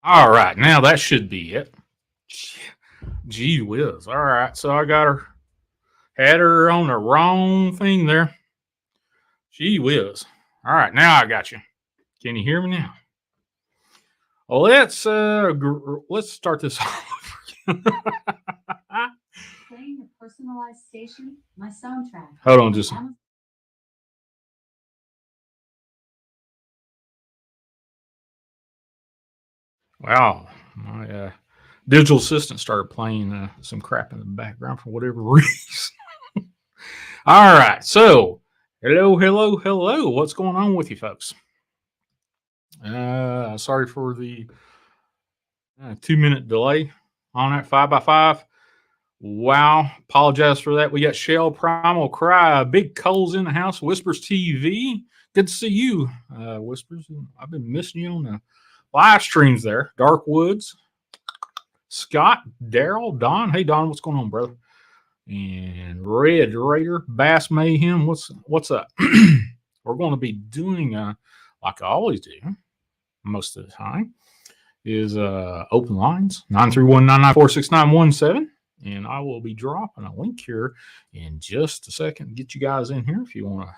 All right, now that should be it. Gee whiz. All right, so I got her, had her on the wrong thing there. Gee whiz. All right, now I got you. Can you hear me now? Well, let's start this off. Playing your personalized station, my soundtrack. Hold on, just. Wow, my digital assistant started playing some crap in the background for whatever reason. All right, so hello. What's going on with you folks? Sorry for the 2 minute delay on that 5x5. Wow, apologize for that. We got Shell Primal Cry, Big Coals in the house, Whispers TV. Good to see you, Whispers. I've been missing you on the live streams there. Dark Woods, Scott, Daryl, Don. Hey Don, what's going on, brother? And Red Raider, Bass Mayhem. What's up? We're going to be doing like I always do most of the time is open lines 931-994-6917, and I will be dropping a link here in just a second to get you guys in here if you want to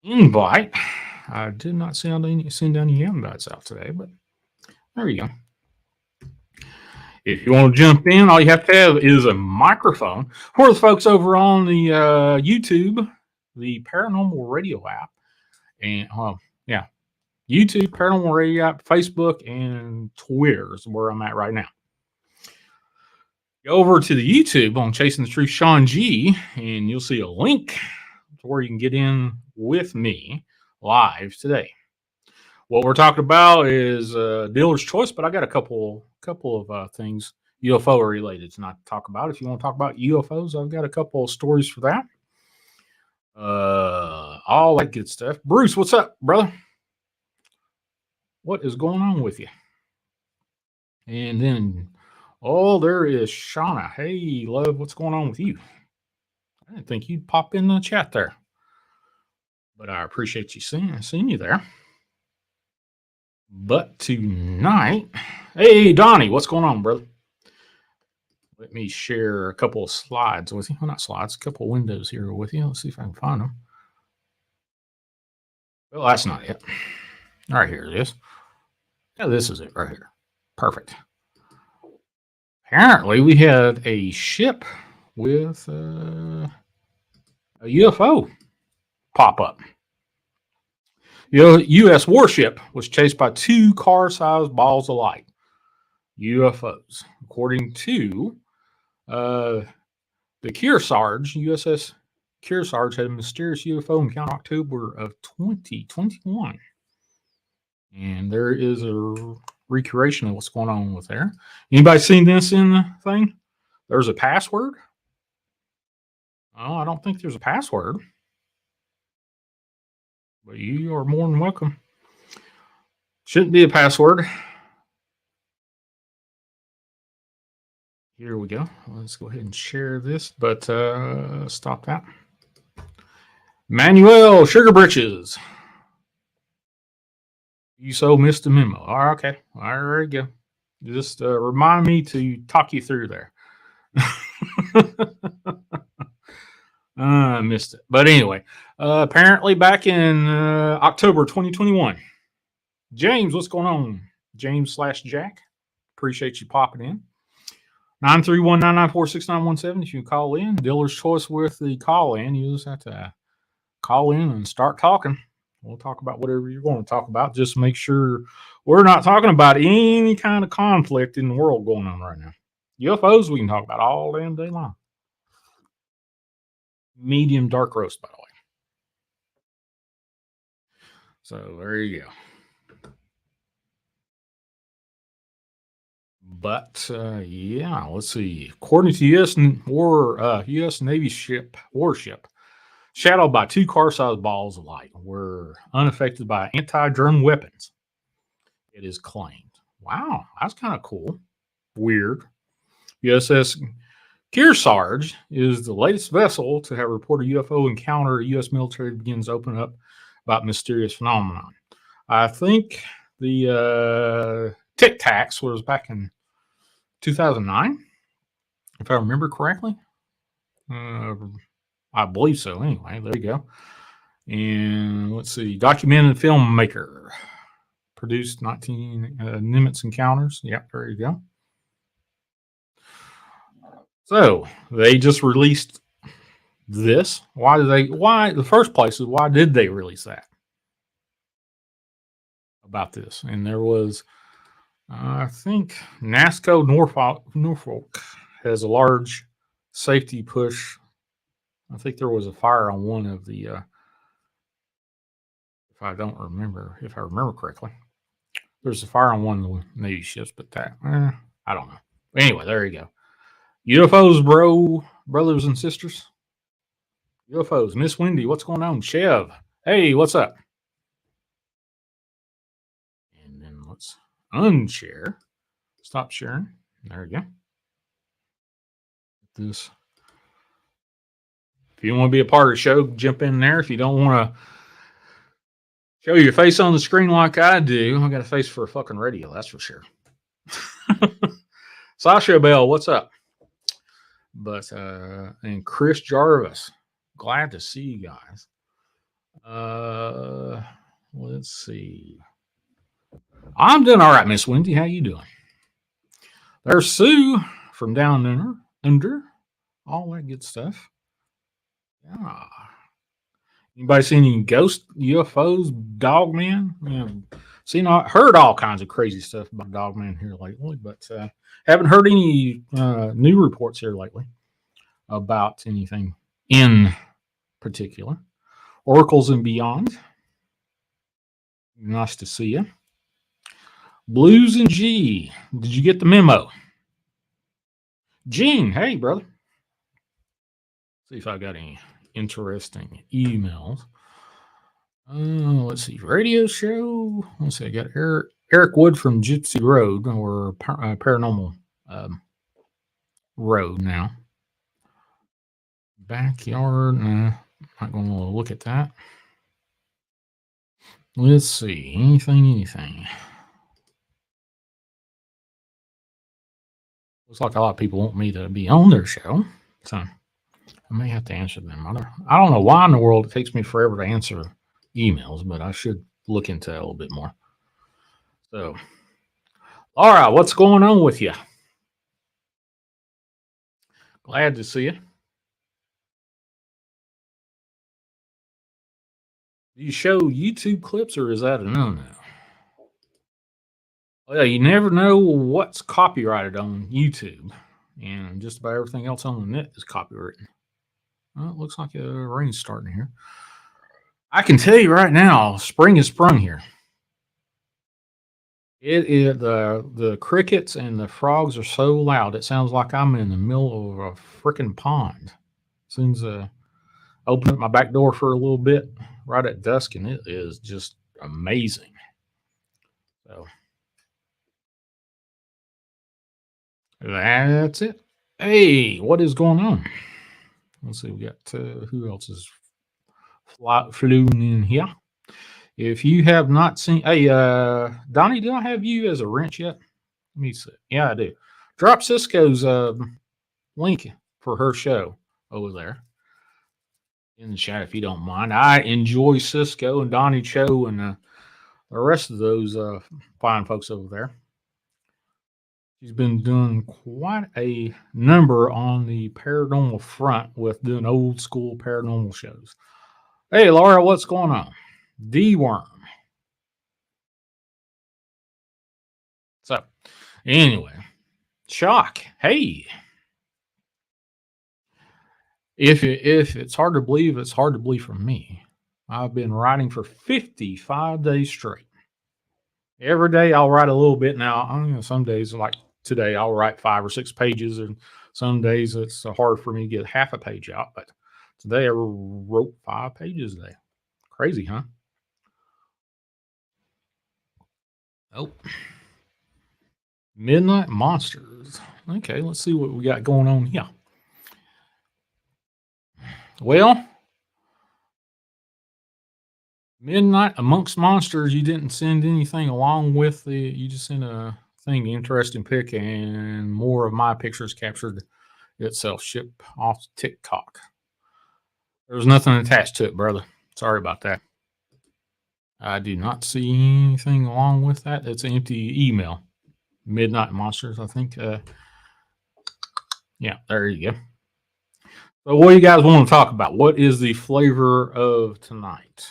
invite. I did not send any invites out today, but there you go. If you want to jump in, all you have to have is a microphone. For the folks over on the YouTube, the Paranormal Radio app, and YouTube, Paranormal Radio app, Facebook, and Twitter is where I'm at right now. Go over to the YouTube on Chasing the Truth, Shawn G, and you'll see a link to where you can get in with me live today. What we're talking about is dealer's choice, but I got a couple of things UFO related to not talk about. If you want to talk about UFOs, I've got a couple of stories for that. All that good stuff. Bruce, what's up, brother? What is going on with you? And then, there is Shauna. Hey, love, what's going on with you? I didn't think you'd pop in the chat there, but I appreciate you seeing you there. But tonight, hey, Donnie, what's going on, brother? Let me share a couple of slides with you. Well, not slides, a couple of windows here with you. Let's see if I can find them. Well, that's not it. All right, here it is. Yeah, this is it right here. Perfect. Apparently, we had a ship with a UFO pop up. U.S. warship was chased by two car-sized balls of light, UFOs. According to the Kearsarge, USS Kearsarge had a mysterious UFO encounter in October of 2021. And there is a recreation of what's going on with there. Anybody seen this in the thing? There's a password? Oh, I don't think there's a password. But you are more than welcome. Shouldn't be a password. Here we go. Let's go ahead and share this, but stop that. Manuel Sugar Britches. You so missed a memo. All right, okay. All right, there you go. Just remind me to talk you through there. I missed it. But anyway, apparently back in October 2021, James, what's going on? James/Jack. Appreciate you popping in. 931-994-6917. If you call in, dealer's choice with the call in. You just have to call in and start talking. We'll talk about whatever you're going to talk about. Just make sure we're not talking about any kind of conflict in the world going on right now. UFOs we can talk about all damn day long. Medium dark roast, by the way. So there you go. But yeah, let's see. According to U.S. Navy warship, shadowed by two car-sized balls of light, were unaffected by anti-drone weapons. It is claimed. Wow, that's kind of cool. Weird. USS Kearsarge is the latest vessel to have reported UFO encounter. U.S. military begins opening up about mysterious phenomenon. I think The Tic Tacs was back in 2009, if I remember correctly. I believe so. Anyway, there you go. And let's see, documented filmmaker produced 19 Nimitz Encounters. Yep, there you go. So they just released this. Why the first place is why did they release that? About this. And there was, I think NASCO Norfolk has a large safety push. I think there was a fire on one of the, if I remember correctly, there's a fire on one of the Navy ships, but that, I don't know. Anyway, there you go. UFOs, brothers and sisters. UFOs. Miss Wendy, what's going on? Chev, hey, what's up? And then let's unshare. Stop sharing. There we go. This. If you want to be a part of the show, jump in there. If you don't want to show your face on the screen like I do, I got a face for a fucking radio, that's for sure. Sasha Bell, what's up? But and Chris Jarvis, glad to see you guys. Let's see. I'm doing all right, Miss Wendy. How you doing? There's Sue from down under all that good stuff. Yeah. Anybody seen any ghost UFOs, Dogman? Heard all kinds of crazy stuff about Dogman here lately, but haven't heard any new reports here lately about anything in particular. Oracles and Beyond. Nice to see you. Blues and G. Did you get the memo? Gene, hey, brother. See if I got any interesting emails. Let's see. Radio show. Let's see. I got Eric Wood from Gypsy Road or Paranormal Road now. Backyard. Not going to look at that. Let's see. Anything. Looks like a lot of people want me to be on their show, so I may have to answer them. I don't know why in the world it takes me forever to answer emails, but I should look into it a little bit more. So, Laura, what's going on with you? Glad to see you. Do you show YouTube clips or is that a no-no? Well, yeah, you never know what's copyrighted on YouTube, and just about everything else on the net is copyrighted. Well, it looks like a rain's starting here. I can tell you right now, spring has sprung here. It is the crickets and the frogs are so loud it sounds like I'm in the middle of a freaking pond. As soon as I open up my back door for a little bit, right at dusk, and it is just amazing. So that's it. Hey, what is going on? Let's see. We got who else is flown in here? If you have not seen, hey, Donnie, do I have you as a wrench yet? Let me see. Yeah, I do. Drop Cisco's link for her show over there in the chat if you don't mind. I enjoy Cisco and Donnie Cho and the rest of those fine folks over there. She's been doing quite a number on the paranormal front with doing old school paranormal shows. Hey, Laura, what's going on? D-Worm. So, anyway, Shock. Hey. If it's hard to believe, it's hard to believe for me. I've been writing for 55 days straight. Every day I'll write a little bit. Now, some days like today I'll write 5 or 6 pages, and some days it's hard for me to get half a page out. But today I wrote 5 pages a day. Crazy, huh? Oh. Midnight Monsters. Okay, let's see what we got going on here. Well, Midnight Amongst Monsters, you didn't send anything along with the, you just sent a thing, interesting pic, and more of my pictures captured itself. Ship off TikTok. There was nothing attached to it, brother. Sorry about that. I do not see anything along with that. It's an empty email. Midnight Monsters, I think. Yeah, there you go. So, what do you guys want to talk about? What is the flavor of tonight?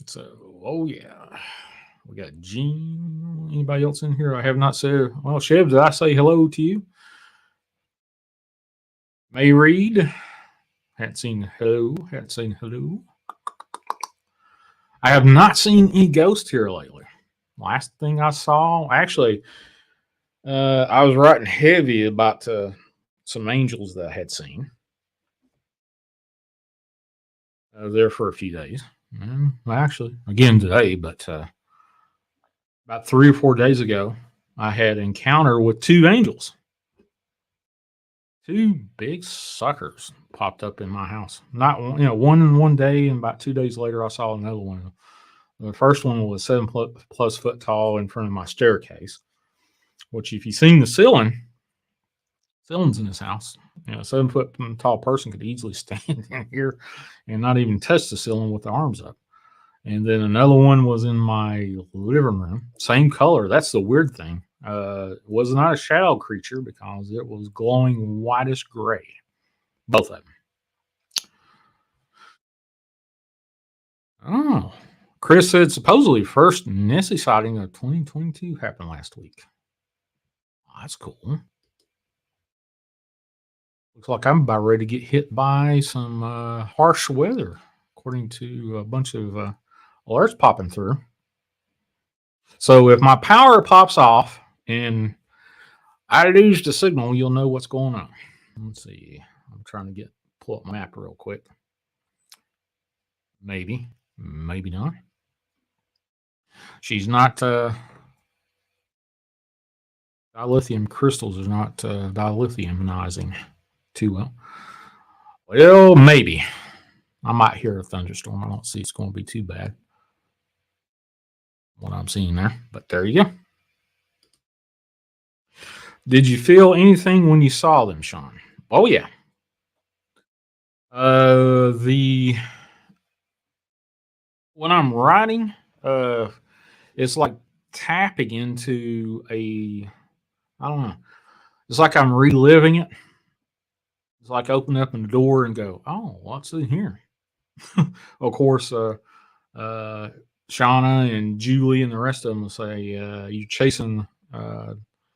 So, oh yeah, we got Gene. Anybody else in here? I have not said. Well, Chev, did I say hello to you? May Reed. Hadn't seen hello. Hadn't seen hello. I have not seen any ghost here lately. Last thing I saw, actually, I was writing heavy about some angels that I had seen. I was there for a few days. Well, actually, again today, but about 3 or 4 days ago, I had an encounter with two angels. Two big suckers popped up in my house. Not one in one day, and about 2 days later, I saw another one. The first one was 7+ foot tall in front of my staircase. Which, if you've seen the ceilings in this house, 7 foot tall person could easily stand in here and not even touch the ceiling with the arms up. And then another one was in my living room, same color. That's the weird thing. It was not a shadow creature because it was glowing whitish gray. Both of them. Oh, Chris said supposedly first Nessie sighting of 2022 happened last week. Oh, that's cool. Looks like I'm about ready to get hit by some harsh weather, according to a bunch of alerts popping through. So if my power pops off and I lose the signal, you'll know what's going on. Let's see. I'm trying to pull up my map real quick. Maybe not. She's not. Dilithium crystals are not dilithiumizing too well. Well, maybe. I might hear a thunderstorm. I don't see it's going to be too bad. What I'm seeing there, but there you go. Did you feel anything when you saw them, Shawn? Oh yeah. When I'm writing, it's like tapping into I don't know. It's like I'm reliving it. It's like opening up the door and go, oh, what's in here? Of course, Shauna and Julie and the rest of them will say, you chasing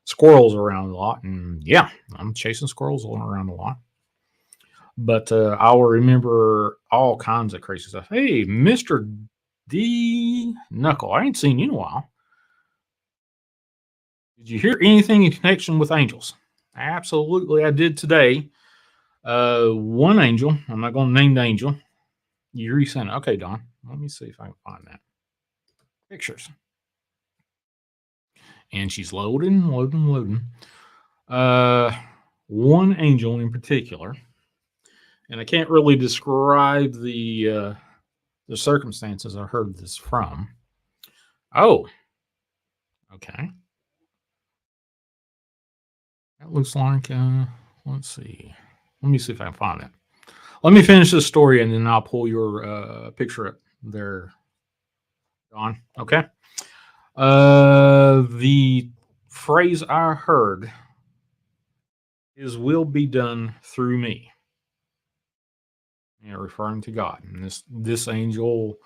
squirrels around a lot. And yeah, I'm chasing squirrels around a lot. But I will remember all kinds of crazy stuff. Hey, Mr. D Knuckle, I ain't seen you in a while. Did you hear anything in connection with angels? Absolutely, I did today. One angel, I'm not going to name the angel. You resent it. Okay, Don. Let me see if I can find that. Pictures. And she's loading. One angel in particular. And I can't really describe the circumstances I heard this from. Oh. Okay. That looks like let's see. Let me see if I can find it. Let me finish this story and then I'll pull your picture up there, Don. Okay. The phrase I heard is "will be done through me," referring to God. And this angel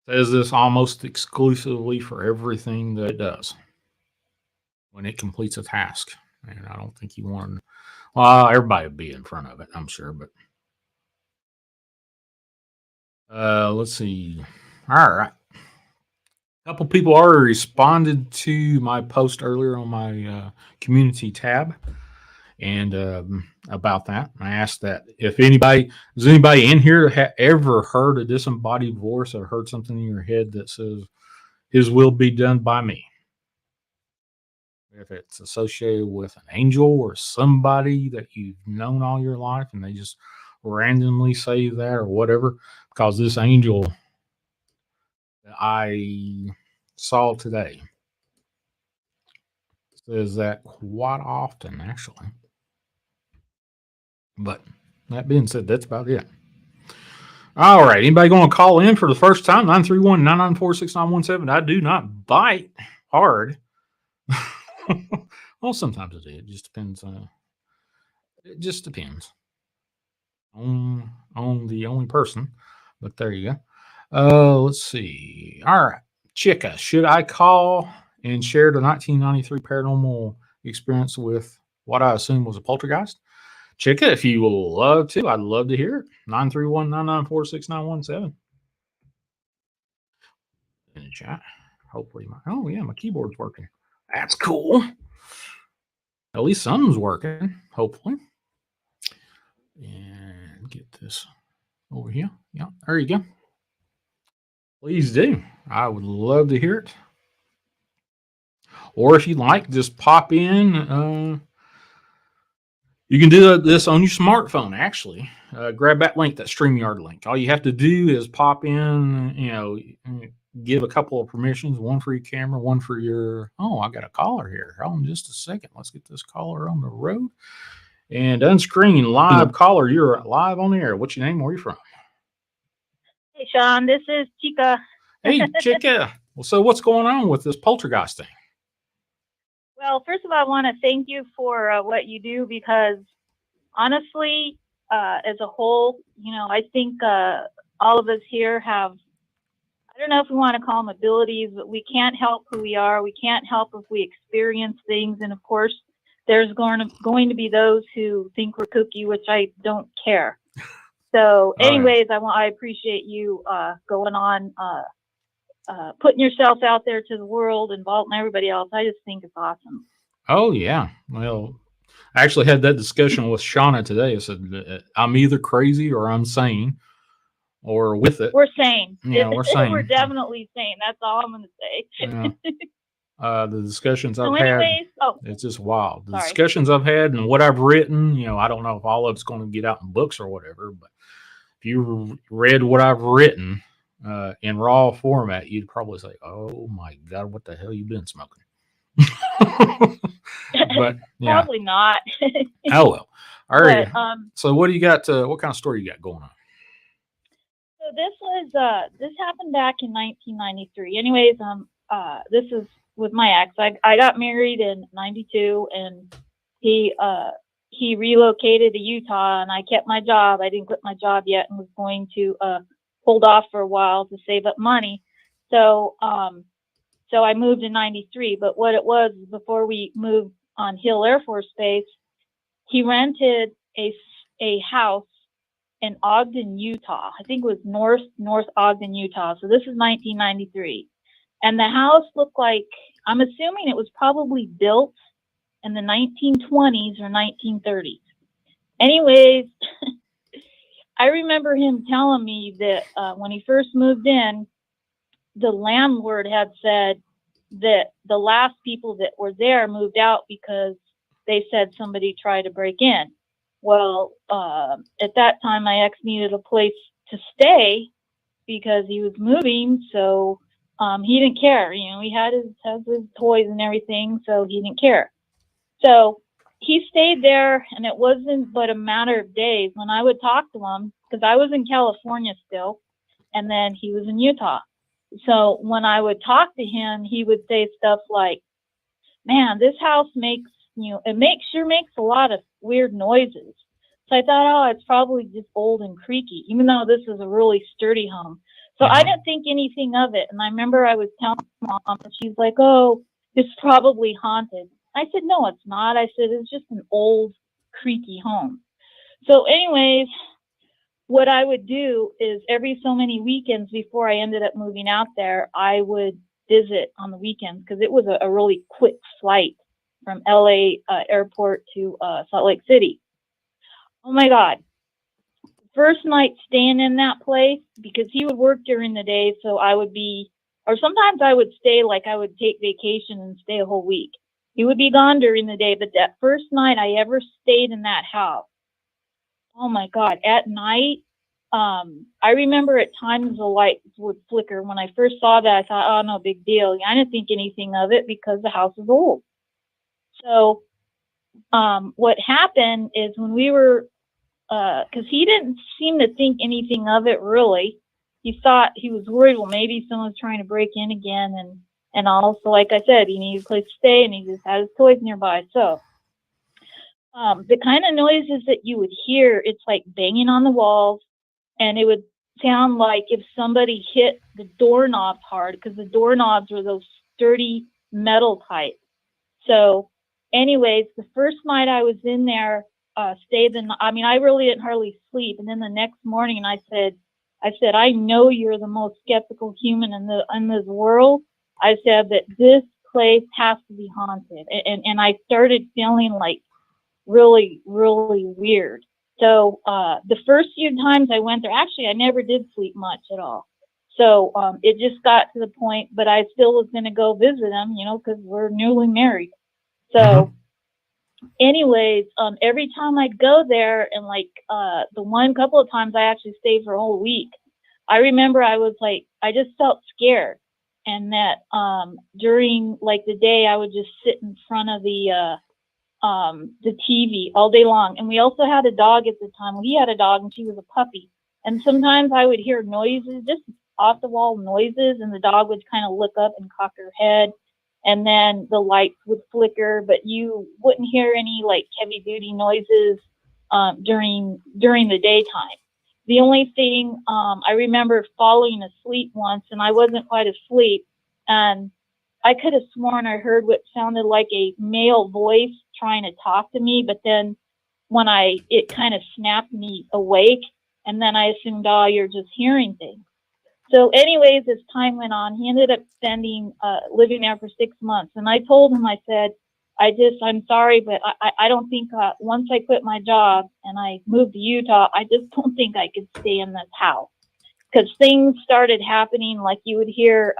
says this almost exclusively for everything that it does when it completes a task. And I don't think you want. Well, everybody would be in front of it, I'm sure, but let's see. All right. A couple people already responded to my post earlier on my community tab and about that. I asked that if anybody in here ever heard a disembodied voice or heard something in your head that says his will be done by me. If it's associated with an angel or somebody that you've known all your life and they just randomly say that or whatever, because this angel that I saw today says that quite often, actually. But that being said, that's about it. All right. Anybody going to call in for the first time? 931-994-6917. I do not bite hard. Well, sometimes I do. It just depends. It just depends on the only person. But there you go. Let's see. All right. Chica, should I call and share the 1993 paranormal experience with what I assume was a poltergeist? Chica, if you would love to, I'd love to hear it. 931-994-6917 in the chat. Hopefully, my keyboard's working. That's cool. At least something's working, hopefully. And get this over here. Yeah, there you go. Please do. I would love to hear it. Or if you'd like, just pop in. You can do this on your smartphone, actually. Grab that link, that StreamYard link. All you have to do is pop in, give a couple of permissions, one for your camera, one for your, I got a caller here. Hold on just a second. Let's get this caller on the road. And Unscreened, live caller, you're live on the air. What's your name? Where are you from? Hey, Shawn, this is Chica. Hey, Chica. Well, so what's going on with this poltergeist thing? Well, first of all, I want to thank you for what you do, because honestly, as a whole, I think all of us here have, I don't know if we want to call them abilities, but we can't help who we are. We can't help if we experience things. And of course, there's going to be those who think we're kooky, which I don't care. So anyways, I appreciate you going on, putting yourself out there to the world, involving everybody else. I just think it's awesome. Oh, yeah. Well, I actually had that discussion with Shawn today. I said, I'm either crazy or I'm sane, or with it. We're sane. Yeah, we're sane. We're definitely sane. That's all I'm going to say. Yeah. The discussions I've had, it's just wild. The Sorry. discussions I've had and what I've written, I don't know if all of it's going to get out in books or whatever, but if you read what I've written in raw format, you'd probably say, oh my God, what the hell you been smoking? But yeah. Probably not. Oh, well. All right. But, so what do you got? What kind of story you got going on? So this happened back in 1993. Anyways, this is with my ex. I got married in 92, and he relocated to Utah, and I kept my job. I didn't quit my job yet, and was going to hold off for a while to save up money. So I moved in 93. But what it was, before we moved on Hill Air Force Base, he rented a house in Ogden, Utah. I think it was North Ogden, Utah. So this is 1993. And the house looked like, I'm assuming it was probably built in the 1920s or 1930s. Anyways, I remember him telling me that when he first moved in, the landlord had said that the last people that were there moved out because they said somebody tried to break in. Well, at that time, my ex needed a place to stay because he was moving, so he didn't care. He had his toys and everything, so he didn't care. So he stayed there, and it wasn't but a matter of days when I would talk to him, because I was in California still, and then he was in Utah. So when I would talk to him, he would say stuff like, man, this house makes a lot of weird noises. So I thought, it's probably just old and creaky, even though this is a really sturdy home. So I didn't think anything of it. And I remember I was telling Mom, and she's like, oh, it's probably haunted. I said, no, it's not. I said, it's just an old, creaky home. So anyways, what I would do is every so many weekends before I ended up moving out there, I would visit on the weekends, because it was a really quick flight from LA airport to Salt Lake City. Oh my God. First night staying in that place, because he would work during the day, so I would be, or sometimes I would stay, like I would take vacation and stay a whole week. He would be gone during the day, but that first night I ever stayed in that house, Oh my God, at night, I remember at times the lights would flicker. When I first saw that, I thought, oh, no big deal. I didn't think anything of it because the house is old. So, what happened is when we were, because he didn't seem to think anything of it really. He thought, he was worried, well, maybe someone's trying to break in again, and also, like I said, he needed a place to stay, and he just had his toys nearby. So, the kind of noises that you would hear, it's like banging on the walls, and it would sound like if somebody hit the doorknobs hard, because the doorknobs were those sturdy metal type. So, anyways, the first night I was in there, stayed the. I mean, I really didn't hardly sleep. And then the next morning, I said, I know you're the most skeptical human in this world. I said that this place has to be haunted, and I started feeling like really, really weird. So the first few times I went there, actually, I never did sleep much at all. So it just got to the point, but I still was going to go visit him, because we're newly married. So, anyways, every time I'd go there, and like the one couple of times I actually stayed for a whole week, I remember I was like, I just felt scared. And that during like the day, I would just sit in front of the TV all day long. And we also had a dog at the time. He had a dog and she was a puppy. And sometimes I would hear noises, just off the wall noises, and the dog would kind of look up and cock her head. And then the lights would flicker, but you wouldn't hear any like heavy duty noises during the daytime. The only thing I remember falling asleep once, and I wasn't quite asleep, and I could have sworn I heard what sounded like a male voice trying to talk to me, but then when it kind of snapped me awake, and then I assumed, oh, you're just hearing things. So anyways, as time went on, he ended up living there for 6 months. And I told him, I said, I'm sorry, but I don't think, once I quit my job and I moved to Utah, I just don't think I could stay in this house. Because things started happening, like you would hear,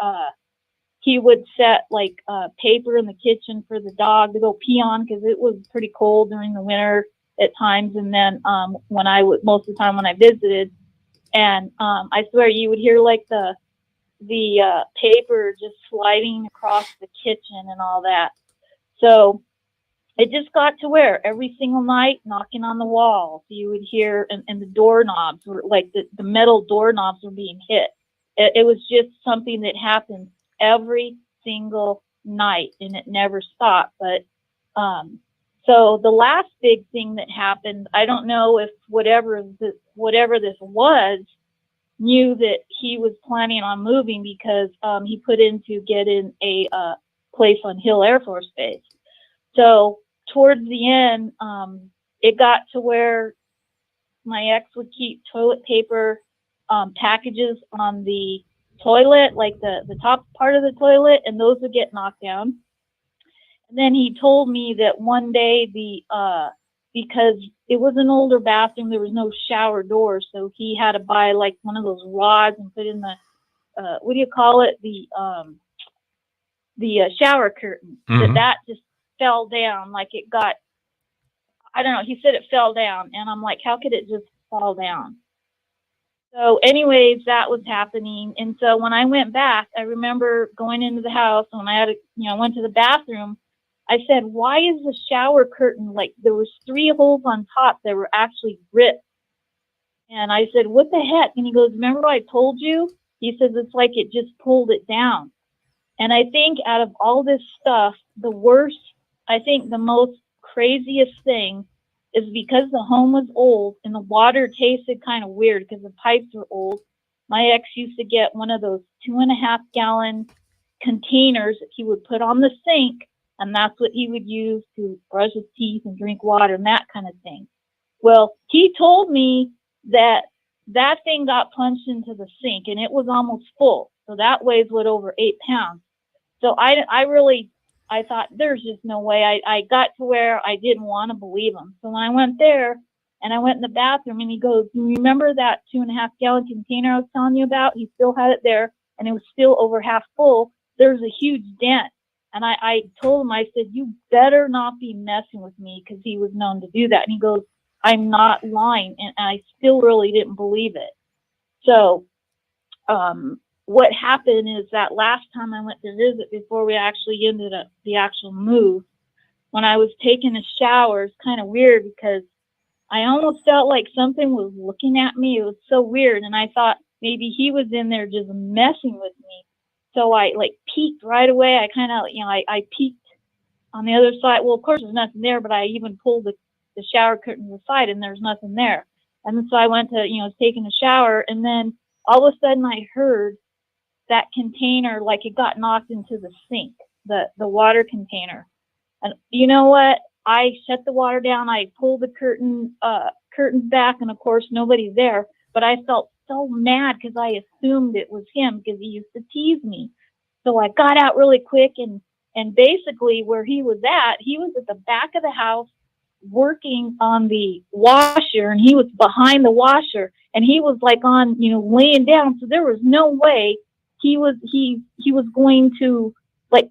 he would set like paper in the kitchen for the dog to go pee on, because it was pretty cold during the winter at times. And then most of the time when I visited, and I swear you would hear like the paper just sliding across the kitchen and all that. So it just got to where every single night, knocking on the walls, you would hear, and the doorknobs were like the metal doorknobs were being hit. It was just something that happened every single night, and it never stopped. But so the last big thing that happened, I don't know if whatever this was knew that he was planning on moving, because he put in to get in a place on Hill Air Force Base. So towards the end, it got to where my ex would keep toilet paper packages on the toilet, like the top part of the toilet, and those would get knocked down. And then he told me that one day because it was an older bathroom, there was no shower door, so he had to buy like one of those rods and put in the what do you call it, the shower curtain. That just fell down, like it got, I don't know, he said it fell down, and I'm like, how could it just fall down? So anyways, that was happening. And so when I went back, I remember going into the house, and when I went to the bathroom, I said, why is the shower curtain, like there was 3 holes on top that were actually ripped? And I said, what the heck? And he goes, remember what I told you? He says, it's like it just pulled it down. And I think out of all this stuff, the worst, I think the most craziest thing is because the home was old and the water tasted kind of weird because the pipes were old. My ex used to get one of those 2.5 gallon containers that he would put on the sink, and that's what he would use to brush his teeth and drink water and that kind of thing. Well, he told me that thing got plunged into the sink and it was almost full. So that weighs over 8 pounds. So I thought, there's just no way. I got to where I didn't want to believe him. So when I went there and I went in the bathroom, and he goes, you remember that 2.5 gallon container I was telling you about? He still had it there, and it was still over half full. There's a huge dent. And I told him, I said, you better not be messing with me, because he was known to do that. And he goes, I'm not lying, and I still really didn't believe it. So, what happened is that last time I went to visit before we actually ended up the actual move, when I was taking a shower, it's kind of weird because I almost felt like something was looking at me. It was so weird, and I thought maybe he was in there just messing with me. So I like peeked right away. I kind of, I peeked on the other side. Well, of course, there's nothing there, but I even pulled the shower curtain aside, and there's nothing there. And then so I went to, taking a shower, and then all of a sudden I heard that container, like it got knocked into the sink, the water container. And you know what? I shut the water down. I pulled the curtains back, and of course nobody's there. But I felt so mad because I assumed it was him because he used to tease me. So I got out really quick, and basically where he was at the back of the house working on the washer, and he was behind the washer, and he was like on, laying down. So there was no way he was going to like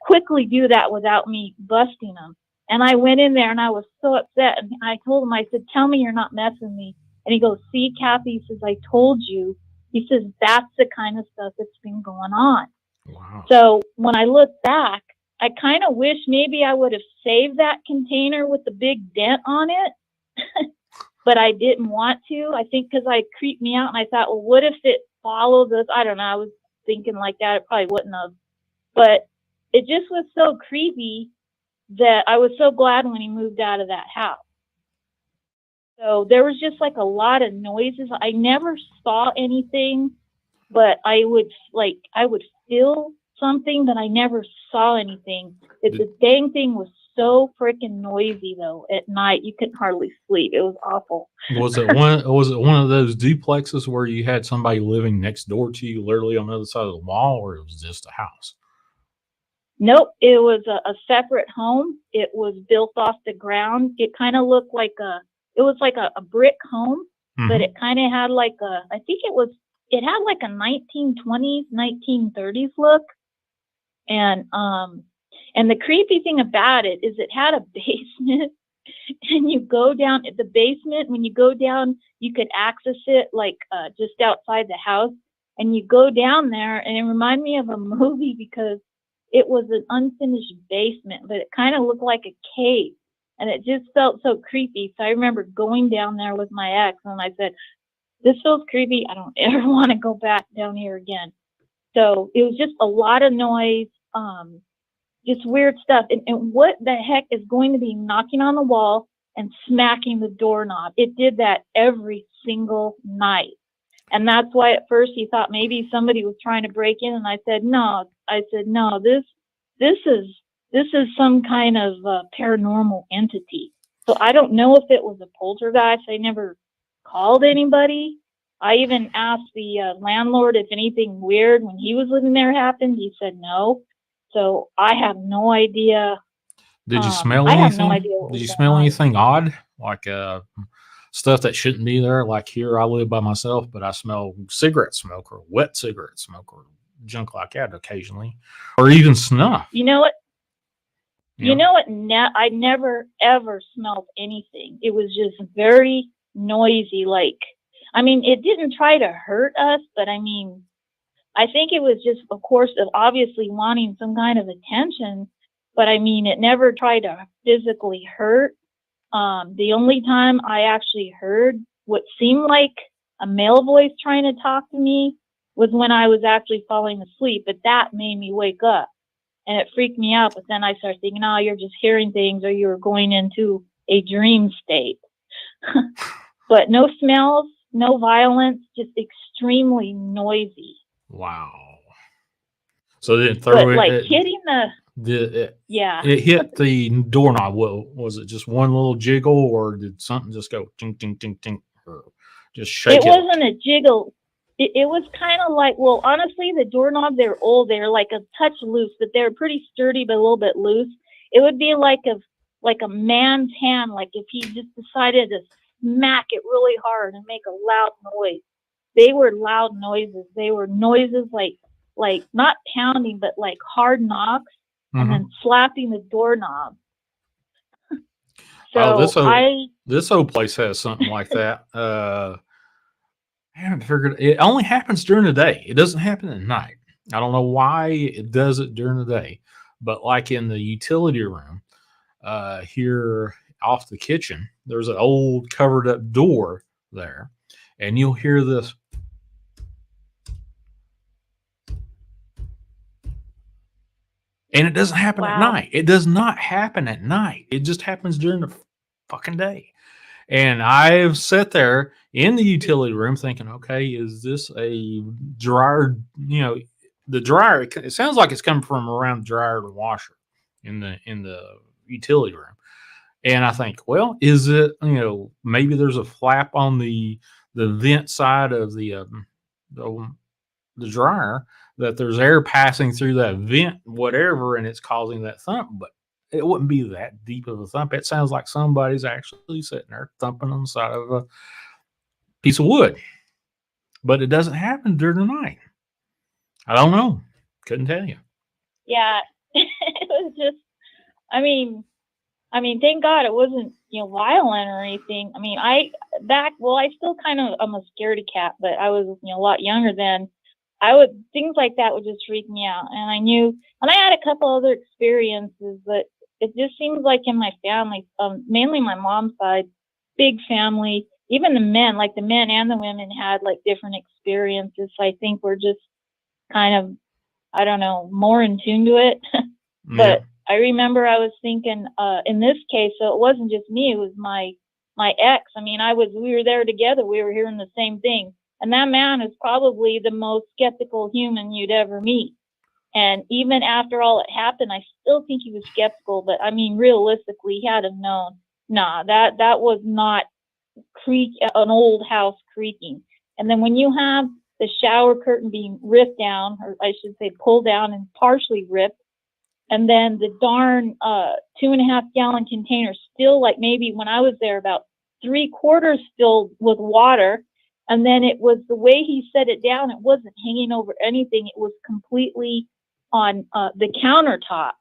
quickly do that without me busting him. And I went in there and I was so upset, and I told him, I said, tell me you're not messing with me. And he goes, see, Kathy, he says, I told you. He says, that's the kind of stuff that's been going on. Wow. So when I look back, I kind of wish maybe I would have saved that container with the big dent on it, but I didn't want to. I think because I creeped me out, and I thought, well, what if it followed us? I don't know. I was thinking like that. It probably wouldn't have. But it just was so creepy that I was so glad when he moved out of that house. So there was just like a lot of noises. I never saw anything, but I would feel something, but I never saw anything. The dang thing was so freaking noisy though. At night you couldn't hardly sleep. It was awful. Was it one of those duplexes where you had somebody living next door to you, literally on the other side of the wall, or it was just a house? Nope, it was a separate home. It was built off the ground. It kind of looked like it was like a brick home, but it kind of had like it had like a 1920s, 1930s look. And the creepy thing about it is it had a basement, and you go down the basement. When you go down, you could access it like just outside the house, and you go down there, and it reminded me of a movie because it was an unfinished basement, but it kind of looked like a cave, and it just felt so creepy. So I remember going down there with my ex, and I said, this feels creepy. I don't ever want to go back down here again. So it was just a lot of noise, just weird stuff. And what the heck is going to be knocking on the wall and smacking the doorknob? It did that every single night. And that's why at first he thought maybe somebody was trying to break in. And I said, no, this is some kind of paranormal entity. So I don't know if it was a poltergeist. I never called anybody. I even asked the landlord if anything weird when he was living there happened. He said no. So I have no idea. Did you smell I anything? have no idea what Did you was smell going on. anything odd, like stuff that shouldn't be there? Like here, I live by myself, but I smell cigarette smoke or wet cigarette smoke or junk like that occasionally, or even snuff. You know what? You You know what? I never ever smelled anything. It was just very noisy. Like, I mean, it didn't try to hurt us, but I mean, I think it was just, of course, of obviously wanting some kind of attention. But I mean, it never tried to physically hurt. The only time I actually heard what seemed like a male voice trying to talk to me was when I was actually falling asleep. But that made me wake up. And it freaked me out. But then I started thinking, oh, you're just hearing things, or you're going into a dream state. But no smells, no violence, just extremely noisy. Wow. So then But throw like it. hitting It hit the doorknob. Well, was it just one little jiggle, or did something just go ting ting ting ting, or just shake it wasn't a jiggle. It was kind of like, well, honestly, the doorknobs, they're old. They're like a touch loose, but they're pretty sturdy, but a little bit loose. It would be like a man's hand, like if he just decided to smack it really hard and make a loud noise. They were loud noises. They were noises like not pounding, but like hard knocks, and then slapping the doorknob. So this old place has something like that. I haven't figured. It only happens during the day. It doesn't happen at night. I don't know why it does it during the day, but like in the utility room, here off the kitchen, there's an old covered up door there, and you'll hear this. And it doesn't happen at wow. night. It does not happen at night. It just happens during the fucking day. And I've sat there in the utility room thinking, okay, is this a dryer? You know, the dryer. It sounds like it's coming from around the dryer and washer in the utility room. And I think, well, is it? You know, maybe there's a flap on the vent side of the dryer that there's air passing through that vent, whatever, and it's causing that thump. But it wouldn't be that deep of a thump. It sounds like somebody's actually sitting there thumping on the side of a piece of wood. But it doesn't happen during the night. I don't know. Couldn't tell you. Yeah, it was just. I mean, thank God it wasn't, violent or anything. I mean, I still kind of, I'm a scaredy cat, but I was, a lot younger then. Things like that would just freak me out. And I had a couple other experiences, but it just seems like in my family, mainly my mom's side, big family, even the men and the women had like different experiences. So I think we're just kind of, I don't know, more in tune to it. But I remember I was thinking, in this case, so it wasn't just me, it was my ex. I mean, we were there together. We were hearing the same thing. And that man is probably the most skeptical human you'd ever meet. And even after all it happened, I still think he was skeptical. But I mean, realistically, he had to known, nah, that was not an old house creaking. And then when you have the shower curtain being ripped down, or I should say pulled down and partially ripped, and then the darn 2.5 gallon container still, like maybe when I was there, about 3/4 filled with water. And then it was the way he set it down. It wasn't hanging over anything. It was completely on the countertop.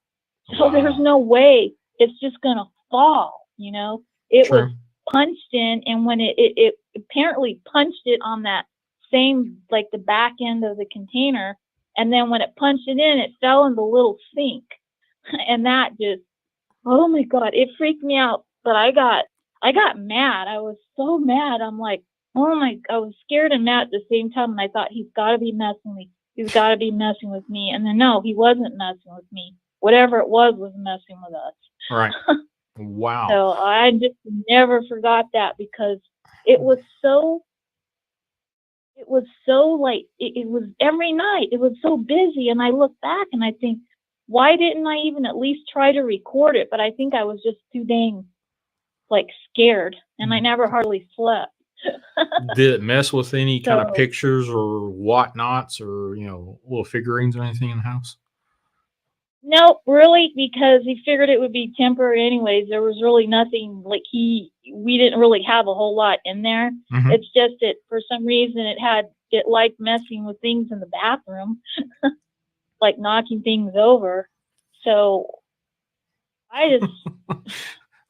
So Wow. there's no way it's just going to fall, It True. was punched in. And when it apparently punched it on that same, like the back end of the container. And then when it punched it in, it fell in the little sink. And that just, oh my God, it freaked me out. But I got mad. I was so mad. I'm like, I was scared and mad at the same time. And I thought, he's got to be messing with me. He's got to be messing with me. And then, no, he wasn't messing with me. Whatever it was messing with us. Right. Wow. So I just never forgot that, because it was so like, it was every night. It was so busy. And I look back and I think, why didn't I even at least try to record it? But I think I was just too dang, like, scared. And I never hardly slept. Did it mess with any kind of pictures or whatnots or, little figurines or anything in the house? No, really, because he figured it would be temporary anyways. There was really nothing, like, we didn't really have a whole lot in there. Mm-hmm. It's just that for some reason it liked messing with things in the bathroom, like knocking things over. So I just,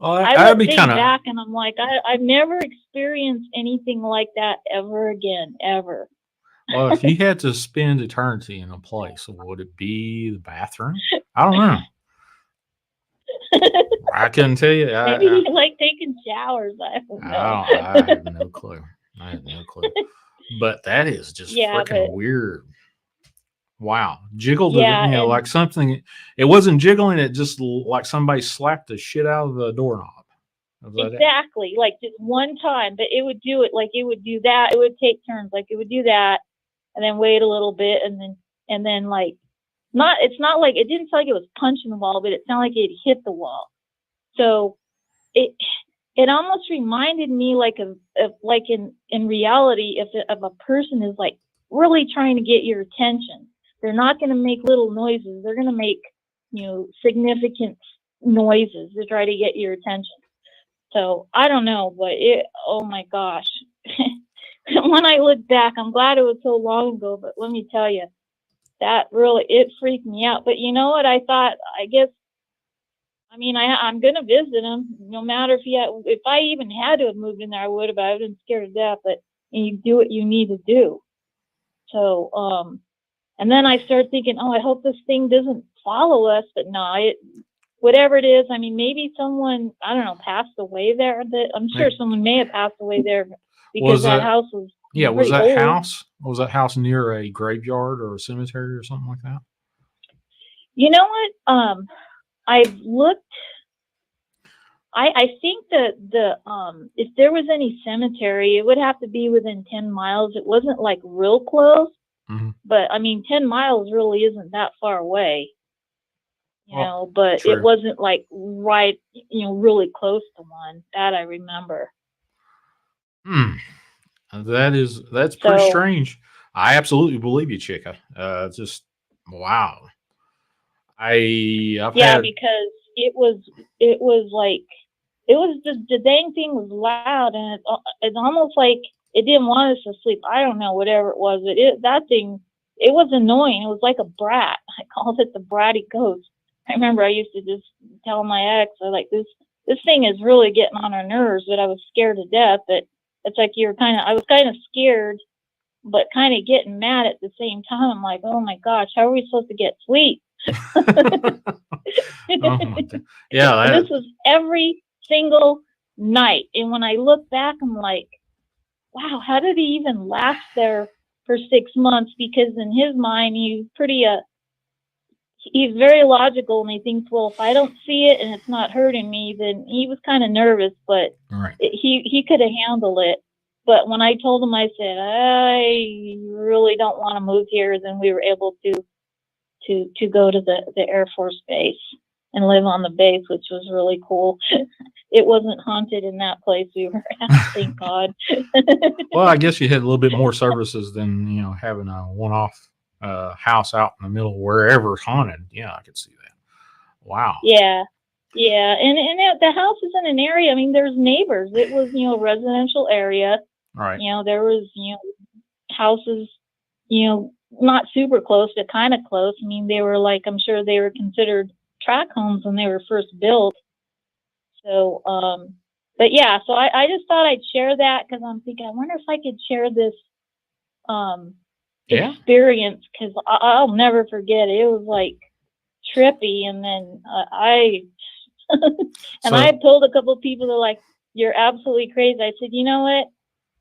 Well, I look back and I'm like, I've never experienced anything like that ever again, ever. Well, if you had to spend eternity in a place, would it be the bathroom? I don't know. I couldn't tell you. Maybe you like taking showers. I don't know. I have no clue. But that is just freaking weird. Wow. Jiggled, like something. It wasn't jiggling. It just like somebody slapped the shit out of the doorknob. Exactly. Like just one time, but it would do it. Like it would do that. It would take turns. Like it would do that and then wait a little bit. And then like, it's not like, it didn't sound like it was punching the wall, but it sounded like it hit the wall. So it almost reminded me like of like in reality, if a person is like really trying to get your attention, they're not going to make little noises. They're going to make, significant noises to try to get your attention. So I don't know, but oh my gosh. When I look back, I'm glad it was so long ago, but let me tell you, that really, it freaked me out. But you know what? I thought, I guess I mean, I'm gonna visit him, no matter if I even had to have moved in there, I would have. I would have been scared to death. But you do what you need to do. So, and then I start thinking, oh, I hope this thing doesn't follow us. But no, whatever it is, I mean, maybe someone, I don't know, passed away there. That I'm sure someone may have passed away there because that house was was that old. house near a graveyard or a cemetery or something like that? You know what? I've looked. I think that if there was any cemetery, it would have to be within 10 miles. It wasn't like real close, but I mean, 10 miles really isn't that far away, you know, but true. It wasn't like right, really close to one that I remember. That's pretty strange. I absolutely believe you, Chica. Just wow. Because it was like the dang thing was loud, and it's almost like it didn't want us to sleep. I don't know, whatever it was. That thing, it was annoying. It was like a brat. I called it the bratty ghost. I remember I used to just tell my ex, I like, this thing is really getting on our nerves, but I was scared to death. But it's like I was kind of scared, but kind of getting mad at the same time. I'm like, oh my gosh, how are we supposed to get sleep? Yeah, this was every single night. And when I look back, I'm like, wow, how did he even last there for 6 months? Because in his mind, he's very logical, and he thinks, well, if I don't see it and it's not hurting me, then he was kind of nervous, but he could have handled it. But when I told him, I said, I really don't want to move here, then we were able to go to the Air Force Base and live on the base, which was really cool. It wasn't haunted in that place we were at, thank God. Well, I guess you had a little bit more services than, having a one-off house out in the middle wherever it's haunted. Yeah, I could see that. Wow. Yeah. And the house is in an area, I mean, there's neighbors. It was, a residential area. Right. There was, houses, not super close, but kind of close. I mean, they were like, I'm sure they were considered tract homes when they were first built. So, but yeah, so I just thought I'd share that because I'm thinking, I wonder if I could share this experience, because I'll never forget it. It was like trippy, and then I told a couple of people, they're like, you're absolutely crazy. I said, you know what?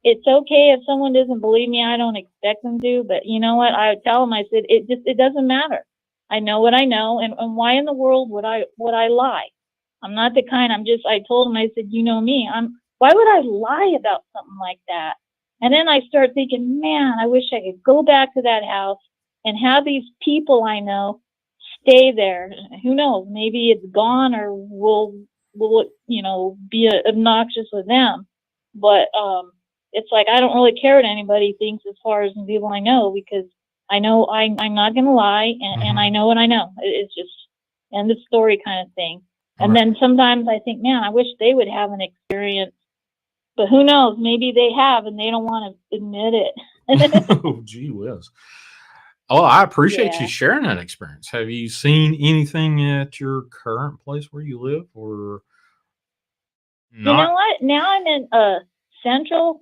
It's okay if someone doesn't believe me. I don't expect them to, but you know what? I would tell them, I said, it doesn't matter. I know what I know, and why in the world would I lie? I'm not the kind. I told him, I said, you know me, why would I lie about something like that? And then I start thinking, man, I wish I could go back to that house and have these people I know stay there. Who knows? Maybe it's gone, or will be obnoxious with them. But it's like, I don't really care what anybody thinks as far as the people I know, because I know I'm not going to lie, and I know what I know. It's just end of story kind of thing. And then sometimes I think, man, I wish they would have an experience. But who knows? Maybe they have, and they don't want to admit it. Oh, gee whiz. Oh, I appreciate you sharing that experience. Have you seen anything at your current place where you live, or not? You know what? Now I'm in Central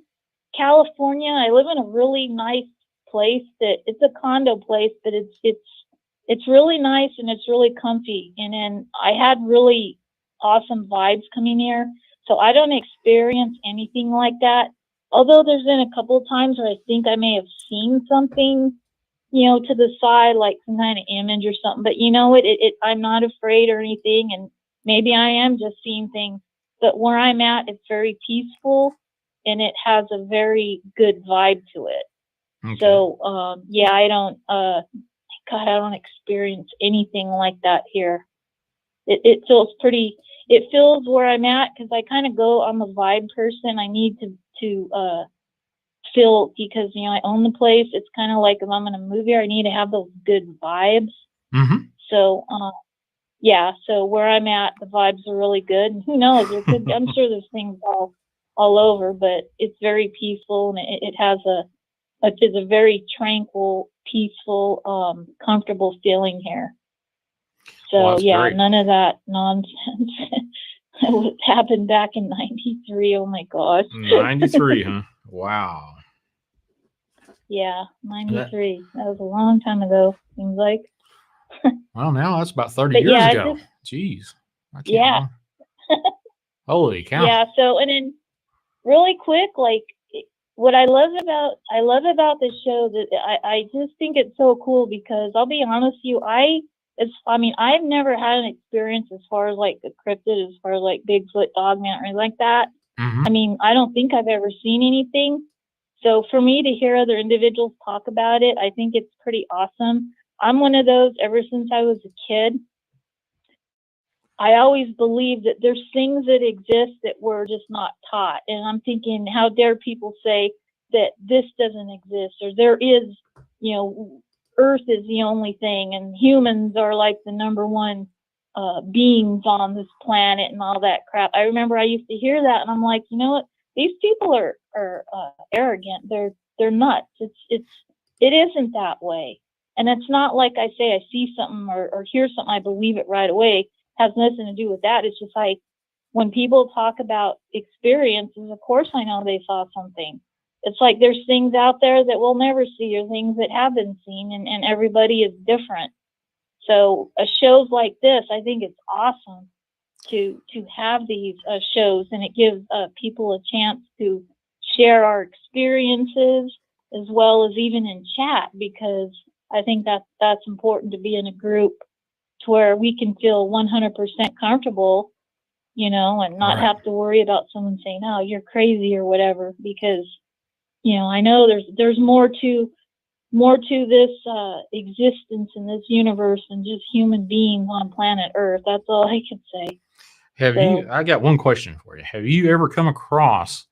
California. I live in a really nice place it's a condo place, but it's really nice, and it's really comfy. And then I had really awesome vibes coming here. So I don't experience anything like that. Although there's been a couple of times where I think I may have seen something, to the side, like some kind of image or something. But I'm not afraid or anything. And maybe I am just seeing things. But where I'm at, it's very peaceful, and it has a very good vibe to it. Okay. So, I don't, God, I don't experience anything like that here. It feels pretty, it feels where I'm at, because I kind of go, I'm a vibe person. I need to feel, because, I own the place. It's kind of like, if I'm going to move here, I need to have those good vibes. So, so where I'm at, the vibes are really good. And who knows, I'm sure there's things all over, but it's very peaceful, and it has it's a very tranquil, peaceful, comfortable feeling here. So Well, that's yeah, great. none of that nonsense that happened back in '93. Oh my gosh. 93, huh? Wow. Yeah, That, '93. That was a long time ago. Seems like. well, now that's about 30 But years yeah, ago. Jeez. I can't yeah, believe. Holy cow. yeah. So and then really quick, like what I love about this show that I just think it's so cool because I'll be honest with you, I mean I've never had an experience as far as like the cryptid, as far as like Bigfoot, Dogman, or anything like that. Hmm. I mean, I don't think I've ever seen anything. So for me to hear other individuals talk about it, I think it's pretty awesome. I'm one of those ever since I was a kid. I always believe that there's things that exist that we're just not taught. And I'm thinking, how dare people say that this doesn't exist or there is, Earth is the only thing and humans are like the number one beings on this planet and all that crap. I remember I used to hear that and I'm like, you know what? These people are arrogant. They're nuts. It isn't that way. And it's not like I say I see something or hear something, I believe it right away. Has nothing to do with that. It's just like when people talk about experiences, of course I know they saw something. It's like there's things out there that we'll never see or things that have been seen, and everybody is different. So shows like this, I think it's awesome to have these shows, and it gives people a chance to share our experiences as well as even in chat, because I think that's important to be in a group to where we can feel 100% comfortable, and not Right. have to worry about someone saying, "Oh, you're crazy" or whatever. Because I know there's more to this existence in this universe than just human beings on planet Earth. That's all I can say. So I got one question for you. Have you ever come across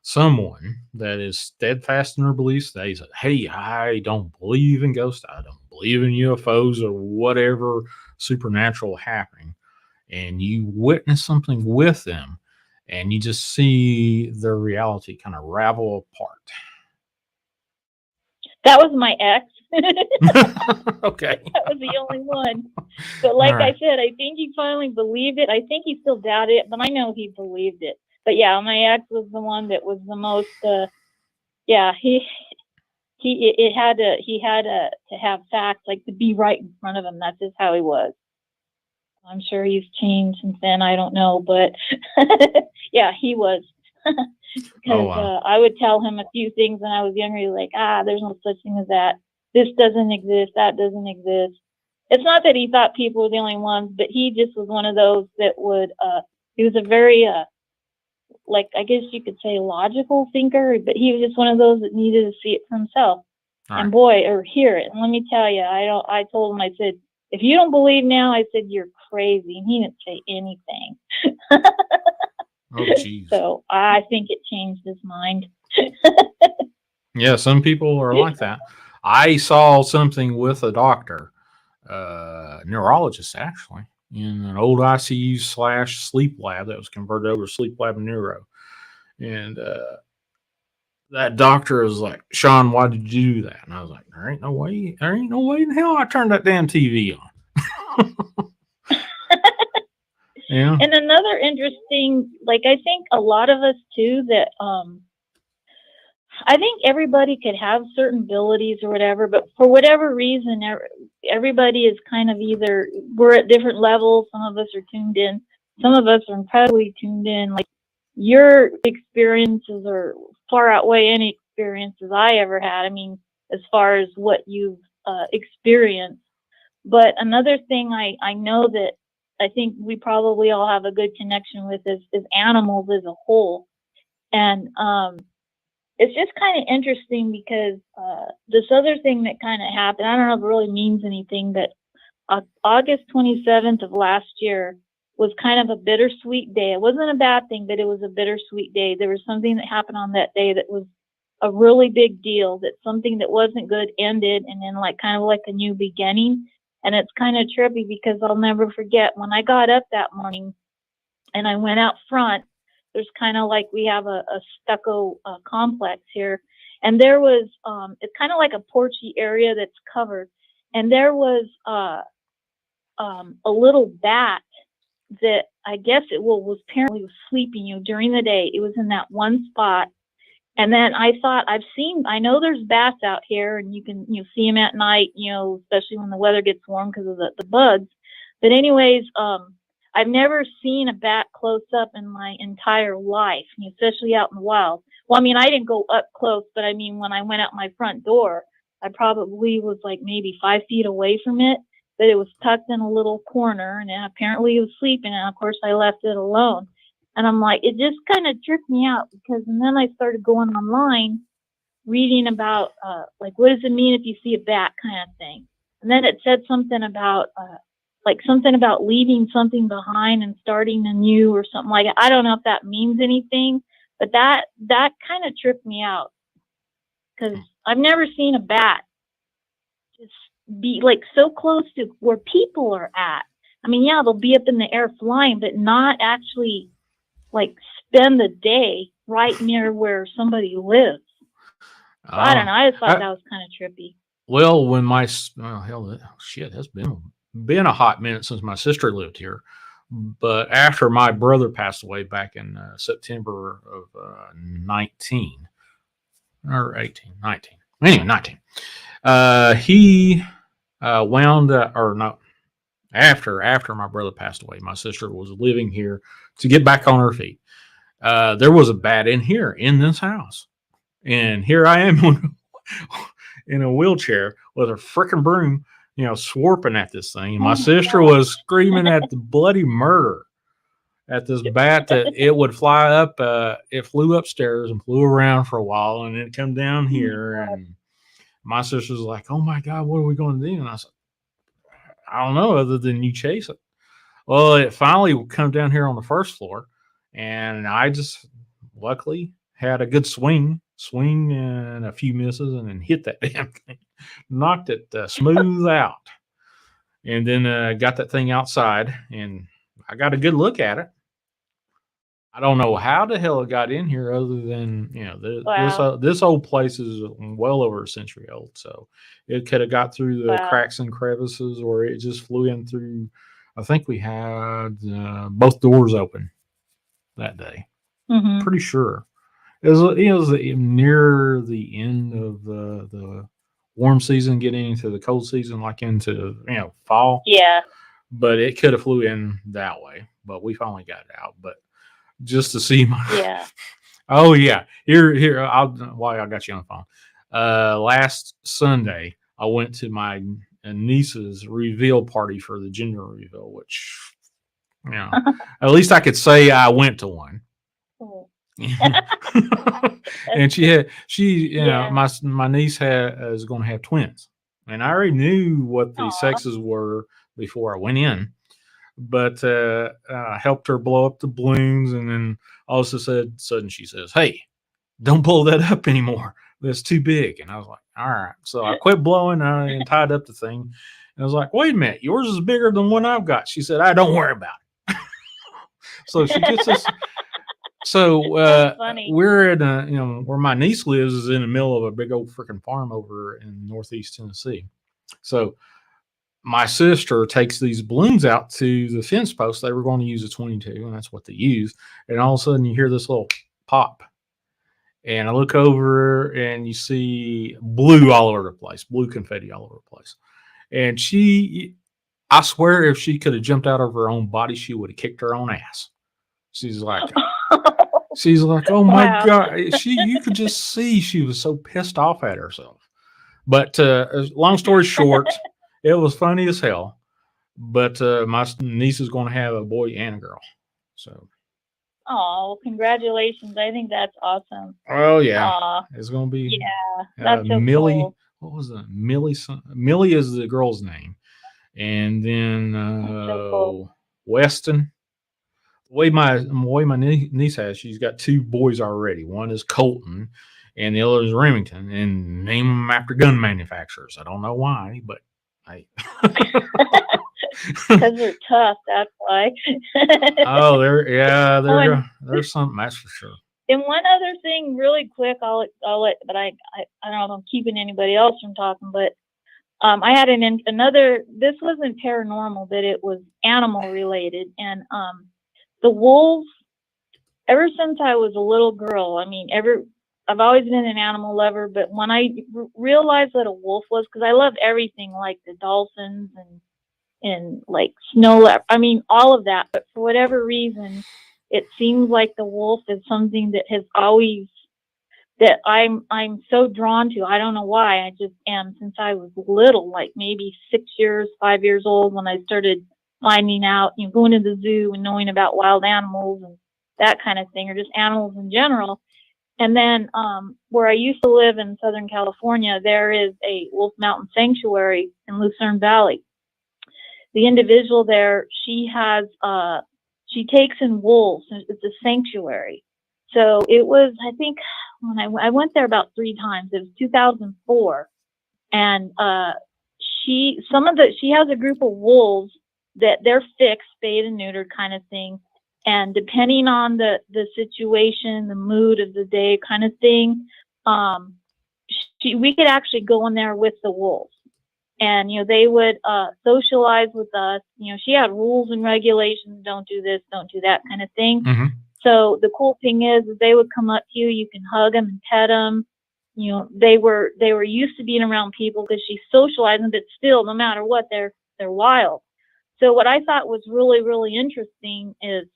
someone that is steadfast in their beliefs? They say, hey, I don't believe in ghosts. I don't believe in UFOs or whatever supernatural happening. And you witness something with them and you just see their reality kind of ravel apart. that was my ex. Okay. That was the only one. But All like I right. said, I think he finally believed it. I think he still doubted it, but I know he believed it. But yeah, my ex was the one that was the most. Yeah, he had to have facts, like to be right in front of him. That's just how he was. I'm sure he's changed since then. I don't know, but yeah, he was. Oh, Because wow. I would tell him a few things when I was younger, like, there's no such thing as that. This doesn't exist. That doesn't exist. It's not that he thought people were the only ones, but he just was one of those that would, he was a very, like, I guess you could say logical thinker, but he was just one of those that needed to see it for himself. All And right. boy, or hear it. And let me tell you, I told him, I said, if you don't believe now, I said, you're crazy. And he didn't say anything. Oh, geez. So I think it changed his mind. Yeah, some people are like that. I saw something with a doctor, neurologist actually, in an old ICU slash sleep lab that was converted over to sleep lab and neuro. And that doctor was like, Shawn, why did you do that? And I was like, there ain't no way in hell I turned that damn TV on. Yeah. And another interesting, like I think a lot of us too, that I think everybody could have certain abilities or whatever, but for whatever reason, everybody is kind of either we're at different levels. Some of us are tuned in. Some of us are incredibly tuned in. Like your experiences are far outweigh any experiences I ever had. I mean, as far as what you've experienced. But another thing I know that I think we probably all have a good connection with is animals as a whole. And it's just kind of interesting because this other thing that kind of happened, I don't know if it really means anything, but August 27th of last year was kind of a bittersweet day. It wasn't a bad thing, but it was a bittersweet day. There was something that happened on that day that was a really big deal, that something that wasn't good ended and then like kind of like a new beginning. And it's kind of trippy because I'll never forget when I got up that morning and I went out front. There's kind of like we have a stucco complex here, and there was it's kind of like a porchy area that's covered, and there was a little bat that I guess it was apparently was sleeping, during the day. It was in that one spot. And then I thought, I know there's bats out here, and you can, see them at night, especially when the weather gets warm because of the bugs. But anyways, I've never seen a bat close up in my entire life, especially out in the wild. Well, I mean, I didn't go up close, but I mean, when I went out my front door, I probably was like maybe 5 feet away from it, but it was tucked in a little corner, and apparently it was sleeping. And of course, I left it alone. And I'm like, it just kind of tripped me out and then I started going online, reading about, like, what does it mean if you see a bat kind of thing? And then it said something about, something about leaving something behind and starting anew or something like that. I don't know if that means anything, but that kind of tripped me out because I've never seen a bat just be like so close to where people are at. I mean, yeah, they'll be up in the air flying, but not actually like spend the day right near where somebody lives. So I don't know. I just thought that was kind of trippy. Well, when that's been a hot minute since my sister lived here. But after my brother passed away back in September of 19 or 18, 19. Anyway, 19. He wound or no. After my brother passed away, my sister was living here to get back on her feet. There was a bat in here in this house, and here I am in a wheelchair with a freaking broom, swarping at this thing. And my sister was screaming at the bloody murder at this bat that it would fly up. It flew upstairs and flew around for a while, and it come down here. And my sister was like, "Oh my God, what are we going to do?" And I said, "I don't know, other than you chase it." Well, it finally come down here on the first floor, and I just luckily had a good swing and a few misses, and then hit that damn thing, knocked it smooth out, and then got that thing outside, and I got a good look at it. I don't know how the hell it got in here, other than this old place is well over a century old, so it could have got through the cracks and crevices, or it just flew in through. I think we had both doors open that day. Mm-hmm. Pretty sure it was near the end of the warm season, getting into the cold season, like into fall. Yeah, but it could have flew in that way. But we finally got it out. But just to see my oh yeah, here while I got you on the phone. Last Sunday I went to my niece's reveal party for the gender reveal, which at least I could say I went to one. And my niece is going to have twins, and I already knew what the sexes were before I went in, but helped her blow up the balloons, and then all of a sudden she says, "Hey, don't blow that up anymore. That's too big." And I was like, "All right." So I quit blowing and tied up the thing. And I was like, "Wait a minute, yours is bigger than one I've got." She said, "Don't worry about it." So she gets us. So we're in where my niece lives is in the middle of a big old freaking farm over in northeast Tennessee. So my sister takes these balloons out to the fence post. They were going to use a 22, and that's what they use. And all of a sudden you hear this little pop. And I look over and you see blue all over the place, blue confetti all over the place. And I swear if she could have jumped out of her own body, she would have kicked her own ass. She's like, "Oh my God." You could just see she was so pissed off at herself. But long story short, it was funny as hell. But my niece is going to have a boy and a girl. So. Oh, congratulations. I think that's awesome. Oh, yeah. It's going to be that's so Millie. Cool. What was it? Millie is the girl's name. And then so cool. Weston. The way my niece has, she's got two boys already. One is Colton, and the other is Remington, and name them after gun manufacturers. I don't know why, but hey. Because they're tough, that's why. Oh, there's something, that's for sure. And one other thing, really quick, I'll let, but I don't know if I'm keeping anybody else from talking, but I had another. This wasn't paranormal, but it was animal related, and the wolves. Ever since I was a little girl, I mean, I've always been an animal lover, but when I realized what a wolf was, because I love everything like the dolphins and like snow leopard, I mean, all of that. But for whatever reason, it seems like the wolf is something that has always that I'm so drawn to. I don't know why. I just am since I was little, like maybe 6 years, 5 years old, when I started finding out, going to the zoo and knowing about wild animals and that kind of thing, or just animals in general. And then where I used to live in Southern California, there is a Wolf Mountain Sanctuary in Lucerne Valley. The individual there, she takes in wolves. It's a sanctuary. So it was, I think, when I went there about 3 times. It was 2004, and she has a group of wolves that they're fixed, spayed and neutered kind of thing, and depending on the situation, the mood of the day kind of thing, we could actually go in there with the wolves. And, they would socialize with us. She had rules and regulations, don't do this, don't do that kind of thing. Mm-hmm. So the cool thing is they would come up to you, you can hug them and pet them. They were used to being around people because she's socializing, but still, no matter what, they're wild. So what I thought was really, really interesting is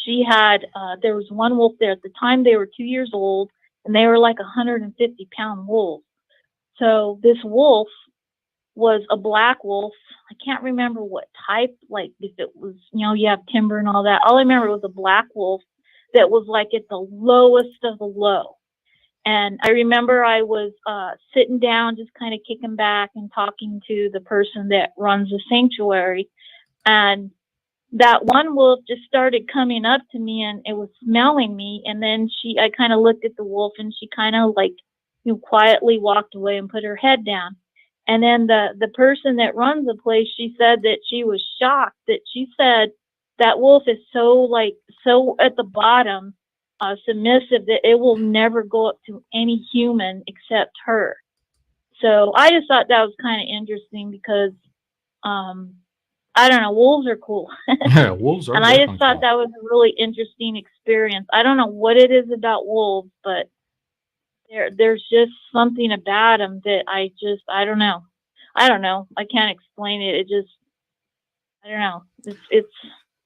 she had, there was one wolf there. At the time, they were 2 years old, and they were like 150-pound wolves. So this wolf was a black wolf. I can't remember what type, like if it was, you have timber and all that. All I remember was a black wolf that was like at the lowest of the low. And I remember I was sitting down, just kind of kicking back and talking to the person that runs the sanctuary. And that one wolf just started coming up to me, and it was smelling me. And then I kind of looked at the wolf, and she kind of like, quietly walked away and put her head down. And then the person that runs the place, she said that she was shocked. That she said that wolf is so at the bottom, submissive, that it will never go up to any human except her. So I just thought that was kind of interesting because, I don't know, wolves are cool. Yeah, wolves are. And I just thought that was a really interesting experience. I don't know what it is about wolves, but there's just something about them that I don't know. I can't explain it. I don't know. It's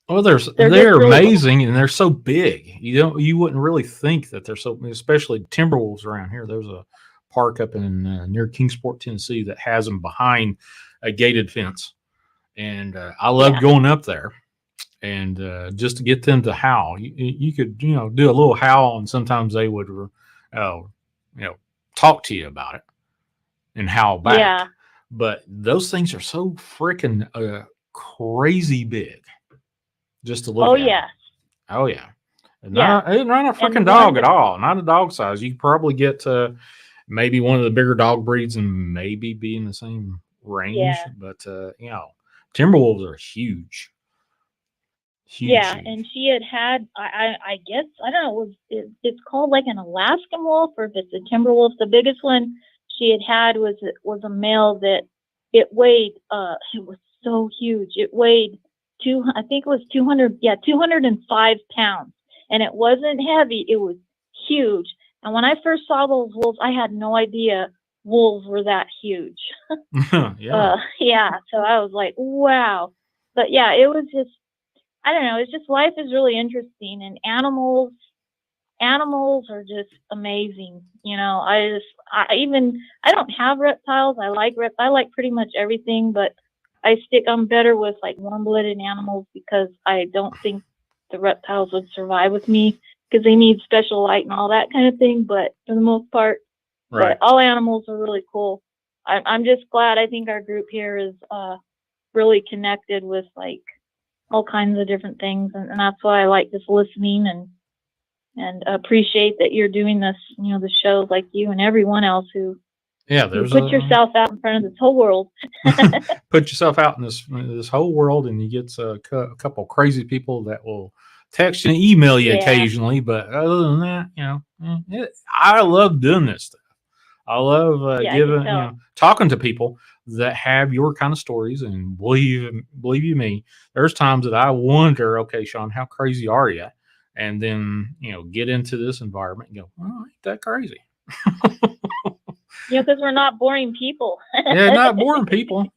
well, they're really amazing, and they're so big. You wouldn't really think that they're so, especially Timberwolves around here. There's a park up in near Kingsport, Tennessee, that has them behind a gated fence, and I love going up there. And just to get them to howl, you could do a little howl, and sometimes they would talk to you about it and howl back. Yeah. But those things are so freaking crazy big just to look at. Yeah. Oh, yeah. Not a freaking dog at all. Not a dog size. You could probably get to maybe one of the bigger dog breeds and maybe be in the same range. Yeah. But, Timberwolves are huge. Huge. And she had I guess, I don't know, it's called like an Alaskan wolf, or if it's a timber wolf. The biggest one she had was a male that it weighed, it was so huge. It weighed 205 pounds, and it wasn't heavy. It was huge. And when I first saw those wolves, I had no idea wolves were that huge. Yeah. So I was like, wow. But yeah, it was just, I don't know. It's just, life is really interesting, and animals are just amazing. I don't have reptiles. I like pretty much everything, but I'm better with like warm-blooded animals because I don't think the reptiles would survive with me because they need special light and all that kind of thing. But for the most part, right. But all animals are really cool. I'm just glad. I think our group here is really connected with like all kinds of different things, and that's why I like just listening and appreciate that you're doing this, the shows like you and everyone else who put yourself out in front of this whole world. Put yourself out in this whole world, and you get a couple crazy people that will text and email you occasionally. But other than that, I love doing this stuff. I love Yeah, I giving, can tell. talking to people that have your kind of stories. And believe you me, there's times that I wonder, okay, Shawn, how crazy are you? And then, get into this environment and go, oh, ain't that crazy? Yeah, because we're not boring people. Yeah, not boring people,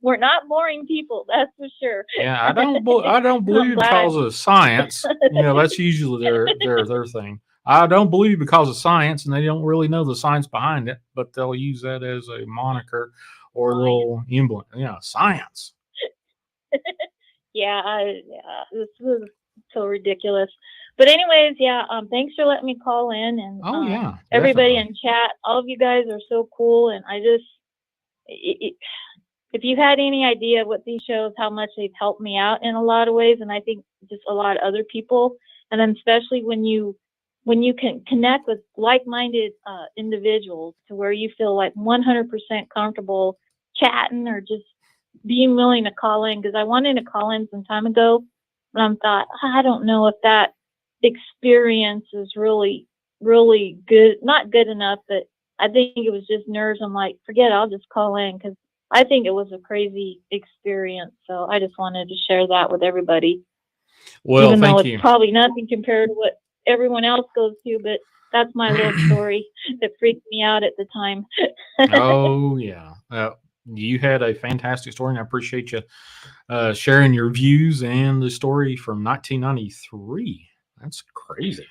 We're not boring people, that's for sure. Yeah, I don't I'm believe glad I. because of science. That's usually their thing. I don't believe because of science, and they don't really know the science behind it, but they'll use that as a moniker or a little emblem. Yeah, science. Yeah, this was so ridiculous. But anyways, yeah, thanks for letting me call in, and Oh yeah, everybody definitely. in chat. All of you guys are so cool, and I just, if you had any idea what these shows, how much they've helped me out in a lot of ways, and I think just a lot of other people, and then especially when you can connect with like-minded individuals to where you feel like 100% comfortable chatting or just being willing to call in, because I wanted to call in some time ago, but I thought, I don't know if that experience is really, really good, not good enough, but I think it was just nerves. I'm like, forget it, I'll just call in, because I think it was a crazy experience. So I just wanted to share that with everybody, Well, even though thank it's you. probably nothing compared to what everyone else goes to, but that's my little story that freaked me out at the time. Oh yeah, you had a fantastic story, and I appreciate you sharing your views and the story from 1993. That's crazy.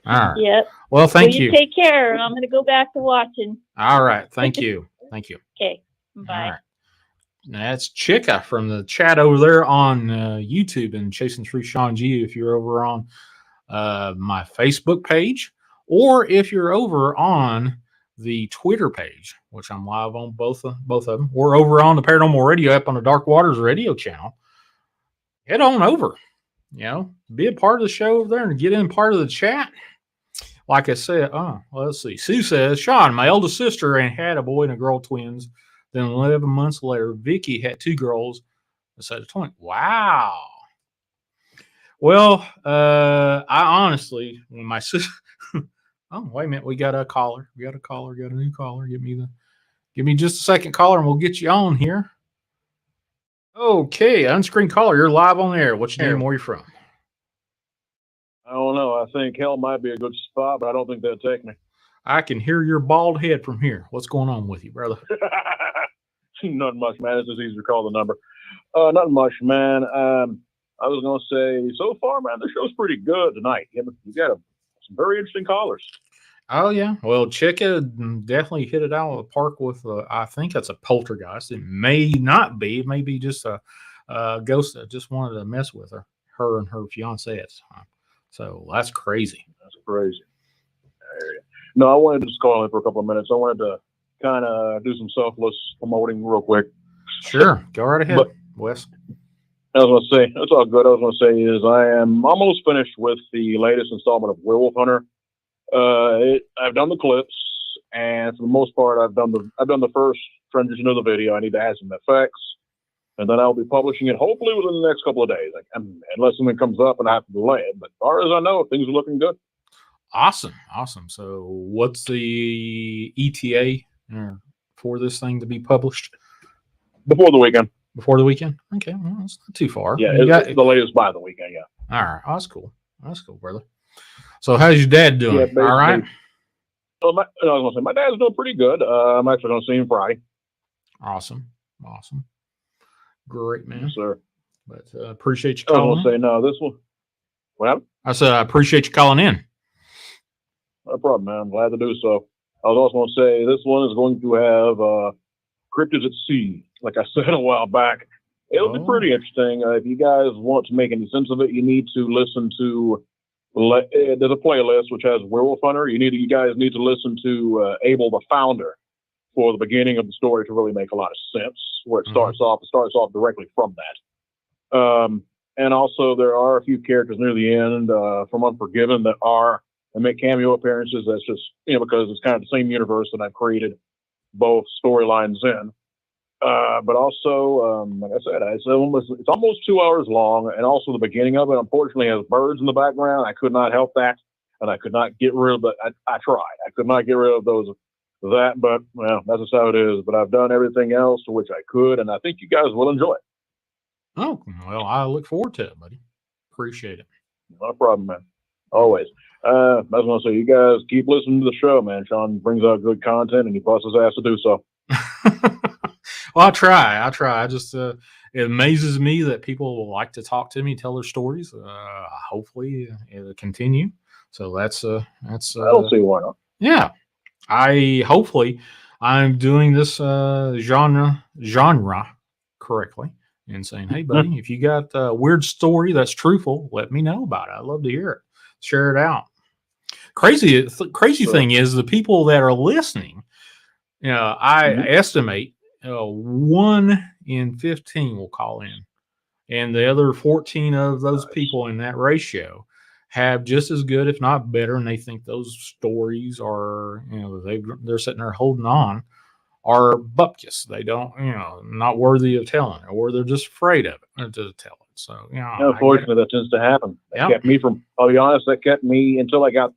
All right. Yep. Well, Well, thank you you. take care. I'm going to go back to watching. All right. Thank you. Thank you. Okay. All Bye. right. That's Chica from the chat over there on YouTube and Chasing Through Shawn G. If you're over on my Facebook page, or if you're over on the Twitter page, which I'm live on both of them, or over on the Paranormal Radio app on the Dark Waters Radio channel, head on over. Be a part of the show over there and get in part of the chat. Like I said, let's see. Sue says, Shawn, my eldest sister had a boy and a girl twins. Then 11 months later, Vicky had two girls instead of twins. Wow. Well, I honestly, when my sister, oh, wait a minute, we got a caller. Got a new caller. Give me just a second, caller, and we'll get you on here. Okay, unscreened caller, you're live on air. What's your name? Where are you from? I don't know. I think hell might be a good spot, but I don't think they'll take me. I can hear your bald head from here. What's going on with you, brother? Nothing much, man. It's just easier to call the number. Nothing much, man. I was going to say, so far, man, the show's pretty good tonight. You got some very interesting callers. Oh, yeah. Well, Chica definitely hit it out of the park with, I think that's a poltergeist. It may not be. It may be just a ghost that just wanted to mess with her and her fiance at the time. So that's crazy. That's crazy. No, I wanted to just call in for a couple of minutes. I wanted to kind of do some selfless promoting real quick. Sure. Go right ahead, Wes. I was going to say, that's all good. I was going to say is I am almost finished with the latest installment of Werewolf Hunter. I've done the clips, and for the most part, I've done the first transition of the video. I need to add some effects, and then I'll be publishing it hopefully within the next couple of days, unless something comes up and I have to delay it. But as far as I know, things are looking good. Awesome. So, what's the ETA for this thing to be published? Before the weekend. Before the weekend? Okay, well, that's not too far. Yeah, it's the latest by the weekend. Yeah. All right. Oh, that's cool. That's cool, brother. So, how's your dad doing? Yeah, all right. I was going to say my dad's doing pretty good. I'm actually going to see him Friday. Awesome. Great, man. Yes, sir. But appreciate you calling. I was going to say no. This one. Well, I said I appreciate you calling in. No problem, man. I'm glad to do so. I was also going to say this one is going to have cryptids at sea, like I said a while back. It'll be pretty interesting. If you guys want to make any sense of it, you need to listen to. There's a playlist which has Werewolf Hunter. You guys need to listen to Abel the Founder for the beginning of the story to really make a lot of sense. Where it starts off, directly from that. And also there are a few characters near the end from Unforgiven that make cameo appearances. That's just because it's kind of the same universe that I've created both storylines in. But also, like I said, it's almost 2 hours long, and also the beginning of it, unfortunately, has birds in the background. I could not help that. and I could not get rid of it. I tried. I could not get rid of that, but well, that's just how it is. But I've done everything else to which I could, and I think you guys will enjoy it. Oh, well, I look forward to it, buddy. Appreciate it. Not a problem, man. Always. I was going to say, you guys keep listening to the show, man. Shawn brings out good content, and he busts his ass to do so. Well, I try. I just, it amazes me that people will like to talk to me, tell their stories. Hopefully it'll continue. So that's, I don't see why not. yeah. Hopefully I'm doing this, genre correctly and saying, hey, buddy, if you got a weird story that's truthful, let me know about it. I'd love to hear it. Share it out. Crazy thing is the people that are listening, I estimate 1 in 15 will call in, and the other 14 of those people in that ratio have just as good, if not better, and they think those stories are, they're sitting there holding on, are bupkis. They don't, not worthy of telling, or they're just afraid of it to tell it. So, unfortunately, that tends to happen. That kept me from, I'll be honest, that kept me until I got,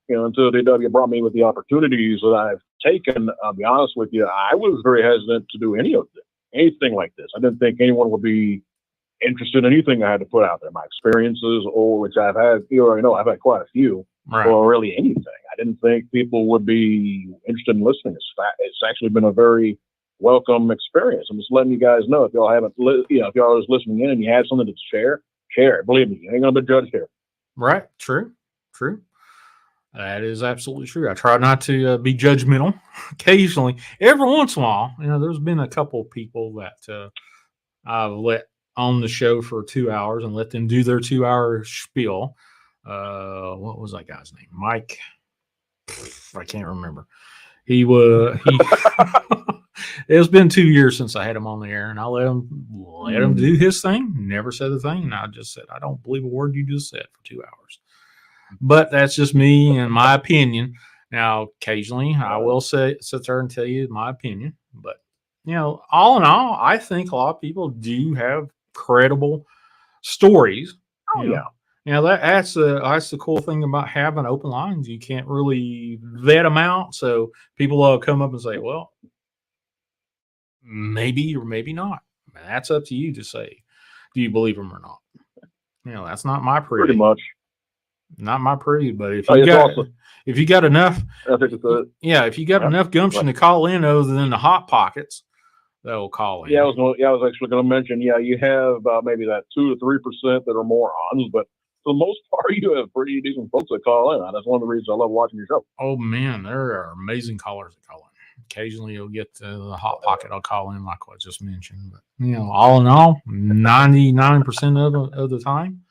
until DW brought me with the opportunities that I've taken. I'll be honest with you, I was very hesitant to do anything like this. I didn't think anyone would be interested in anything I had to put out there. My experiences, or which I've had, you already know, I've had quite a few, or really anything. I didn't think people would be interested in listening. It's actually been a very welcome experience. I'm just letting you guys know, if y'all haven't, if y'all are listening in and you have something to share it. Believe me, you ain't gonna be judged here. Right. True. That is absolutely true. I try not to be judgmental. Occasionally, every once in a while, there's been a couple of people that I've let on the show for 2 hours and let them do their 2-hour spiel. What was that guy's name? Mike. I can't remember. He it's been 2 years since I had him on the air, and I let him do his thing. Never said a thing. And I just said, I don't believe a word you just said for 2 hours. But that's just me and my opinion. Now, occasionally I will sit there and tell you my opinion. But, all in all, I think a lot of people do have credible stories. Oh, yeah. That's the cool thing about having open lines. You can't really vet them out. So people will come up and say, well, maybe or maybe not. That's up to you to say, do you believe them or not? That's not my pretty much. Not my pretty, but if you got enough, I think it's if you got enough gumption to call in, other than the hot pockets that will call in. I was actually going to mention, you have maybe that 2 to 3% that are morons, but for the most part, you have pretty decent folks that call in. That's one of the reasons I love watching your show. Oh man, there are amazing callers that call in. Occasionally, you'll get the hot pocket. I'll call in, like I just mentioned. But all in all, 99% of the time.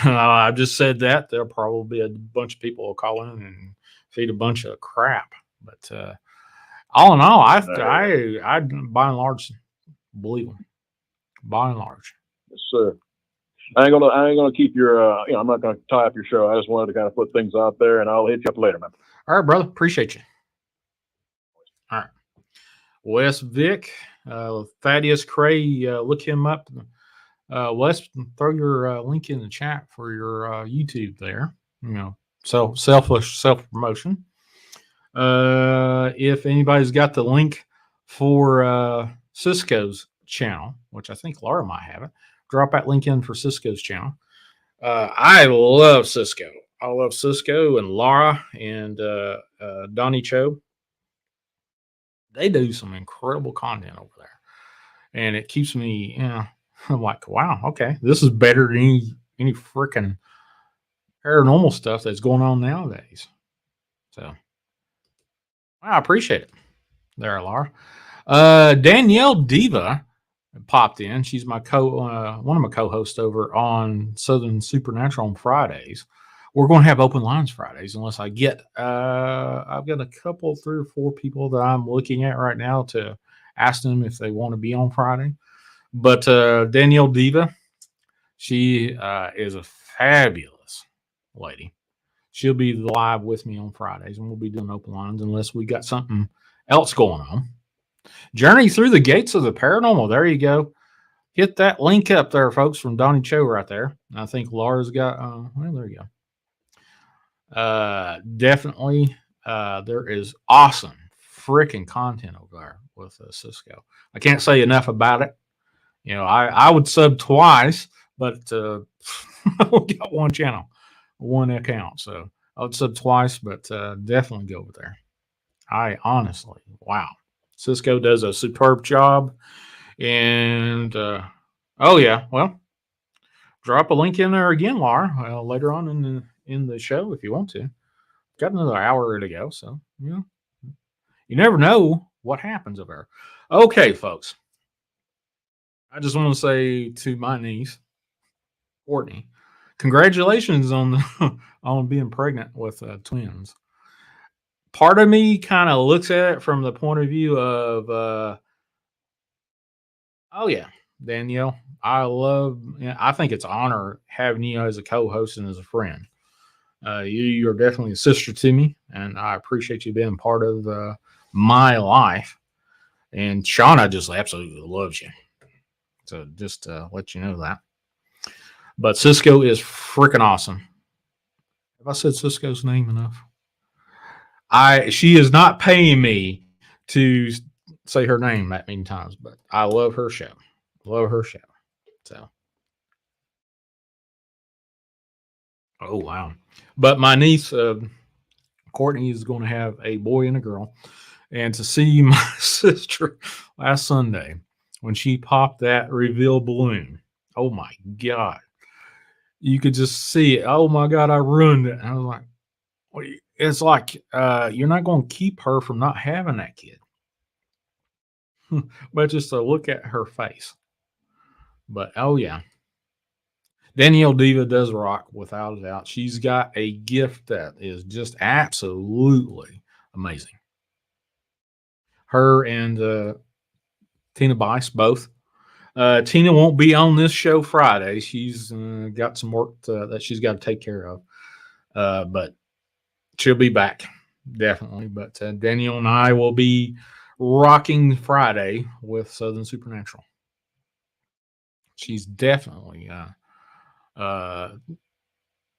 I've just said that there'll probably be a bunch of people will call in and feed a bunch of crap. But all in all, I by and large believe them. By and large, yes, sir. I ain't gonna keep your. I'm not gonna tie up your show. I just wanted to kind of put things out there, and I'll hit you up later, man. All right, brother. Appreciate you. All right, Wes Vick, Thaddeus Cray. Look him up. Wes, throw your link in the chat for your YouTube there. Self promotion. If anybody's got the link for Cisco's channel, which I think Laura might have it, drop that link in for Cisco's channel. I love Cisco. I love Cisco and Laura and Donnie Cho. They do some incredible content over there, and it keeps me, I'm like, wow, okay, this is better than any freaking paranormal stuff that's going on nowadays. So, I appreciate it there, Laura. Danielle Diva popped in. She's my one of my co-hosts over on Southern Supernatural on Fridays. We're going to have open lines Fridays unless I get, I've got a couple, 3 or 4 people that I'm looking at right now to ask them if they want to be on Friday. But Danielle Diva, she is a fabulous lady. She'll be live with me on Fridays, and we'll be doing open lines unless we got something else going on. Journey Through the Gates of the Paranormal. There you go. Hit that link up there, folks, from Donnie Cho right there. I think Laura's got, well, there you go. Definitely, there is awesome freaking content over there with Cisco. I can't say enough about it. I would sub twice, but I only got one channel, one account. So I would sub twice, but definitely go over there. I honestly, wow. Cisco does a superb job. And oh yeah, well, drop a link in there again, Laura, later on in the show if you want to. Got another hour to go, so you never know what happens over there. Okay, folks. I just want to say to my niece, Courtney, congratulations on on being pregnant with twins. Part of me kind of looks at it from the point of view of, oh yeah, Danielle, I think it's an honor having you as a co-host and as a friend. You're definitely a sister to me, and I appreciate you being part of my life. And Shauna just absolutely loves you. So just let you know that. But Cisco is freaking awesome. Have I said Cisco's name enough? She is not paying me to say her name that many times, but I love her show. Love her show. So, oh wow! But my niece Courtney is going to have a boy and a girl, and to see my sister last Sunday when she popped that reveal balloon, oh my god! You could just see it. Oh my god! I ruined it. And I was like, it's like you're not going to keep her from not having that kid, but just to look at her face. But oh yeah, Danielle Diva does rock without a doubt. She's got a gift that is just absolutely amazing. Her and Tina Bice both. Tina won't be on this show Friday. She's got some work that she's got to take care of, but she'll be back definitely. But Danielle and I will be rocking Friday with Southern Supernatural. She's definitely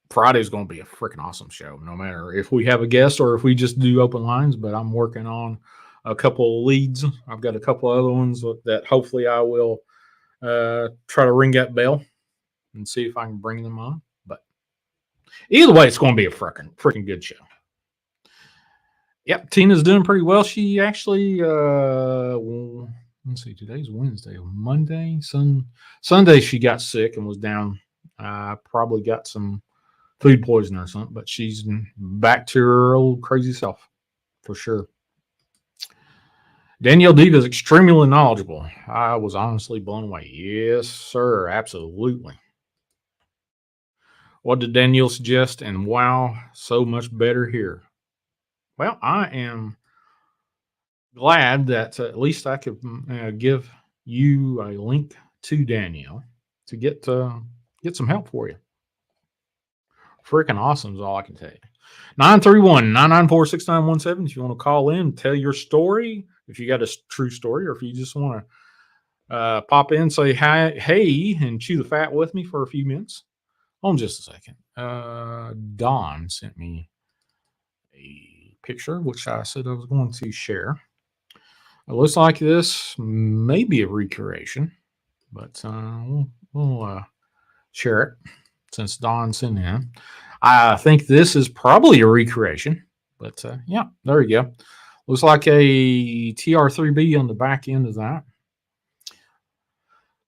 Friday's going to be a freaking awesome show, no matter if we have a guest or if we just do open lines. But I'm working on a couple of leads. I've got a couple other ones that hopefully I will try to ring that bell and see if I can bring them on. But either way, it's going to be a freaking good show. Yep, Tina's doing pretty well. She actually, let's see, today's Wednesday. Monday, Sunday, she got sick and was down. Probably got some food poisoning or something, but she's back to her old crazy self for sure. Danielle Diva is extremely knowledgeable. I was honestly blown away. Yes, sir. Absolutely. What did Danielle suggest? And wow, so much better here. Well, I am glad that at least I could give you a link to Danielle to get some help for you. Freaking awesome is all I can tell you. 931-994-6917 if you want to call in, tell your story, if you got a true story, or if you just want to pop in, say hi, hey, and chew the fat with me for a few minutes. Hold on just a second. Dawn sent me a picture, which I said I was going to share. It looks like this may be a recreation, but we'll share it since Dawn sent in. I think this is probably a recreation, but yeah, there you go. Looks like a TR3B on the back end of that.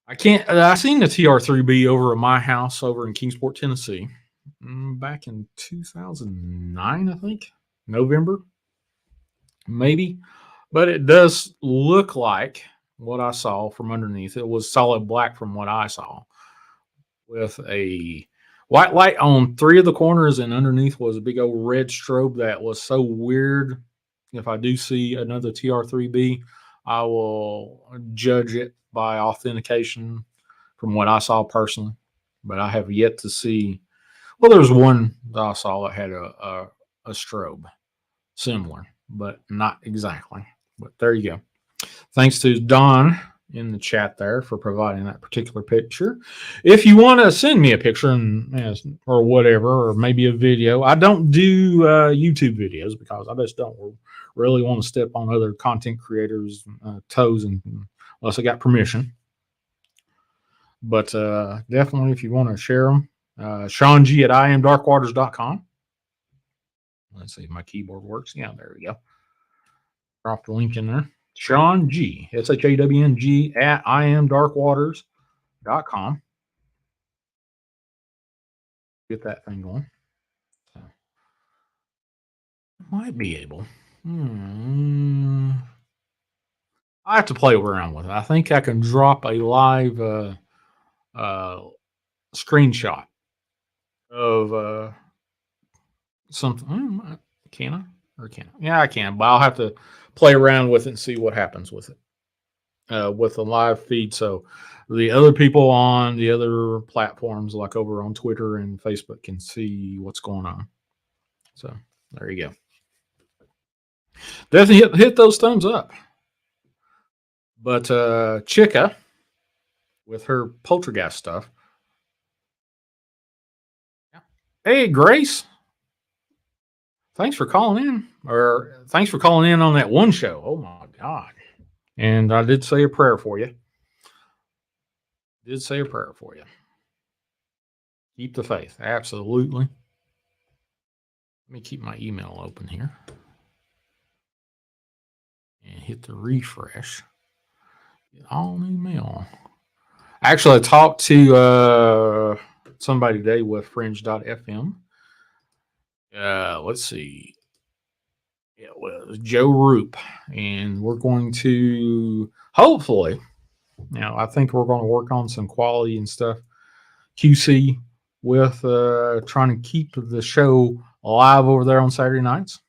I seen the TR3B over at my house over in Kingsport, Tennessee, back in 2009, I think, November, maybe. But it does look like what I saw from underneath. It was solid black from what I saw, with a white light on 3 of the corners, and underneath was a big old red strobe that was so weird. If I do see another TR3B, I will judge it by authentication from what I saw personally. But I have yet to see. Well, there's one that I saw that had a strobe similar, but not exactly. But there you go. Thanks to Don in the chat there for providing that particular picture. If you want to send me a picture or whatever, or maybe a video, I don't do YouTube videos because I just don't really want to step on other content creators' toes unless I got permission. But definitely, if you want to share them, Shawn G at imdarkwaters.com. Let's see if my keyboard works. Yeah, there we go. Drop the link in there. Shawn G, SHAWNG at imdarkwaters.com. Get that thing going. So, might be able. I have to play around with it. I think I can drop a live screenshot of something. Can I? Or can I? Yeah, I can, but I'll have to play around with it and see what happens with it. With the live feed, so the other people on the other platforms, like over on Twitter and Facebook, can see what's going on. So there you go. Definitely hit those thumbs up. But Chica, with her poltergeist stuff. Hey, Grace. Thanks for calling in. Or thanks for calling in on that one show. Oh my God. And I did say a prayer for you. Keep the faith. Absolutely. Let me keep my email open here. And hit the refresh. Get all new mail. Actually, I talked to somebody today with Fringe.fm. Let's see. It was Joe Roop. And we're going to hopefully, I think we're going to work on some quality and stuff. QC with trying to keep the show alive over there on Saturday nights.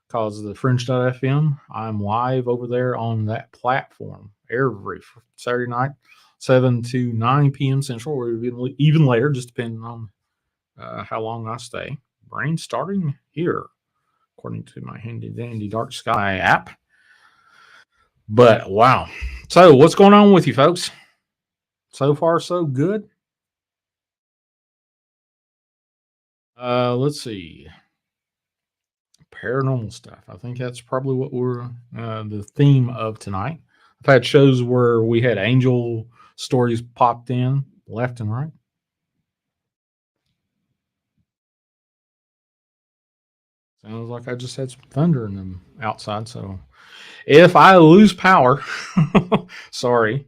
Because of the Fringe.fm, I'm live over there on that platform every Saturday night, 7 to 9 p.m. Central, or even later, just depending on how long I stay. Brain starting here, according to my handy dandy Dark Sky app. But wow. So what's going on with you folks? So far, so good. Let's see. Paranormal stuff. I think that's probably what we're the theme of tonight. I've had shows where we had angel stories popped in left and right. Sounds like I just had some thunder in them outside. So if I lose power, sorry,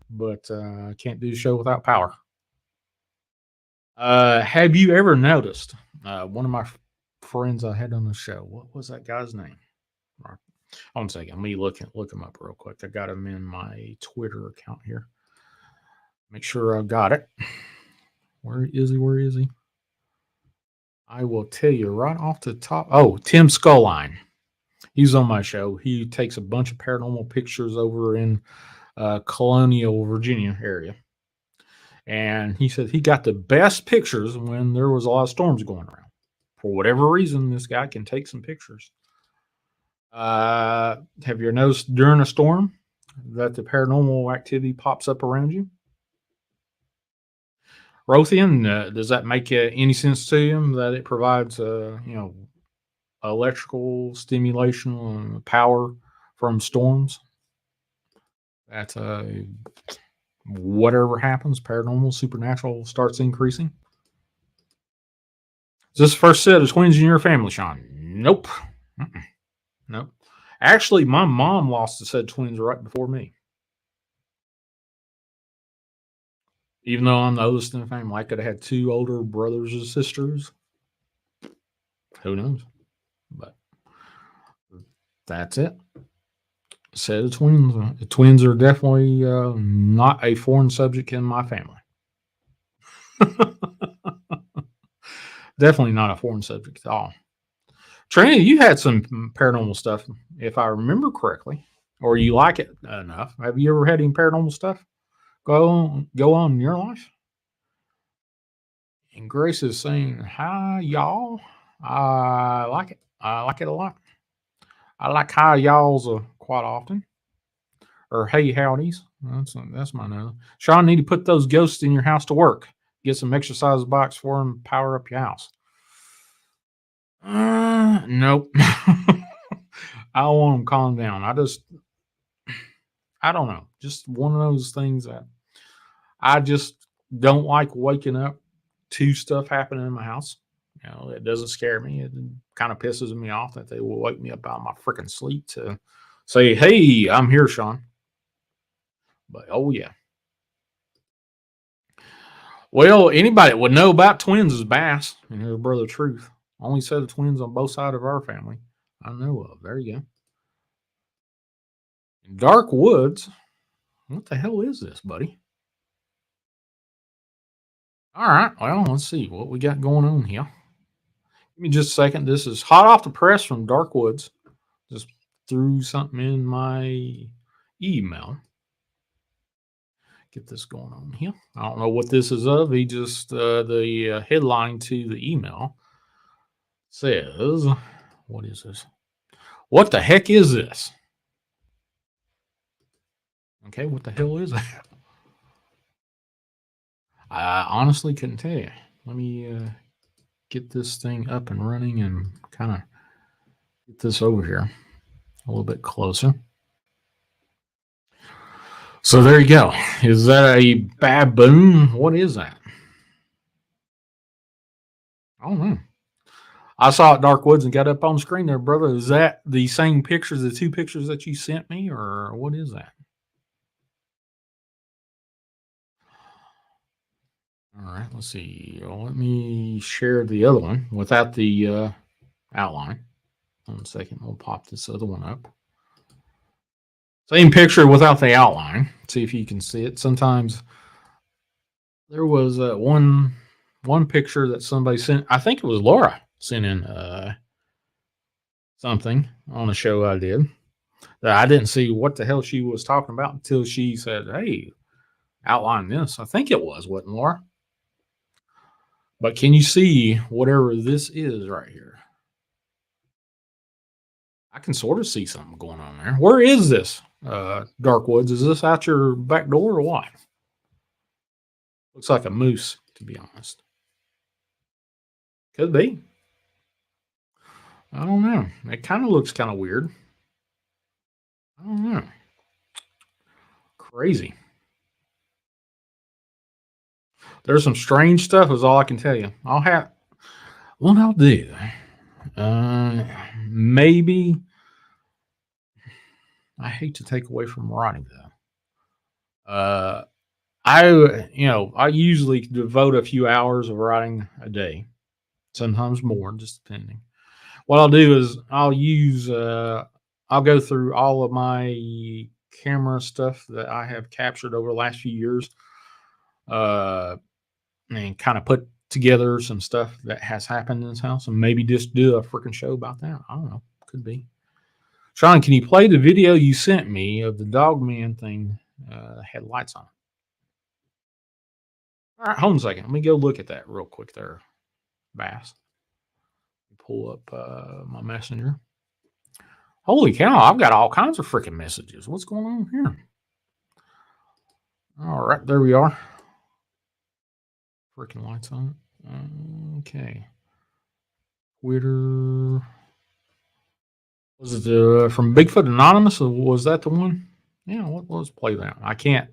but I can't do the show without power. Have you ever noticed one of my friends I had on the show? What was that guy's name? Hold on a second. Let me look him up real quick. I got him in my Twitter account here. Make sure I got it. Where is he? I will tell you right off the top. Oh, Tim Sculline. He's on my show. He takes a bunch of paranormal pictures over in Colonial, Virginia area. And he said he got the best pictures when there was a lot of storms going around. For whatever reason, this guy can take some pictures. Have you noticed during a storm that the paranormal activity pops up around you? Rothian, does that make any sense to you that it provides, electrical stimulation and power from storms? That whatever happens, paranormal, supernatural starts increasing. Is this the first set of twins in your family, Shawn? Nope. Nope. Actually, my mom lost a set of twins right before me. Even though I'm the oldest in the family, I could have had 2 older brothers or sisters. Who knows? But that's it. Set of twins. Twins are definitely not a foreign subject in my family. Definitely not a foreign subject at all. Trinity, you had some paranormal stuff, if I remember correctly, or you like it enough. Have you ever had any paranormal stuff go on in your life? And Grace is saying, hi, y'all. I like it. I like it a lot. I like hi, y'alls quite often. Or hey, howdies. That's my nose. Shawn, need to put those ghosts in your house to work. Get some exercise box for them. Power up your house. Nope. I don't want them calm down. I don't know. Just one of those things that I just don't like waking up to stuff happening in my house. You know, it doesn't scare me. It kind of pisses me off that they will wake me up out of my freaking sleep to say, "Hey, I'm here, Shawn." But oh yeah. Well, anybody that would know about twins is Bass and his brother Truth. Only set of twins on both sides of our family I know of. There you go. Dark Woods. What the hell is this, buddy? All right. Well, let's see what we got going on here. Give me just a second. This is hot off the press from Dark Woods. Just threw something in my email. Get this going on here. I don't know what this is of. He just, the headline to the email says, what is this? What the heck is this? Okay, what the hell is that? I honestly couldn't tell you. Let me get this thing up and running and kind of get this over here a little bit closer. So there you go. Is that a baboon? What is that? I don't know. I saw it Dark Woods and got up on the screen there, brother. Is that the same pictures, the two pictures that you sent me, or what is that? All right, let's see. Let me share the other one without the outline. 1 second, we'll pop this other one up. Same picture without the outline. See if you can see it. Sometimes there was one picture that somebody sent. I think it was Laura sent in something on a show I did that I didn't see what the hell she was talking about until she said, "Hey, outline this." I think it wasn't Laura. But can you see whatever this is right here? I can sort of see something going on there. Where is this, Dark Woods? Is this out your back door or what? Looks like a moose, to be honest. Could be. I don't know. It kind of looks kind of weird. I don't know. Crazy. There's some strange stuff, is all I can tell you. What I'll do, maybe, I hate to take away from writing though. I usually devote a few hours of writing a day, sometimes more, just depending. What I'll do is I'll go through all of my camera stuff that I have captured over the last few years, and kind of put together some stuff that has happened in this house, and maybe just do a freaking show about that. I don't know. Could be. Shawn, can you play the video you sent me of the dog man thing? Had lights on it. All right, hold on a second. Let me go look at that real quick there, Bass. Pull up my messenger. Holy cow, I've got all kinds of freaking messages. What's going on here? All right, there we are. Freaking lights on. Okay. Twitter. Was it from Bigfoot Anonymous? Or was that the one? Yeah, let's play that. I can't.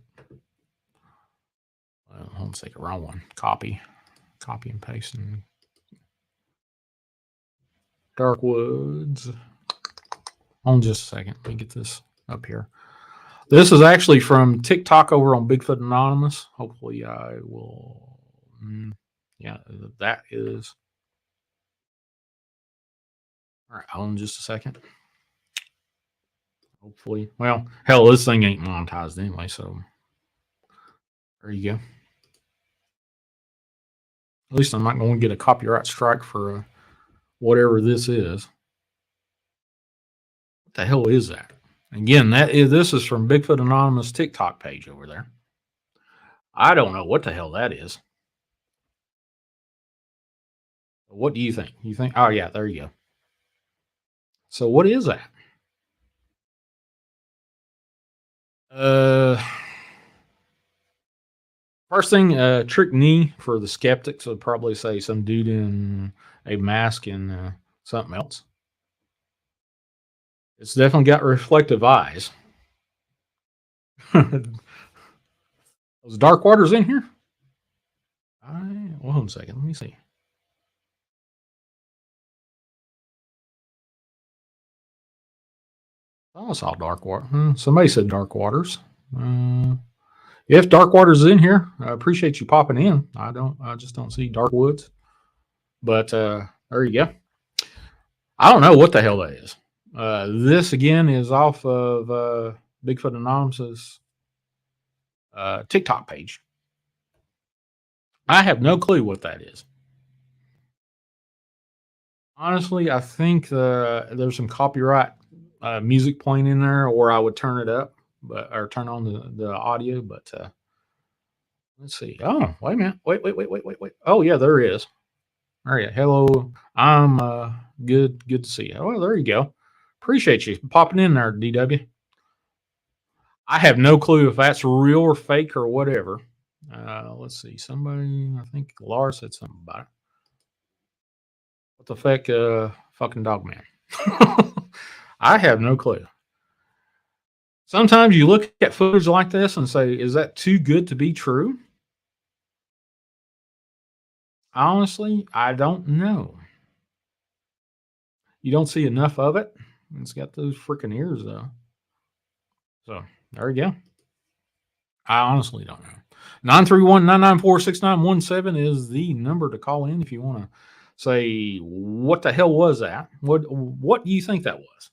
Hold on a second. Wrong one. Copy and paste. And Dark Woods. Hold on just a second. Let me get this up here. This is actually from TikTok over on Bigfoot Anonymous. Hopefully I will. Yeah, that is. All right, hold on just a second. Hopefully. Well, hell, this thing ain't monetized anyway, so there you go. At least I'm not going to get a copyright strike for whatever this is. What the hell is that? Again, this is from Bigfoot Anonymous TikTok page over there. I don't know what the hell that is. What do you think? You think? Oh yeah, there you go. So what is that? First thing, trick knee for the skeptics would probably say some dude in a mask and something else. It's definitely got reflective eyes. Those dark waters in here? Hold on a second. Let me see. I saw dark water. Somebody said dark waters. If dark waters is in here, I appreciate you popping in. I just don't see dark woods. But there you go. I don't know what the hell that is. This again is off of Bigfoot Anonymous's TikTok page. I have no clue what that is. Honestly, I think there's some copyright music playing in there, or I would turn it up, or turn on the audio. But let's see. Oh, wait a minute. Wait. Oh yeah, there is. All right. Hello. I'm good to see you. Oh, there you go. Appreciate you popping in there, DW. I have no clue if that's real or fake or whatever. Let's see. Somebody, I think Laura said something about it. What the fuck, fucking dog man? I have no clue. Sometimes you look at footage like this and say, is that too good to be true? Honestly, I don't know. You don't see enough of it. It's got those freaking ears, though. So there you go. I honestly don't know. 931-994-6917 is the number to call in if you want to say, what the hell was that? What do you think that was?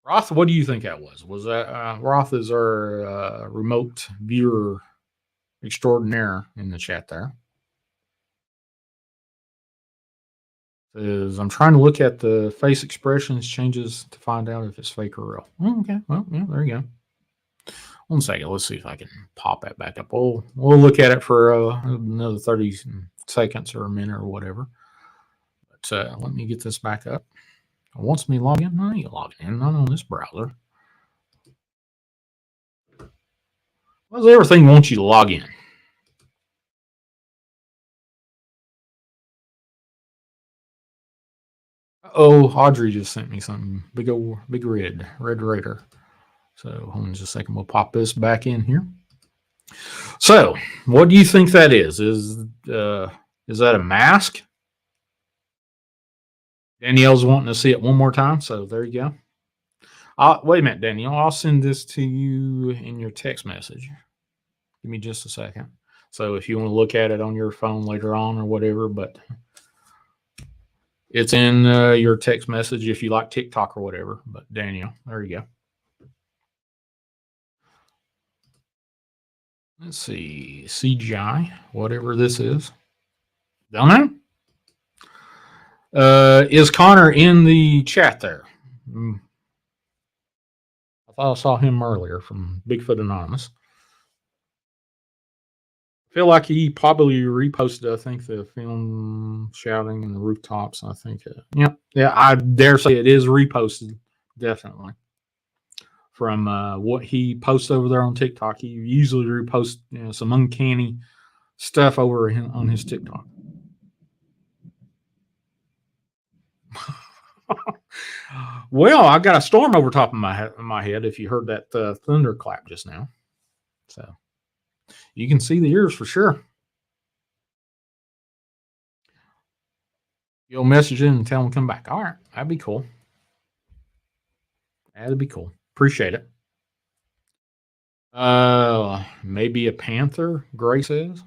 Roth, what do you think that was? Was that Roth is our remote viewer extraordinaire in the chat there? Says, I'm trying to look at the face expressions changes to find out if it's fake or real. Okay, well, yeah, there you go. 1 second. Let's see if I can pop that back up. We'll look at it for another 30 seconds or a minute or whatever. But let me get this back up. It wants me to log in. I ain't logging in. Not on this browser. Why does everything want you to log in? Oh, Audrey just sent me something. Big red Raider. So hold on just a second. We'll pop this back in here. So, what do you think that is? Is that a mask? Danielle's wanting to see it one more time, so there you go. Wait a minute, Danielle. I'll send this to you in your text message. Give me just a second. So if you want to look at it on your phone later on or whatever, but it's in your text message if you like TikTok or whatever. But Danielle, there you go. Let's see. CGI, whatever this is. Don't know. Is Connor in the chat there? I thought I saw him earlier from Bigfoot Anonymous. I feel like he probably reposted, I think, the film Shouting in the Rooftops. I think, yeah, I dare say it is reposted, definitely. From what he posts over there on TikTok, he usually reposts some uncanny stuff over on his TikTok. Well, I got a storm over top of my head. If you heard that thunderclap just now, so you can see the ears for sure. You'll message in and tell them to come back. All right, that'd be cool. That'd be cool. Appreciate it. Maybe a panther, Gray says.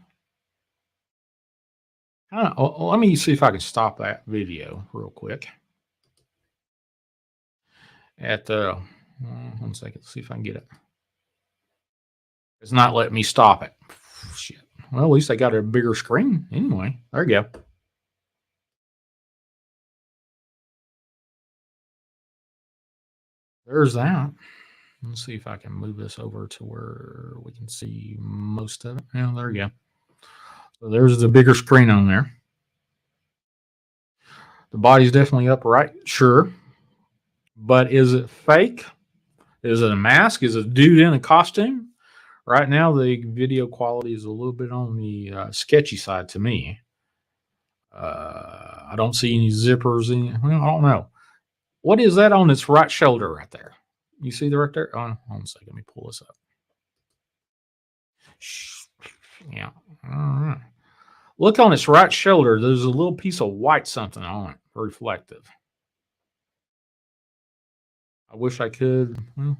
Let me see if I can stop that video real quick. At 1 second, see if I can get it. It's not letting me stop it. Shit. Well, at least I got a bigger screen anyway. There you go. There's that. Let's see if I can move this over to where we can see most of it. Yeah, there you go. So there's the bigger screen on there. The body's definitely upright, sure. But is it fake? Is it a mask? Is it a dude in a costume? Right now, the video quality is a little bit on the sketchy side to me. I don't see any zippers. Well, I don't know. What is that on its right shoulder right there? You see the right there? Oh, hold on a second. Let me pull this up. Yeah. All right. Look on its right shoulder. There's a little piece of white something on it, reflective. I wish I could. Well,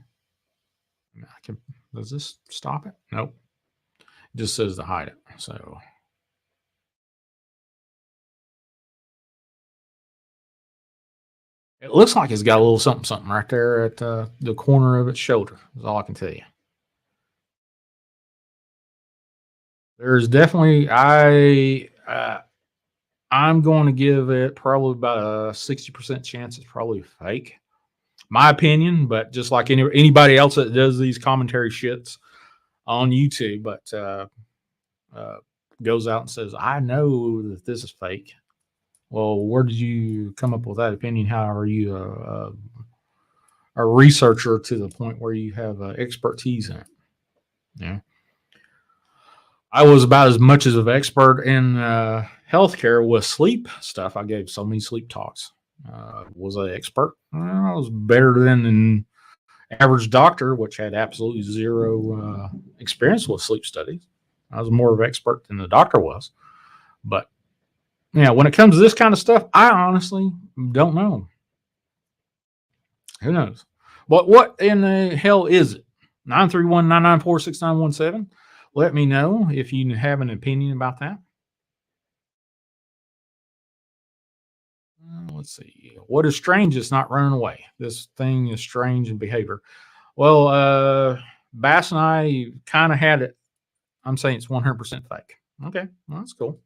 I can. Does this stop it? Nope. It just says to hide it. So it looks like it's got a little something right there at the corner of its shoulder. Is all I can tell you. There's definitely I'm going to give it probably about a 60% chance it's probably fake. My opinion, but just like anybody else that does these commentary shits on YouTube, but goes out and says, I know that this is fake. Well, where did you come up with that opinion? How are you a researcher to the point where you have expertise in it? Yeah. I was about as much as an expert in healthcare with sleep stuff. I gave so many sleep talks. Was I expert? I was better than an average doctor, which had absolutely zero experience with sleep studies. I was more of an expert than the doctor was. But yeah, when it comes to this kind of stuff, I honestly don't know. Who knows? But what in the hell is it? 931-994-6917. Let me know if you have an opinion about that. Let's see. What is strange is not running away. This thing is strange in behavior. Well, Bass and I kind of had it. I'm saying it's 100% fake. Okay, well, that's cool.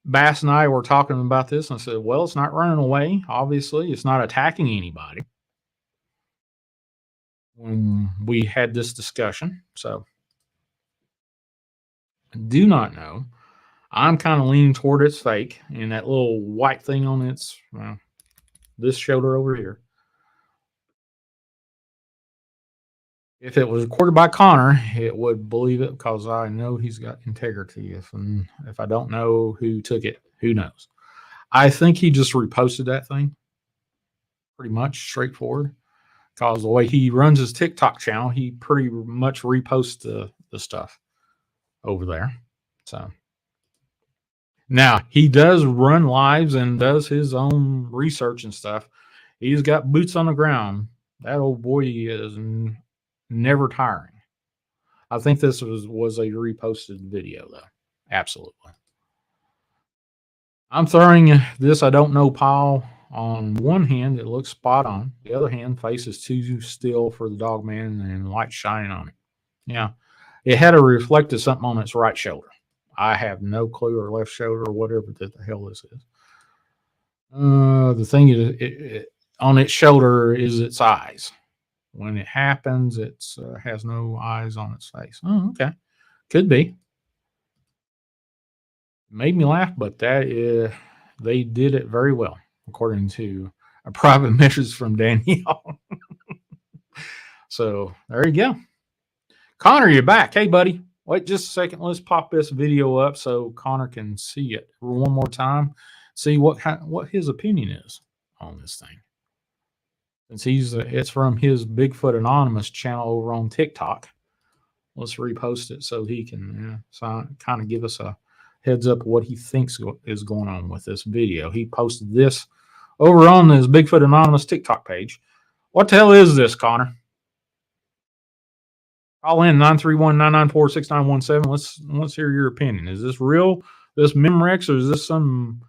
Bass and I were talking about this, and I said, well, it's not running away. Obviously, it's not attacking anybody. When we had this discussion, so I do not know. I'm kind of leaning toward it's fake, and that little white thing on its this shoulder over here. If it was recorded by Connor, it would believe it because I know he's got integrity. If I don't know who took it, who knows? I think he just reposted that thing. Pretty much straightforward. Because the way he runs his TikTok channel, he pretty much reposts the stuff over there. So now he does run lives and does his own research and stuff. He's got boots on the ground. That old boy is never tiring. I think this was a reposted video though. Absolutely. I'm throwing this I don't know pile. On one hand, it looks spot on. The other hand, face is too still for the dog man and light shining on it. Yeah. It had a reflective something on its right shoulder. I have no clue, or left shoulder or whatever the hell this is. The thing is, on its shoulder is its eyes. When it happens, it has no eyes on its face. Oh, okay. Could be. Made me laugh, but they did it very well, according to a private message from Danielle. So there you go. Connor, you're back. Hey, buddy. Wait just a second. Let's pop this video up so Connor can see it one more time. See what his opinion is on this thing. Since it's from his Bigfoot Anonymous channel over on TikTok. Let's repost it so he can kind of give us a heads up what he thinks is going on with this video. He posted this over on his Bigfoot Anonymous TikTok page. What the hell is this, Connor? Call in 931-994-6917. Let's hear your opinion. Is this real, this Memorex, or is this some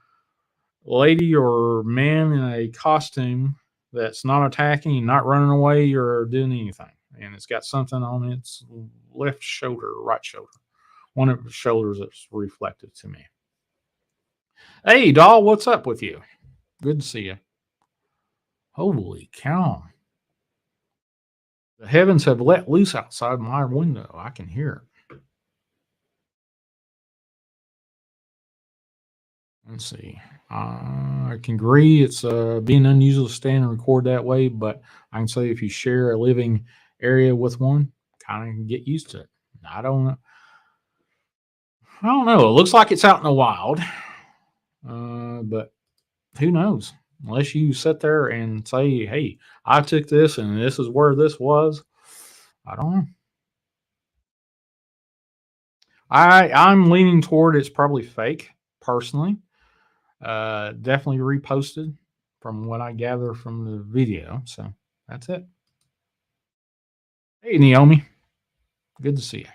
lady or man in a costume that's not attacking, not running away, or doing anything? And it's got something on its left shoulder, right shoulder. One of the shoulders that's reflective to me. Hey, doll, what's up with you? Good to see you. Holy cow. The heavens have let loose outside my window. I can hear it. Let's see. I can agree it's being unusual to stand and record that way, but I can say if you share a living area with one, kind of get used to it. I don't know. I don't know. It looks like it's out in the wild, but who knows? Unless you sit there and say, "Hey, I took this, and this is where this was." I don't know. I'm leaning toward it's probably fake, personally. Definitely reposted from what I gather from the video. So that's it. Hey, Naomi, good to see you.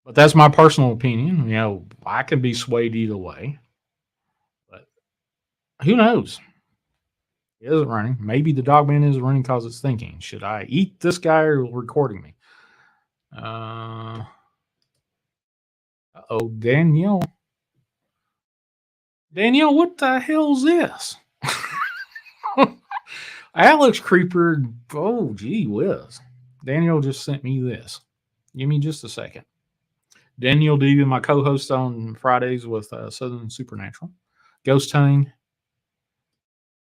But that's my personal opinion. You know, I can be swayed either way, but who knows? It isn't running. Maybe the dog man is running because it's thinking, should I eat this guy or recording me? Oh, Danielle. Danielle, what the hell's this? Alex Creeper. Oh, gee whiz. Danielle just sent me this. Give me just a second. Danielle Deavy, my co-host on Fridays with Southern Supernatural. Ghost hunting.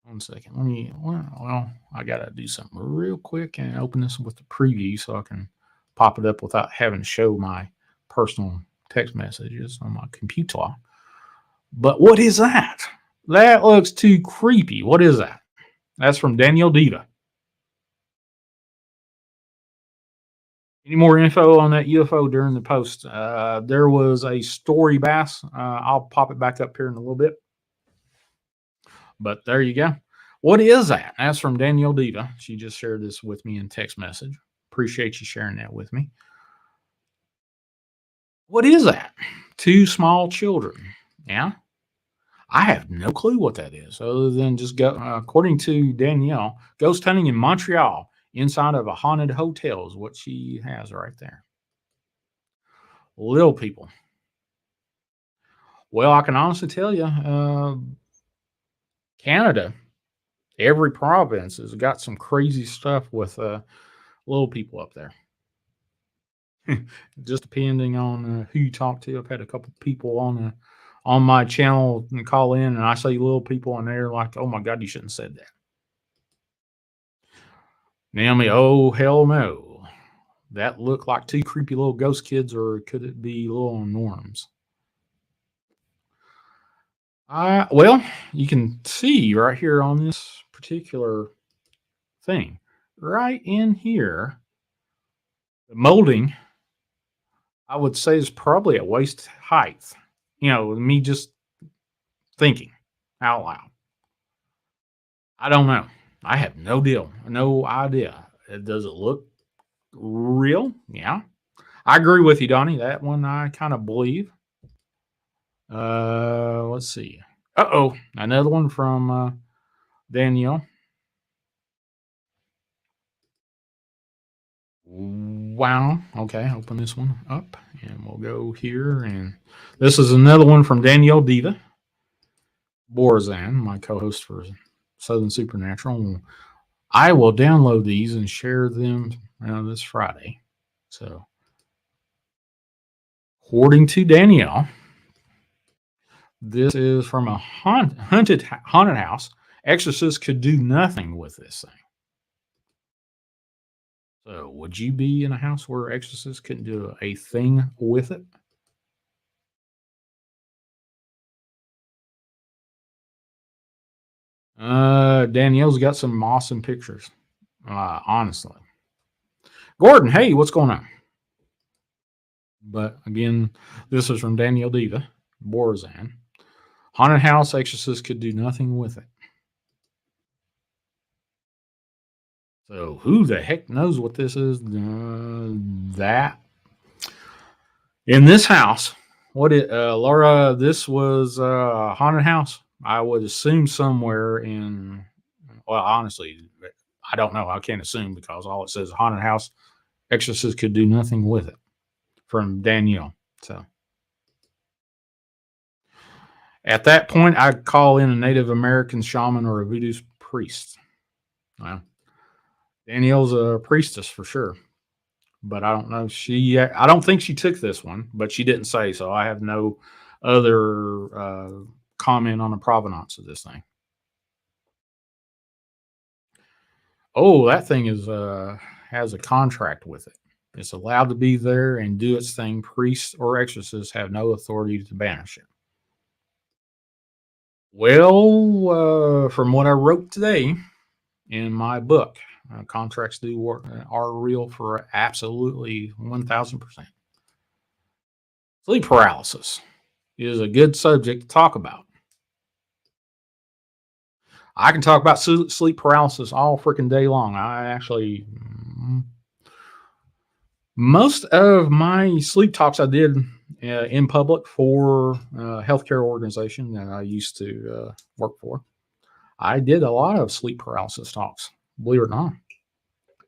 1 second. Well, I got to do something real quick and open this with the preview so I can pop it up without having to show my personal text messages on my computer. But what is that? That looks too creepy. What is that? That's from Danielle Diva. Any more info on that UFO during the post? There was a story bass. I'll pop it back up here in a little bit. But there you go. What is that? That's from Danielle Diva. She just shared this with me in text message. Appreciate you sharing that with me. What is that? 2 small children. Yeah. I have no clue what that is, other than just go. According to Danielle, ghost hunting in Montreal inside of a haunted hotel is what she has right there. Little people. Well, I can honestly tell you, Canada, every province has got some crazy stuff with little people up there. Just depending on who you talk to. I've had a couple people on my channel and call in, and I say little people, and they're like, "Oh my God, you shouldn't have said that." Naomi, oh hell no, that looked like 2 creepy little ghost kids, or could it be little Norms? Well, you can see right here on this particular thing, right in here, the molding, I would say, is probably at waist height. You know, me just thinking out loud. I don't know. I have no idea. Does it look real? Yeah. I agree with you, Donnie. That one I kind of believe. Let's see. Uh-oh. Another one from Danielle. Wow. Okay, open this one up and we'll go here. And this is another one from Danielle Diva. Borzan, my co-host for Southern Supernatural. I will download these and share them this Friday. So, according to Danielle, this is from a haunted house. Exorcists could do nothing with this thing. So, would you be in a house where exorcists couldn't do a thing with it? Danielle's got some awesome pictures. Honestly, Gordon, hey, what's going on? But again, this is from Danielle Diva, Borzan. Haunted house, exorcists could do nothing with it. So who the heck knows what this is? That in this house, Laura? This was a haunted house. I would assume somewhere in. Well, honestly, I don't know. I can't assume because all it says haunted house. Exorcists could do nothing with it. From Danielle. So at that point, I'd call in a Native American shaman or a voodoo priest. Well, Danielle's a priestess for sure, but I don't know. I don't think she took this one, but she didn't say, so I have no other comment on the provenance of this thing. Oh, that thing is has a contract with it. It's allowed to be there and do its thing. Priests or exorcists have no authority to banish it. Well, from what I wrote today in my book, contracts do work, are real for absolutely 1000%. Sleep paralysis is a good subject to talk about. I can talk about sleep paralysis all freaking day long. I actually, most of my sleep talks I did in public for a healthcare organization that I used to work for. I did a lot of sleep paralysis talks, believe it or not.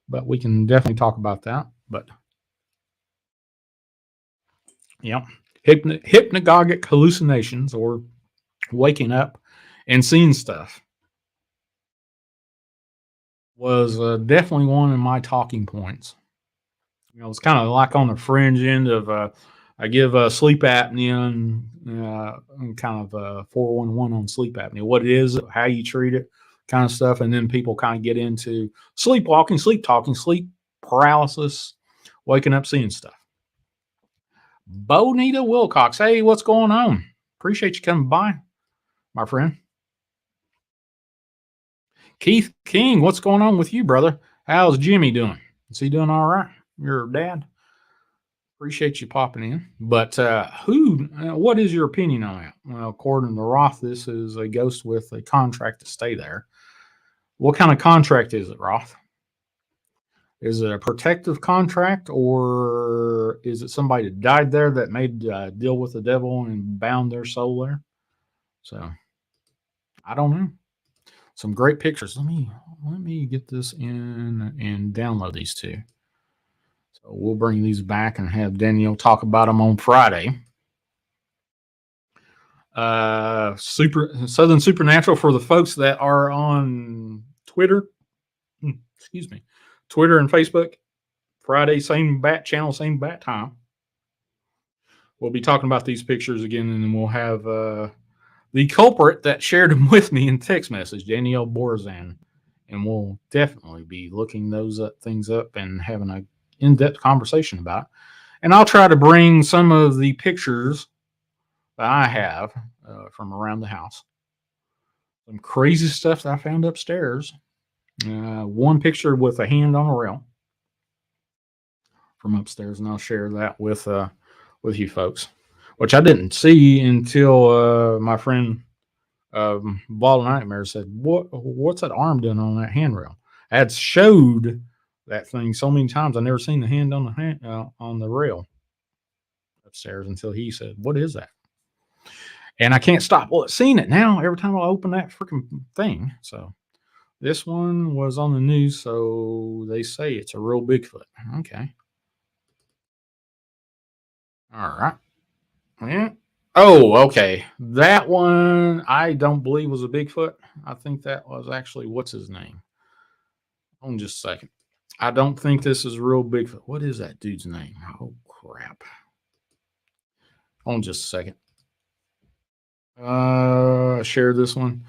But we can definitely talk about that. But yeah, hypnagogic hallucinations or waking up and seeing stuff was definitely one of my talking points. It's kind of like on the fringe end of I give sleep apnea and kind of 411 on sleep apnea, what it is, how you treat it, kind of stuff. And then people kind of get into sleepwalking, sleep talking, sleep paralysis, waking up, seeing stuff. Bonita Wilcox. Hey, what's going on? Appreciate you coming by, my friend. Keith King, what's going on with you, brother? How's Jimmy doing? Is he doing all right? Your dad? Appreciate you popping in. But what is your opinion on that? Well, according to Roth, this is a ghost with a contract to stay there. What kind of contract is it, Roth? Is it a protective contract, or is it somebody that died there that made a deal with the devil and bound their soul there? So I don't know. Some great pictures. Let me get this in and download these two. So we'll bring these back and have Danielle talk about them on Friday. Southern Supernatural for the folks that are on Twitter. Excuse me. Twitter and Facebook. Friday, same bat channel, same bat time. We'll be talking about these pictures again, and then we'll have the culprit that shared them with me in text message, Danielle Borzan. And we'll definitely be looking those things up and having an in-depth conversation about it. And I'll try to bring some of the pictures that I have from around the house. Some crazy stuff that I found upstairs. One picture with a hand on a rail from upstairs, and I'll share that with you folks, which I didn't see until my friend Ball Nightmare said, "What's that arm doing on that handrail?" I had showed that thing so many times, I never seen the hand on the rail upstairs until he said, "What is that?" And I can't stop seeing it now every time I open that freaking thing. So this one was on the news, so they say it's a real Bigfoot. Okay. All right. Yeah. Oh, okay. That one I don't believe was a Bigfoot. I think that was actually, what's his name? Hold on just a second. I don't think this is real Bigfoot. What is that dude's name? Oh, crap. Hold on just a second. Share this one.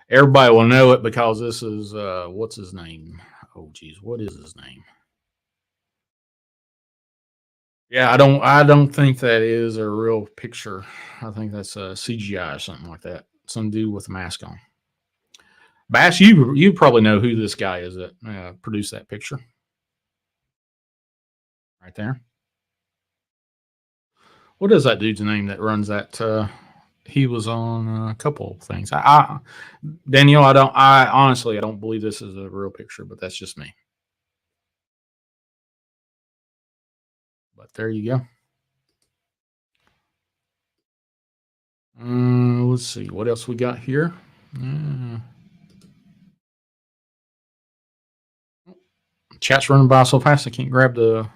Everybody will know it because this is, what's his name? Oh, geez. What is his name? Yeah, I don't think that is a real picture. I think that's a CGI or something like that. Some dude with a mask on. Bass, you probably know who this guy is that produced that picture. Right there. What is that dude's name that runs that? He was on a couple of things. Danielle, I honestly don't believe this is a real picture, but that's just me. But there you go. Let's see what else we got here. Chat's running by so fast I can't grab the.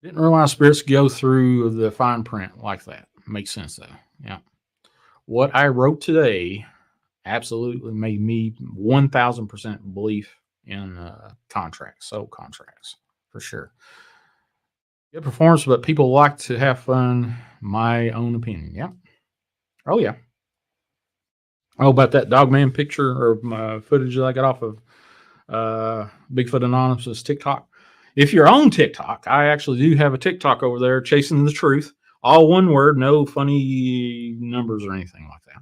Didn't realize spirits go through the fine print like that. Makes sense though. Yeah. What I wrote today absolutely made me 1000% belief in contracts, soul contracts for sure. Good performance, but people like to have fun. My own opinion. Yeah. Oh yeah. Oh, about that Dogman picture or footage that I got off of Bigfoot Anonymous TikTok. If you're on TikTok, I actually do have a TikTok over there, Chasing the Truth. All one word, no funny numbers or anything like that.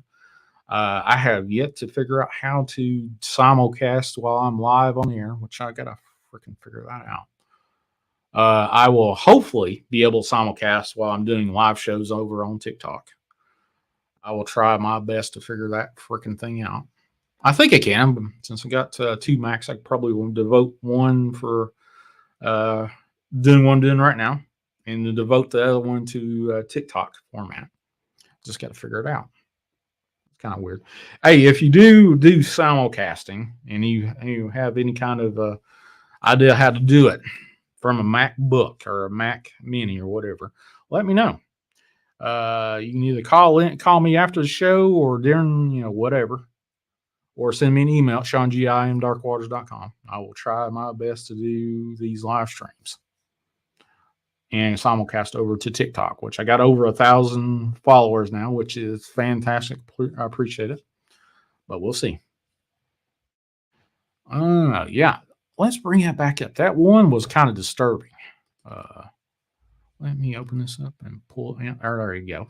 I have yet to figure out how to simulcast while I'm live on the air, which I gotta freaking figure that out. I will hopefully be able to simulcast while I'm doing live shows over on TikTok. I will try my best to figure that freaking thing out. I think I can, but since I got 2 Macs, I probably will devote one for doing what I'm doing right now, and to devote the other one to TikTok format. Just got to figure it out. It's kind of weird. Hey, if you do simulcasting and you have any kind of idea how to do it from a MacBook or a Mac Mini or whatever, let me know. You can either call me after the show or during, whatever, or send me an email at ShawnGIMDarkwaters.com. I will try my best to do these live streams and simulcast over to TikTok, which I got over 1,000 followers now, which is fantastic. I appreciate it, but we'll see. Yeah, let's bring that back up. That one was kind of disturbing. Let me open this up and pull it in. There you go.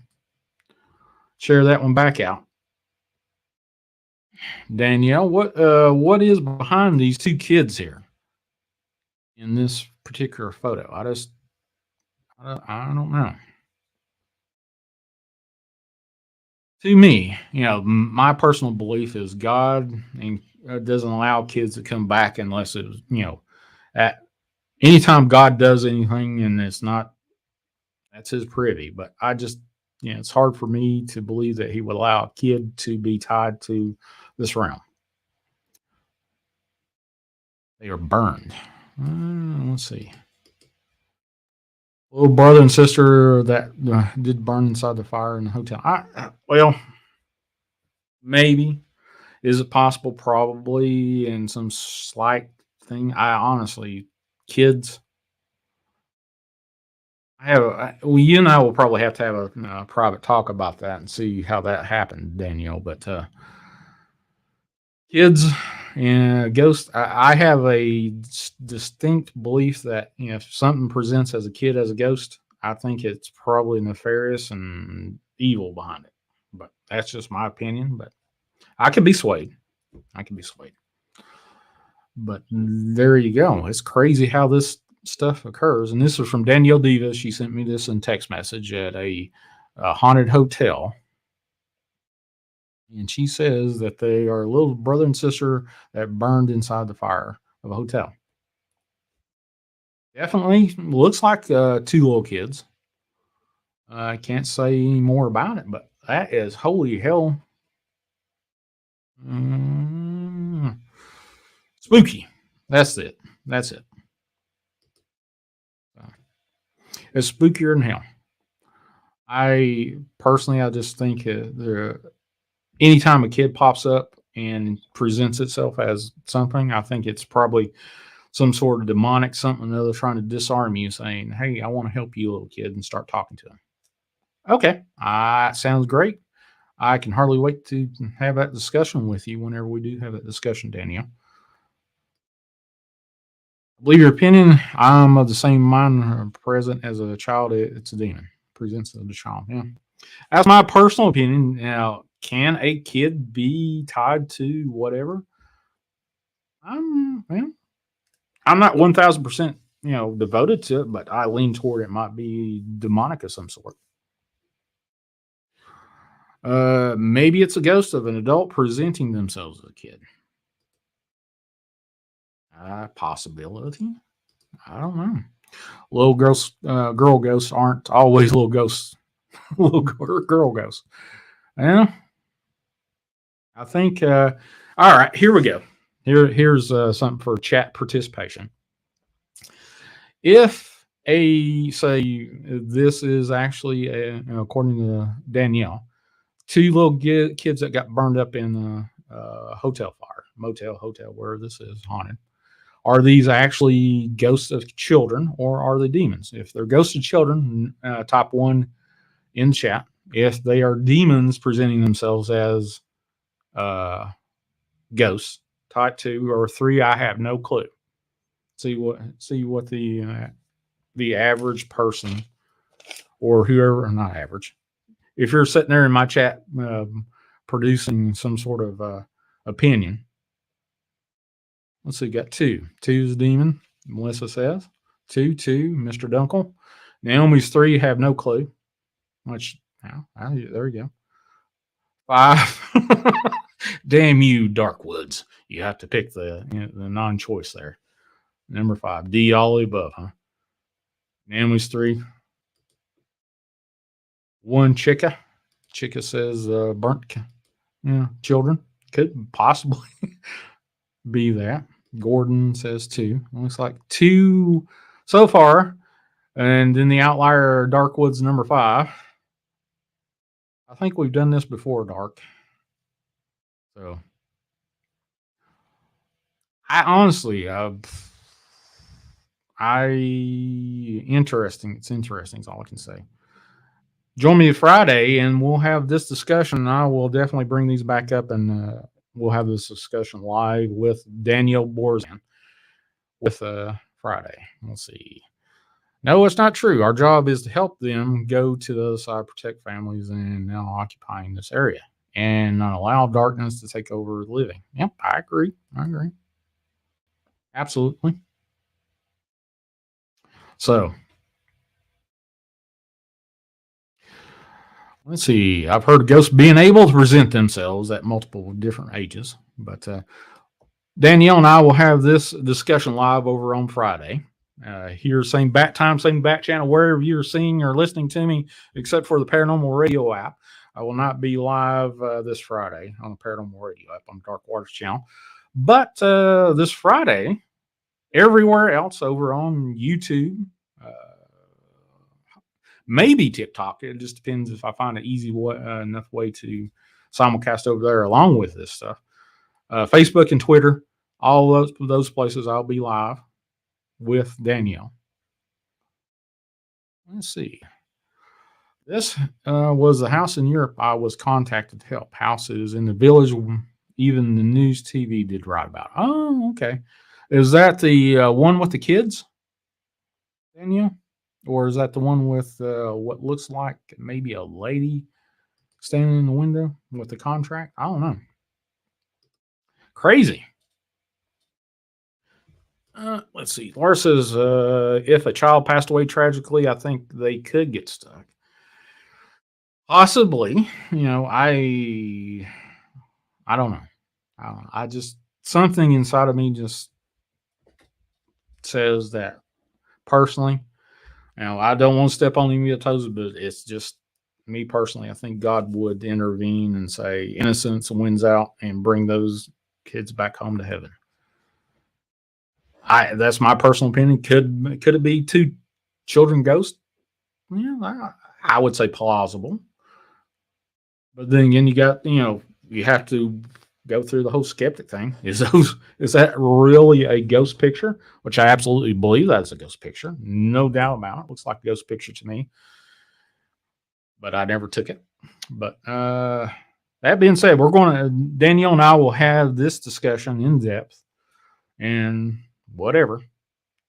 Share that one back out. Danielle, what is behind these 2 kids here in this particular photo? I don't know. To me, my personal belief is God doesn't allow kids to come back unless it's, at anytime God does anything and that's his privy. But I just, it's hard for me to believe that he would allow a kid to be tied to this realm. They are burned. Let's see. Little brother and sister that did burn inside the fire in the hotel. Well, maybe. Is it possible? Probably in some slight thing. I honestly, kids. You and I will probably have to have a private talk about that and see how that happened, Danielle. But kids and ghosts, I have a distinct belief that if something presents as a kid as a ghost, I think it's probably nefarious and evil behind it. But that's just my opinion. But I could be swayed. But there you go. It's crazy how this stuff occurs. And this is from Danielle Diva. She sent me this in text message at a haunted hotel. And she says that they are a little brother and sister that burned inside the fire of a hotel. Definitely looks like 2 little kids. I can't say any more about it, but that is holy hell. Spooky. That's it. It's spookier than hell. I just think anytime a kid pops up and presents itself as something, I think it's probably some sort of demonic something or other trying to disarm you, saying, "Hey, I want to help you, little kid," and start talking to them. Okay, sounds great. I can hardly wait to have that discussion with you whenever we do have that discussion, Danielle. I believe your opinion. I'm of the same mind. Present as a child, it's a demon. Presents as a child. Yeah, that's my personal opinion. Now, can a kid be tied to whatever? I'm not 1,000% devoted to it, but I lean toward it might be demonic of some sort. Maybe it's a ghost of an adult presenting themselves as a kid. Possibility. I don't know. Little girl ghosts aren't always little ghosts. Little girl ghosts. Yeah. I think. All right. Here we go. Here's something for chat participation. If say this is actually according to Danielle, 2 little kids that got burned up in a hotel fire, hotel, where this is haunted. Are these actually ghosts of children or are they demons? If they're ghosts of children, type 1 in chat. If they are demons presenting themselves as ghosts, type 2, or 3, I have no clue. See what the average person, or whoever, not average. If you're sitting there in my chat producing some sort of opinion. Let's see, got 2. 2's demon, Melissa says. 2, Mr. Dunkel. Naomi's 3, have no clue. Which, there you go. 5. Damn you, Darkwoods. You have to pick the non-choice there. Number 5. D, all the above, huh? Naomi's 3. 1, Chica. Chica says burnt children. Could possibly be that. Gordon says 2. Looks like 2 so far. And then the outlier, Darkwoods, number 5. I think we've done this before, Dark. So, I honestly, interesting. It's interesting is all I can say. Join me Friday, and we'll have this discussion. And I will definitely bring these back up, and we'll have this discussion live with Danielle Borzan with Friday. We'll see. No, it's not true. Our job is to help them go to the other side, protect families, and now occupying this area, and not allow darkness to take over living. Yep, I agree. Absolutely. So, let's see. I've heard of ghosts being able to present themselves at multiple different ages, but Danielle and I will have this discussion live over on Friday. Here, same bat time, same bat channel, wherever you're seeing or listening to me, except for the Paranormal Radio app. I will not be live this Friday on the Paranormal Radio app on Dark Waters channel, but this Friday, everywhere else over on YouTube, maybe TikTok. It just depends if I find an easy enough way to simulcast over there along with this stuff. Facebook and Twitter, all those places I'll be live with Danielle. Let's see. This was the house in Europe I was contacted to help. Houses in the village, even the news TV did write about. Oh, okay. Is that the one with the kids, Danielle? Or is that the one with what looks like maybe a lady standing in the window with the contract? I don't know. Crazy. Let's see. Laura says, if a child passed away tragically, I think they could get stuck. Possibly. I don't know. I just, something inside of me just says that personally. I don't want to step on any toes, but it's just me personally. I think God would intervene and say innocence wins out and bring those kids back home to heaven. That's my personal opinion. Could it be 2 children ghosts? Yeah, I would say plausible. But then again, you got, you have to go through the whole skeptic thing. Is that really a ghost picture? Which I absolutely believe that is a ghost picture. No doubt about it. Looks like a ghost picture to me. But I never took it. But that being said, Danielle and I will have this discussion in depth and whatever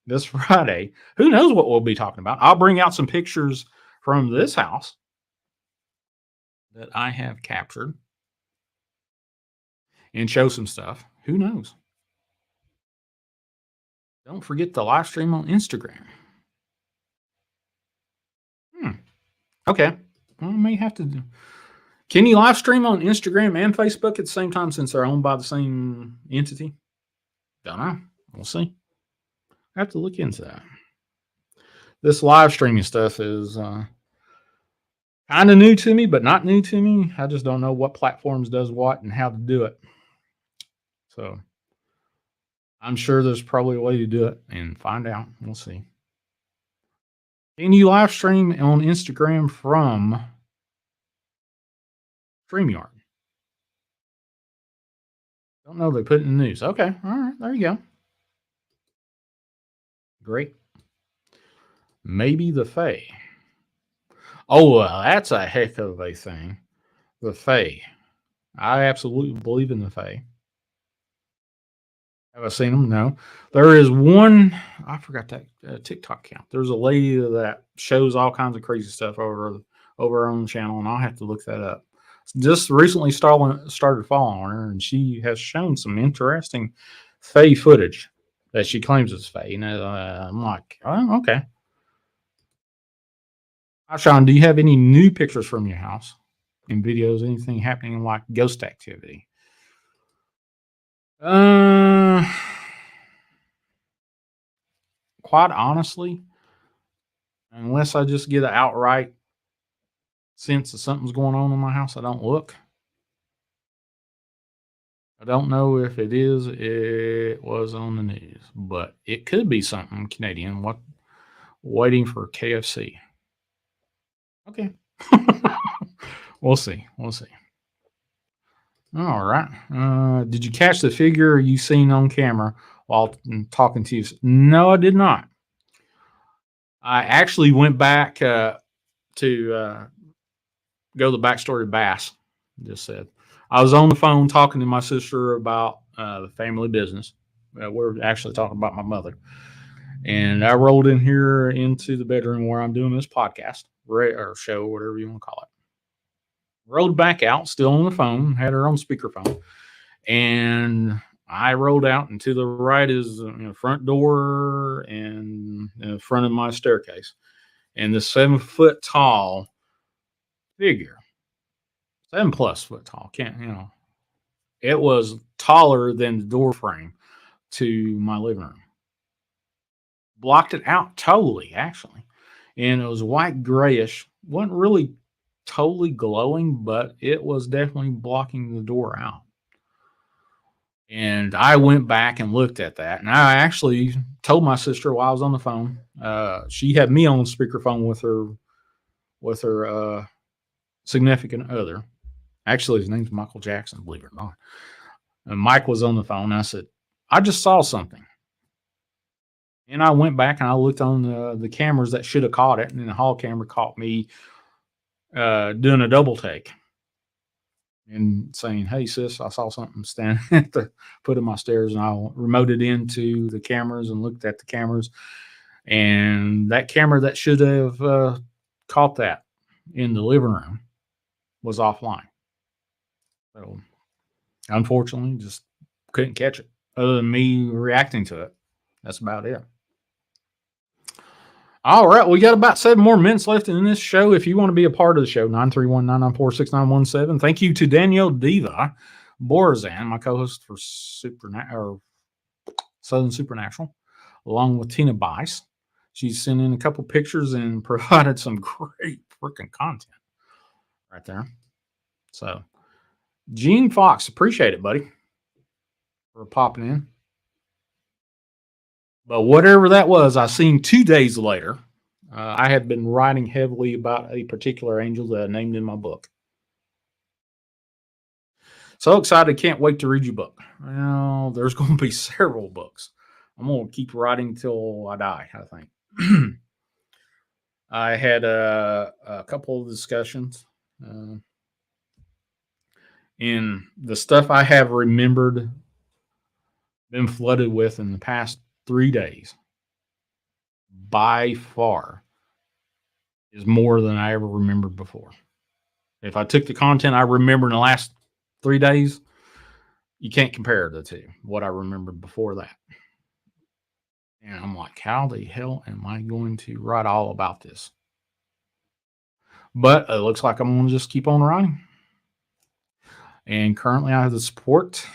this Friday. Who knows what we'll be talking about? I'll bring out some pictures from this house that I have captured and show some stuff. Who knows? Don't forget the live stream on Instagram. Okay. Well, I may have to do. Can you live stream on Instagram and Facebook at the same time since they're owned by the same entity? Don't know. We'll see. I have to look into that. This live streaming stuff is kind of new to me, but not new to me. I just don't know what platforms does what and how to do it. So I'm sure there's probably a way to do it and find out. We'll see. Can you live stream on Instagram from StreamYard? Don't know. They put it in the news. Okay. All right. There you go. Great. Maybe the Fae. Oh, that's a heck of a thing. The Fae. I absolutely believe in the Fae. Have I seen them? No. There is one. I forgot that TikTok count. There's a lady that shows all kinds of crazy stuff over her own channel, and I'll have to look that up. Just recently started following her, and she has shown some interesting Fae footage that she claims is Fae. And I'm like, oh, okay. Hi, Shawn, do you have any new pictures from your house and videos? Anything happening like ghost activity? Quite honestly, unless I just get an outright sense that something's going on in my house, I don't look. I don't know if it was on the news, but it could be something Canadian. What? Waiting for KFC. Okay. We'll see. We'll see. All right. Did you catch the figure you seen on camera while talking to you? No, I did not. I actually went back to go the backstory of Bass. Just said I was on the phone talking to my sister about the family business. We're actually talking about my mother, and I rolled in here into the bedroom where I'm doing this podcast or show, whatever you want to call it. Rolled back out, still on the phone, had her on speakerphone, and I rolled out, and to the right is the front door and in front of my staircase, and the 7-foot tall figure, 7+ foot tall, it was taller than the door frame to my living room. Blocked it out totally, actually, and it was white grayish. Wasn't really totally glowing, but it was definitely blocking the door out. And I went back and looked at that, and I actually told my sister while I was on the phone. She had me on speakerphone with her significant other. Actually, his name's Michael Jackson, believe it or not. And Mike was on the phone. And I said, I just saw something. And I went back and I looked on the cameras that should have caught it, and the hall camera caught me doing a double take and saying, "Hey, sis, I saw something standing at the foot of my stairs," and I remoted into the cameras and looked at the cameras, and that camera that should have caught that in the living room was offline. So, unfortunately, just couldn't catch it. Other than me reacting to it, that's about it. All right, we got about 7 more minutes left in this show. If you want to be a part of the show, 931-994-6917. Thank you to Danielle Diva Borzan, my co-host for Southern Supernatural, along with Tina Bice. She's sent in a couple pictures and provided some great freaking content right there. So, Gene Fox, appreciate it, buddy, for popping in. But whatever that was, I seen 2 days later. I had been writing heavily about a particular angel that I named in my book. So excited, can't wait to read your book. Well, there's going to be several books. I'm going to keep writing till I die, I think. I had a couple of discussions. And the stuff I have remembered, been flooded with in the past 3 days, by far, is more than I ever remembered before. If I took the content I remember in the last 3 days, you can't compare the two, what I remembered before that. And I'm like, how the hell am I going to write all about this? But it looks like I'm going to just keep on writing. And currently I have the support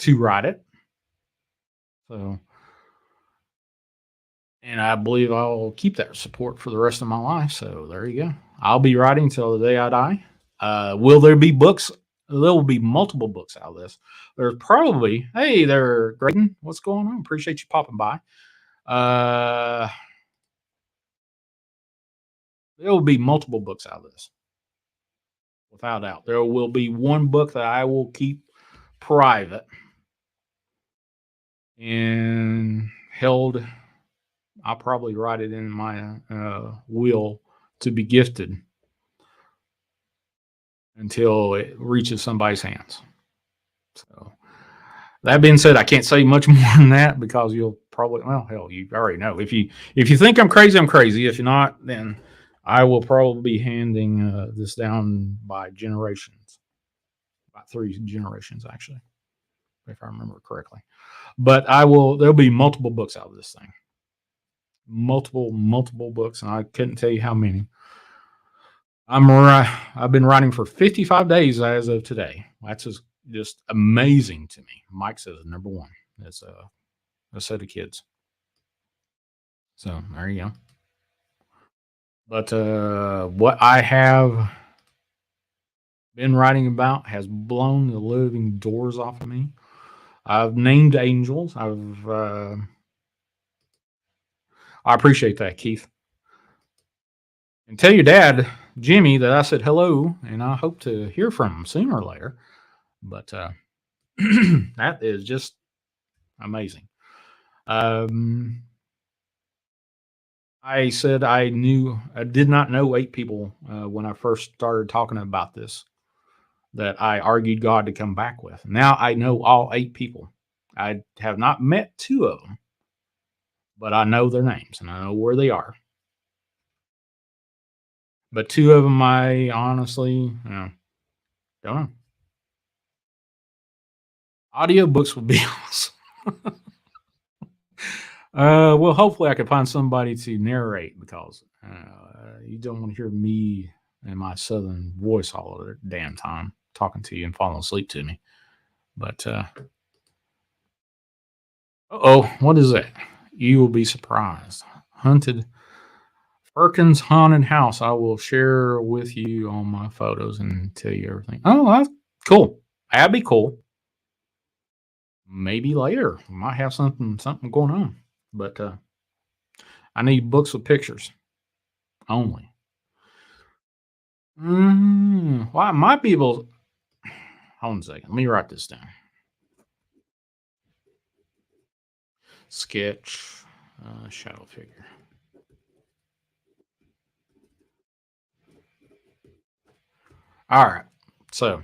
to write it. So, and I believe I'll keep that support for the rest of my life. So there you go. I'll be writing till the day I die. Will there be books? There will be multiple books out of this. There's probably, hey there, Graydon, what's going on? Appreciate you popping by. There will be multiple books out of this. Without doubt. There will be one book that I will keep private and held. I'll probably write it in my will to be gifted until it reaches somebody's hands. So That being said, I can't say much more than that because you'll probably, well, hell, you already know. If you think I'm crazy, I'm crazy. If you're not, then I will probably be handing this down by generations, about 3 generations actually, if I remember correctly. But I will. There'll be multiple books out of this thing, multiple books, and I couldn't tell you how many. I've been writing for 55 days as of today. That's just amazing to me. Mike says number one. That's a set of kids. So there you go. But what I have been writing about has blown the living doors off of me. I've named angels. I appreciate that, Keith. And tell your dad, Jimmy, that I said hello, and I hope to hear from him sooner or later. But that is just amazing. I said I did not know 8 people when I first started talking about this that I argued God to come back with. Now I know all 8 people. I have not met 2 of them, but I know their names and I know where they are. But 2 of them, I honestly don't know. Audiobooks would be awesome. Well, hopefully I can find somebody to narrate because you don't want to hear me and my southern voice all the damn time talking to you and falling asleep to me. But what is that? You will be surprised. Perkins Haunted House. I will share with you on my photos and tell you everything. Oh, that's cool. That'd be cool. Maybe later we might have something going on. But I need books with pictures only. Well, I might be able. Hold on a second. Let me write this down. Sketch, shadow figure. All right. So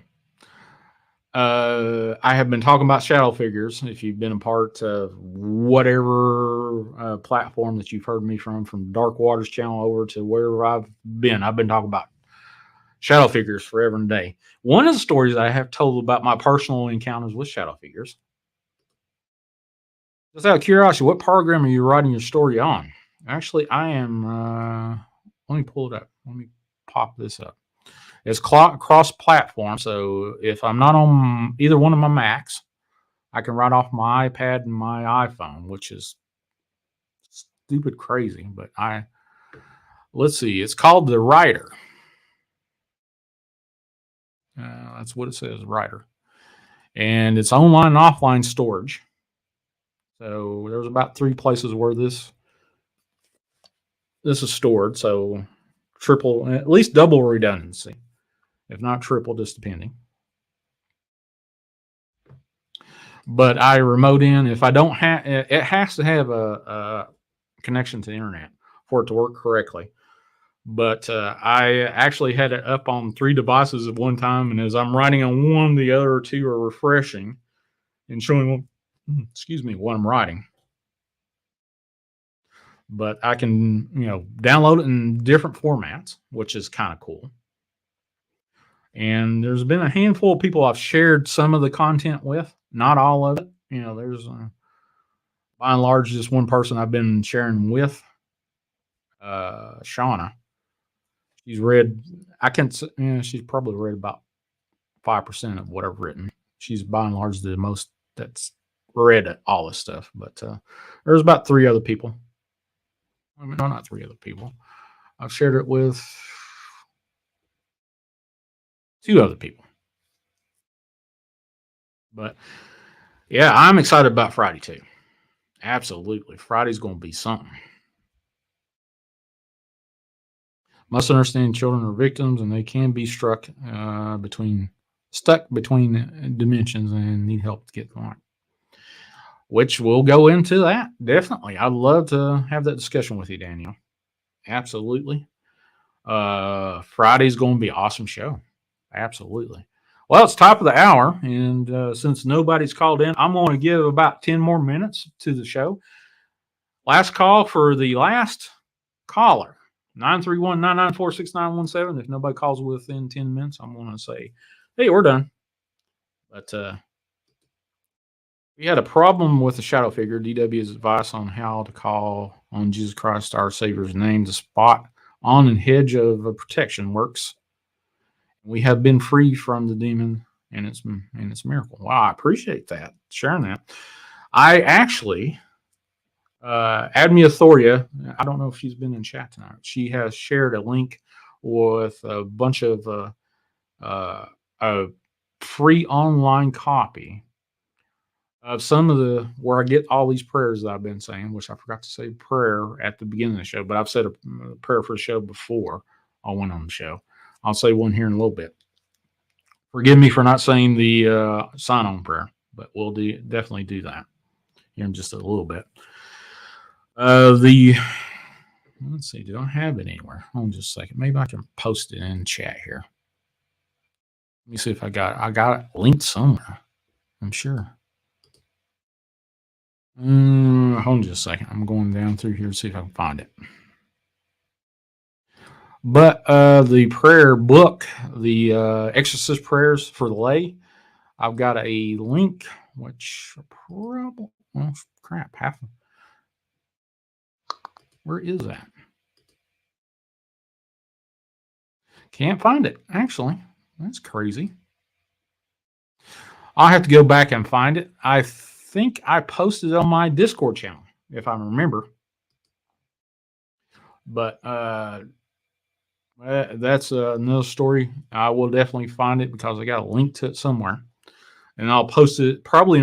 I have been talking about shadow figures. If you've been a part of whatever platform that you've heard me from Dark Waters channel over to wherever I've been talking about shadow figures forever and a day. One of the stories I have told about my personal encounters with shadow figures. Just out of curiosity, what program are you writing your story on? Actually, I am. Let me pull it up. Let me pop this up. It's cross-platform, so if I'm not on either one of my Macs, I can write off my iPad and my iPhone, which is stupid crazy. But let's see. It's called the Writer. That's what it says, Writer, and it's online and offline storage. So there's about 3 places where this is stored. So triple, at least double redundancy, if not triple, just depending. But I remote in. If I don't have, it has to have a connection to the internet for it to work correctly. But I actually had it up on 3 devices at one time, and as I'm writing on one, the other 2 are refreshing and showing, what I'm writing. But I can, download it in different formats, which is kind of cool. And there's been a handful of people I've shared some of the content with, not all of it. There's by and large just one person I've been sharing with, Shawn. She's read, she's probably read about 5% of what I've written. She's by and large the most that's read all this stuff. But there's about 3 other people. No, not 3 other people. I've shared it with 2 other people. But yeah, I'm excited about Friday too. Absolutely. Friday's going to be something. Must understand children are victims and they can be stuck between dimensions and need help to get through. Which we'll go into that. Definitely. I'd love to have that discussion with you, Daniel. Absolutely. Friday's going to be an awesome show. Absolutely. Well, it's top of the hour, and since nobody's called in, I'm going to give about 10 more minutes to the show. Last call for the last caller, 931-994-6917. If nobody calls within 10 minutes, I'm going to say, hey, we're done. But we had a problem with the shadow figure. DW's advice on how to call on Jesus Christ, our Savior's name, the spot on and hedge of protection works. We have been free from the demon and its miracle. Wow, I appreciate that, sharing that. I actually, Admia Thoria, I don't know if she's been in chat tonight. She has shared a link with a bunch of a free online copy of some of the where I get all these prayers that I've been saying, which I forgot to say prayer at the beginning of the show, but I've said a prayer for the show before I went on the show. I'll say one here in a little bit. Forgive me for not saying the sign-on prayer, but we'll definitely do that here in just a little bit. Let's see, do I have it anywhere? Hold on just a second. Maybe I can post it in chat here. Let me see if I got it linked somewhere. I'm sure. Hold on just a second. I'm going down through here to see if I can find it. But the prayer book, the exorcist prayers for the lay, I've got a link, which probably, well, crap, where is that? Can't find it, actually. That's crazy. I'll have to go back and find it. I think I posted it on my Discord channel, if I remember. But that's another story. I will definitely find it because I got a link to it somewhere. And I'll post it probably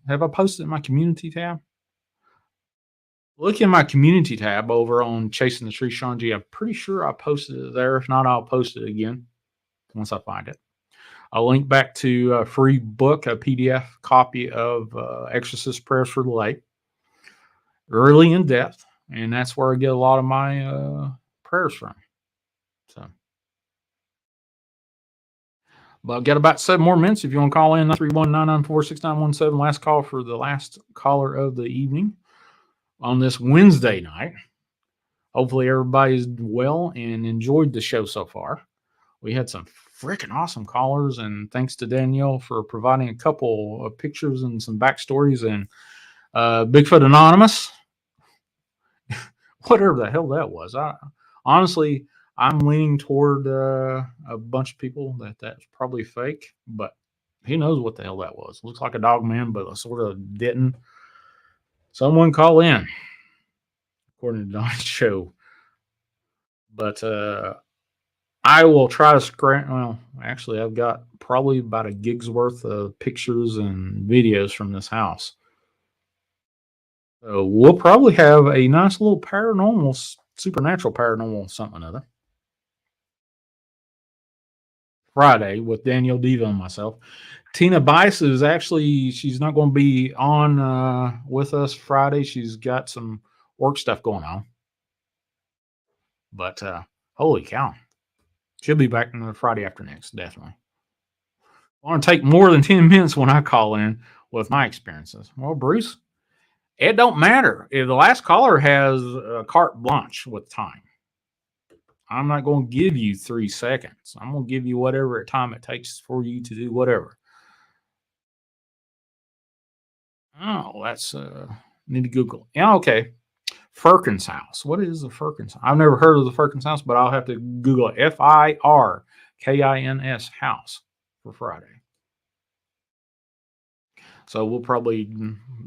have I posted it in my community tab? Look in my community tab over on Chasing the Tree, Shawn G. I'm pretty sure I posted it there. If not, I'll post it again once I find it. I'll link back to a free book, a PDF copy of Exorcist Prayers for the Lay, really in depth. And that's where I get a lot of my prayers from. So, but I've got about 7 more minutes. If you want to call in, 931-994-6917. Last call for the last caller of the evening on this Wednesday night. Hopefully everybody's well and enjoyed the show so far. We had some freaking awesome callers, and thanks to Danielle for providing a couple of pictures and some backstories. And Bigfoot Anonymous, whatever the hell that was. Honestly, I'm leaning toward a bunch of people that's probably fake, but who knows what the hell that was. Looks like a dog man, but sort of didn't. Someone call in, according to Don's show. But I will try to well, actually, I've got probably about a gig's worth of pictures and videos from this house. So we'll probably have a nice little supernatural paranormal something or other. Friday with Danielle Diva and myself. Tina Bice is actually, she's not going to be on with us Friday. She's got some work stuff going on. But holy cow. She'll be back on the Friday after next, definitely. I want to take more than 10 minutes when I call in with my experiences. Well, Bruce, it don't matter. If the last caller has a carte blanche with time, I'm not going to give you 3 seconds. I'm going to give you whatever time it takes for you to do whatever. Oh, that's need to Google. Yeah, okay. Firkins house. What is the Firkins? I've never heard of the Firkins house, but I'll have to Google it. Firkins house for Friday. So we'll probably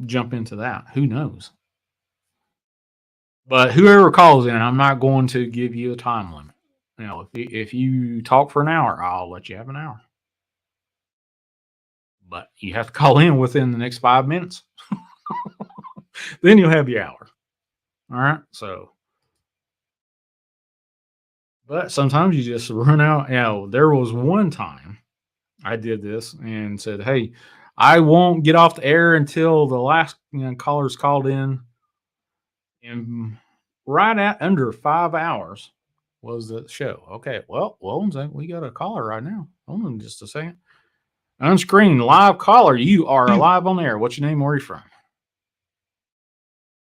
jump into that. Who knows? But whoever calls in, I'm not going to give you a time limit. You know, if you talk for an hour, I'll let you have an hour. But you have to call in within the next 5 minutes. Then you'll have your hour. All right. So, but sometimes you just run out. You know, there was one time I did this and said, hey, I won't get off the air until the last callers called in. And right at under 5 hours was the show. Okay. Well, we got a caller right now. Hold on just a second. Unscreened live caller. You are live on air. What's your name? Where are you from?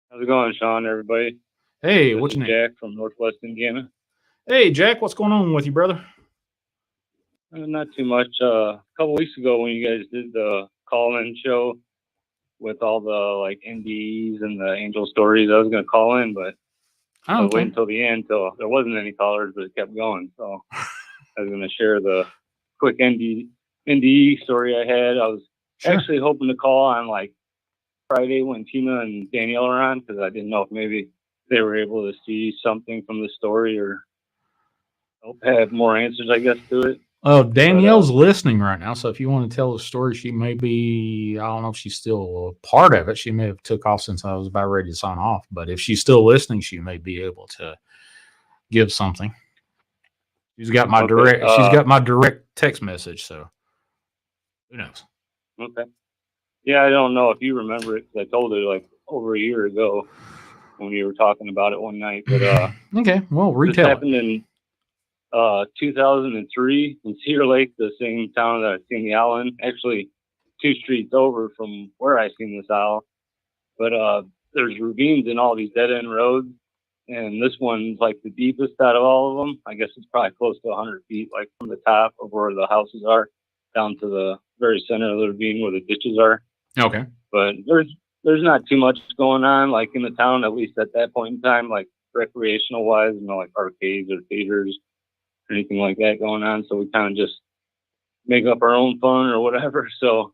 How's it going, Shawn, everybody? Hey, This what's is your name? Jack from Northwest Indiana. Hey, Jack. What's going on with you, brother? Not too much. A couple weeks ago when you guys did the call-in show with all the like NDEs and the angel stories, I was going to call in, but I Oh, was waiting okay. until the end till there wasn't any callers, but it kept going. So I was going to share the quick NDE story I had. I was Sure. actually hoping to call on like Friday when Tina and Danielle are on because I didn't know if maybe they were able to see something from the story or have more answers, I guess, to it. Oh, Danielle's listening right now. So if you want to tell the story, she may be, I don't know if she's still a part of it. She may have took off since I was about ready to sign off. But if she's still listening, she may be able to give something. She's got my direct text message. So who knows? Okay. Yeah, I don't know if you remember it because I told it like over a year ago when we were talking about it one night. But Okay, well, this retell it. happened in 2003 in Cedar Lake, the same town that I seen the owl in. Actually, 2 streets over from where I seen this owl. But there's ravines in all these dead end roads, and this one's like the deepest out of all of them. I guess it's probably close to 100 feet, like from the top of where the houses are down to the very center of the ravine where the ditches are. Okay. But there's not too much going on like in the town, at least at that point in time, like recreational wise, like arcades or theaters or anything like that going on. So we kind of just make up our own fun or whatever. So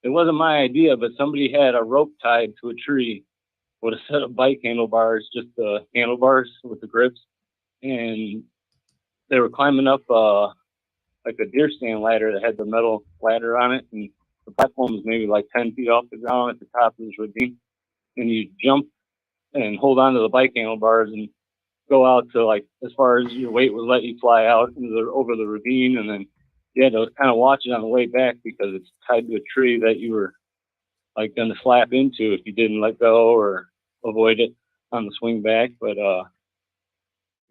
it wasn't my idea, but somebody had a rope tied to a tree with a set of bike handlebars, just the handlebars with the grips, and they were climbing up like a deer stand ladder that had the metal ladder on it, and the platform was maybe like 10 feet off the ground at the top of this ravine. And you jump and hold on to the bike handlebars and go out to like as far as your weight would let you fly out over the ravine, and then you had to kind of watch it on the way back because it's tied to a tree that you were like going to slap into if you didn't let go or avoid it on the swing back. But the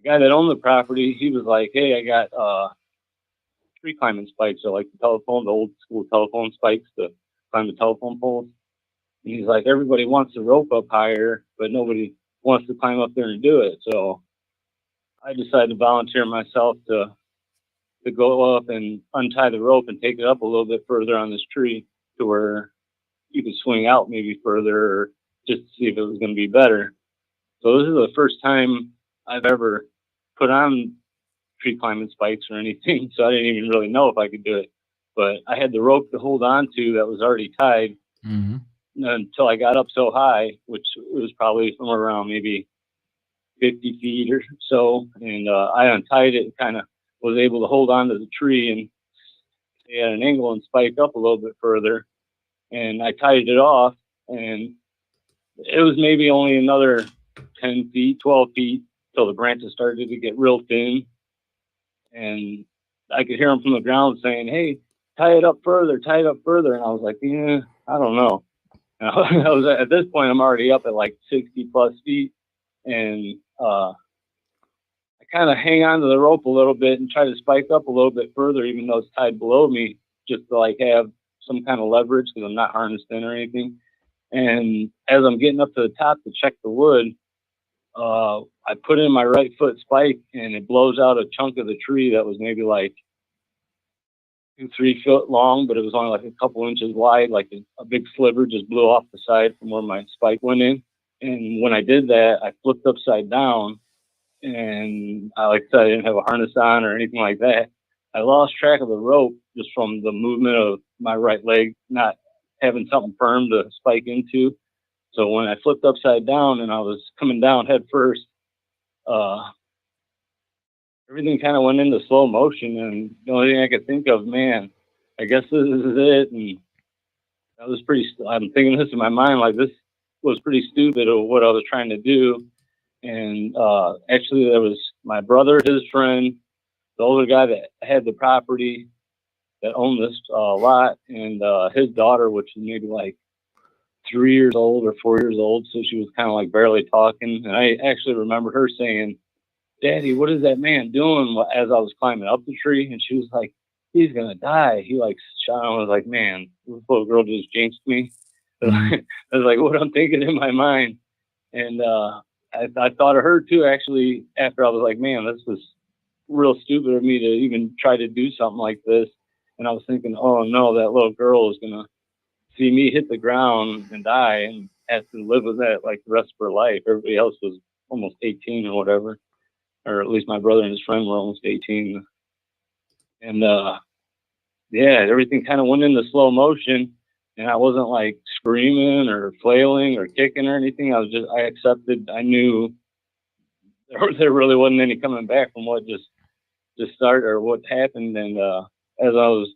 guy that owned the property, he was like, "Hey, I got tree climbing spikes, so like the old school telephone spikes to climb the telephone poles." And he's like, "Everybody wants to rope up higher, but nobody wants to climb up there and do it." So I decided to volunteer myself to go up and untie the rope and take it up a little bit further on this tree to where you could swing out maybe further or just to see if it was going to be better. So this is the first time I've ever put on tree climbing spikes or anything. So I didn't even really know if I could do it, but I had the rope to hold on to that was already tied until I got up so high, which was probably somewhere around maybe 50 feet or so. And I untied it and kind of was able to hold on to the tree and stay at an angle and spike up a little bit further. And I tied it off, and it was maybe only another 10 feet, 12 feet till the branches started to get real thin. And I could hear them from the ground saying, "Hey, tie it up further, tie it up further." And I was like, "Yeah, I don't know." And I was at this point, I'm already up at like 60 plus feet. And I kind of hang on to the rope a little bit and try to spike up a little bit further, even though it's tied below me, just to like have some kind of leverage because I'm not harnessed in or anything. And as I'm getting up to the top to check the wood, I put in my right foot spike and it blows out a chunk of the tree that was maybe like 2-3 foot long, but it was only like a couple inches wide. Like a big sliver just blew off the side from where my spike went in. And when I did that, I flipped upside down, and like I said, I didn't have a harness on or anything like that. I lost track of the rope just from the movement of my right leg not having something firm to spike into. So when I flipped upside down and I was coming down head first, everything kind of went into slow motion. And the only thing I could think of, man, I guess this is it. And that was I'm thinking this in my mind, like this was pretty stupid of what I was trying to do. And actually there was my brother, his friend, the older guy that had the property that owned this lot, and his daughter, which is maybe like 3 years old or 4 years old. So she was kind of like barely talking. And I actually remember her saying, "Daddy, what is that man doing?" as I was climbing up the tree. And she was like, he's gonna die. He like Shawn was like, man, this little girl just jinxed me. Mhm. I was like, what I'm thinking in my mind. And I thought of her too, actually, after I was like, man, this was real stupid of me to even try to do something like this. And I was thinking, oh no, that little girl is going to see me hit the ground and die and have to live with that like the rest of her life. Everybody else was almost 18 or whatever, or at least my brother and his friend were almost 18. And yeah, everything kind of went into slow motion. And I wasn't like screaming or flailing or kicking or anything. I accepted, I knew there really wasn't any coming back from what just started or what happened. And as I was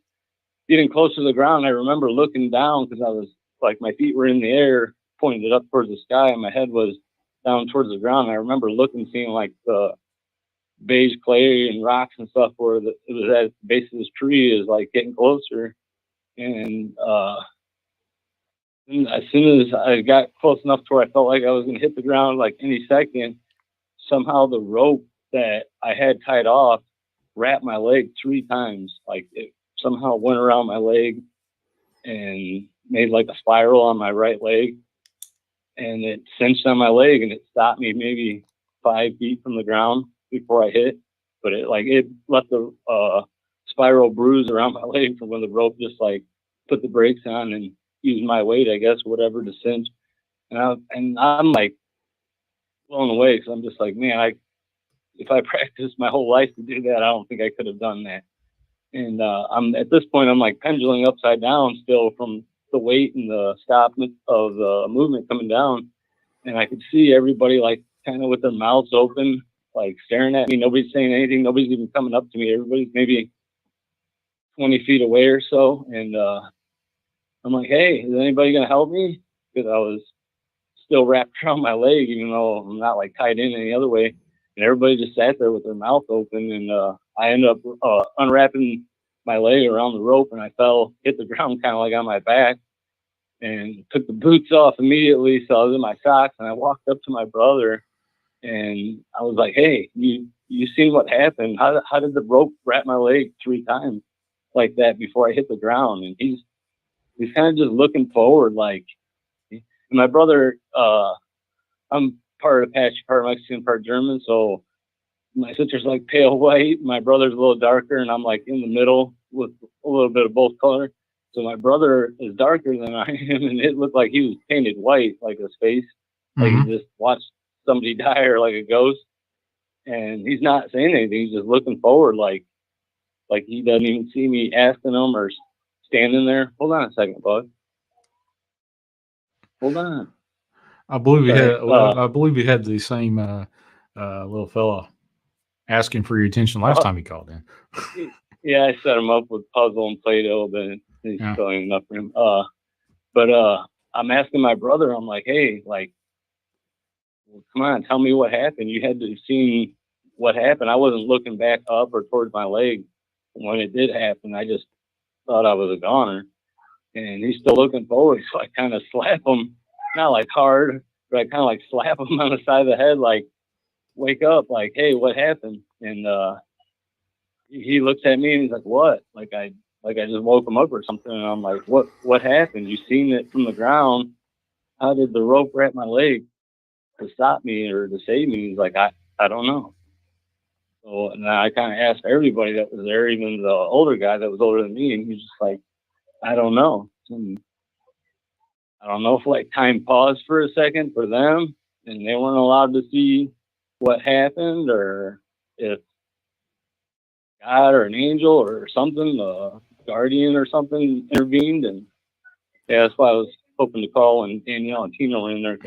getting close to the ground, I remember looking down because I was like, my feet were in the air, pointed up towards the sky, and my head was down towards the ground. I remember looking, seeing like the beige clay and rocks and stuff where it was at the base of this tree is like getting closer. And as soon as I got close enough to where I felt like I was going to hit the ground like any second, somehow the rope that I had tied off wrapped my leg 3 times. Like it somehow went around my leg and made like a spiral on my right leg. And it cinched on my leg and it stopped me maybe 5 feet from the ground before I hit. But it left a spiral bruise around my leg from when the rope just like put the brakes on and used my weight, I guess, whatever, to cinch. And I'm like blown away because I'm just like, man, if I practiced my whole life to do that, I don't think I could have done that. And I'm at this point, I'm like pendulum upside down still from the weight and the stop of the movement coming down. And I could see everybody like kind of with their mouths open, like staring at me. Nobody's saying anything. Nobody's even coming up to me. Everybody's maybe 20 feet away or so. And I'm like, hey, is anybody going to help me? Because I was still wrapped around my leg, even though I'm not like tied in any other way. And everybody just sat there with their mouth open. And I ended up unwrapping my leg around the rope, and I hit the ground kind of like on my back, and took the boots off immediately. So I was in my socks, and I walked up to my brother, and I was like, hey, you seen what happened? How did the rope wrap my leg 3 times like that before I hit the ground? And he's kind of just looking forward, like. And my brother, I'm part Apache, part Mexican, part German. So my sister's like pale white. My brother's a little darker, and I'm like in the middle with a little bit of both color. So my brother is darker than I am, and it looked like he was painted white, like his face, like he just watched somebody die or like a ghost. And he's not saying anything. He's just looking forward, like he doesn't even see me asking him or standing there. Hold on a second, bud. Hold on. I believe Sorry. I believe you had the same little fella asking for your attention last time he called in. Yeah, I set him up with puzzle and Play-Doh, but he's still ain't enough for him. But I'm asking my brother, I'm like, hey, like, well, come on, tell me what happened. You had to have seen what happened. I wasn't looking back up or towards my leg when it did happen. I just thought I was a goner. And he's still looking forward, so I kind of slap him, not like hard, but I kind of like slap him on the side of the head, like, wake up, like, hey, what happened? And he looks at me and he's like, what? Like I just woke him up or something. And I'm like, what happened? You seen it from the ground. How did the rope wrap my leg to stop me or to save me? He's like, I don't know. So and I kind of asked everybody that was there, even the older guy that was older than me, and he's just like, I don't know. And I don't know if like time paused for a second for them and they weren't allowed to see what happened, or if God or an angel or something, a guardian or something intervened. And yeah, that's why I was hoping to call, and Danielle and Tina were in there.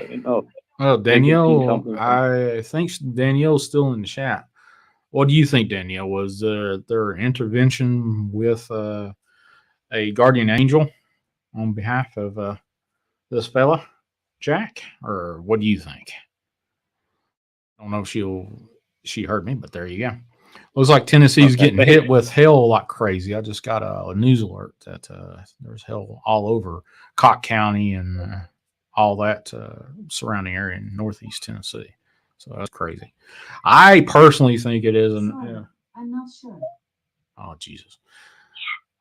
Well, Danielle, I think Danielle's still in the chat. What do you think, Danielle? Was there intervention with a guardian angel on behalf of this fella, Jack? Or what do you think? I don't know if she heard me, but there you go. Looks like Tennessee's getting hit with hail like crazy. I just got a news alert that there's hail all over Cocke County and all that surrounding area in northeast Tennessee. So that's crazy. I personally think it is. I'm not sure. Oh, Jesus.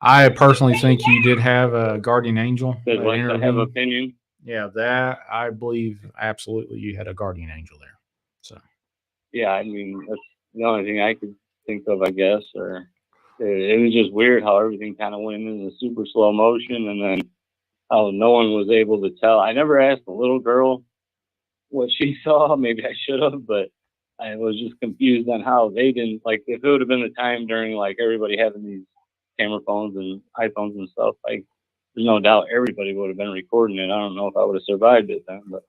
I personally think you did have a guardian angel that Because like I have intervened. opinion. Yeah, that I believe absolutely you had a guardian angel there. So Yeah, I mean that's the only thing I could think of, I guess. Or it was just weird how everything kind of went into super slow motion, and then how no one was able to tell. I never asked the little girl what she saw. Maybe I should have, but I was just confused on how they didn't like. If it would have been the time during like everybody having these camera phones and iPhones and stuff, like there's no doubt everybody would have been recording it. I don't know if I would have survived it then, but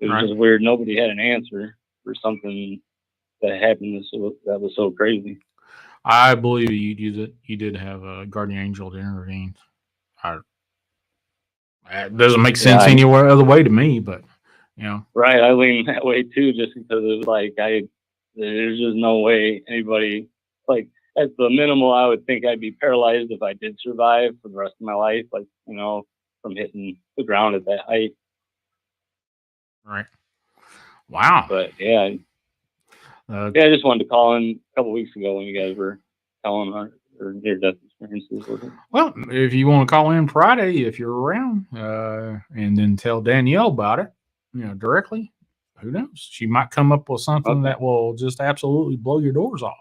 it was right. just weird. Nobody had an answer for something that happened that was so crazy. I believe you did have a guardian angel to intervene. I, it doesn't make sense Yeah, any other way to me, but you know, right. I lean that way too, just because it's like there's just no way anybody like at the minimal. I would think I'd be paralyzed if I did survive for the rest of my life, like from hitting the ground at that height. right. Wow. But yeah, I just wanted to call in a couple weeks ago when you guys were telling our near death experiences with it. Well, if you want to call in Friday, if you're around, and then tell Danielle about it, directly, who knows? She might come up with something Okay. that will just absolutely blow your doors off.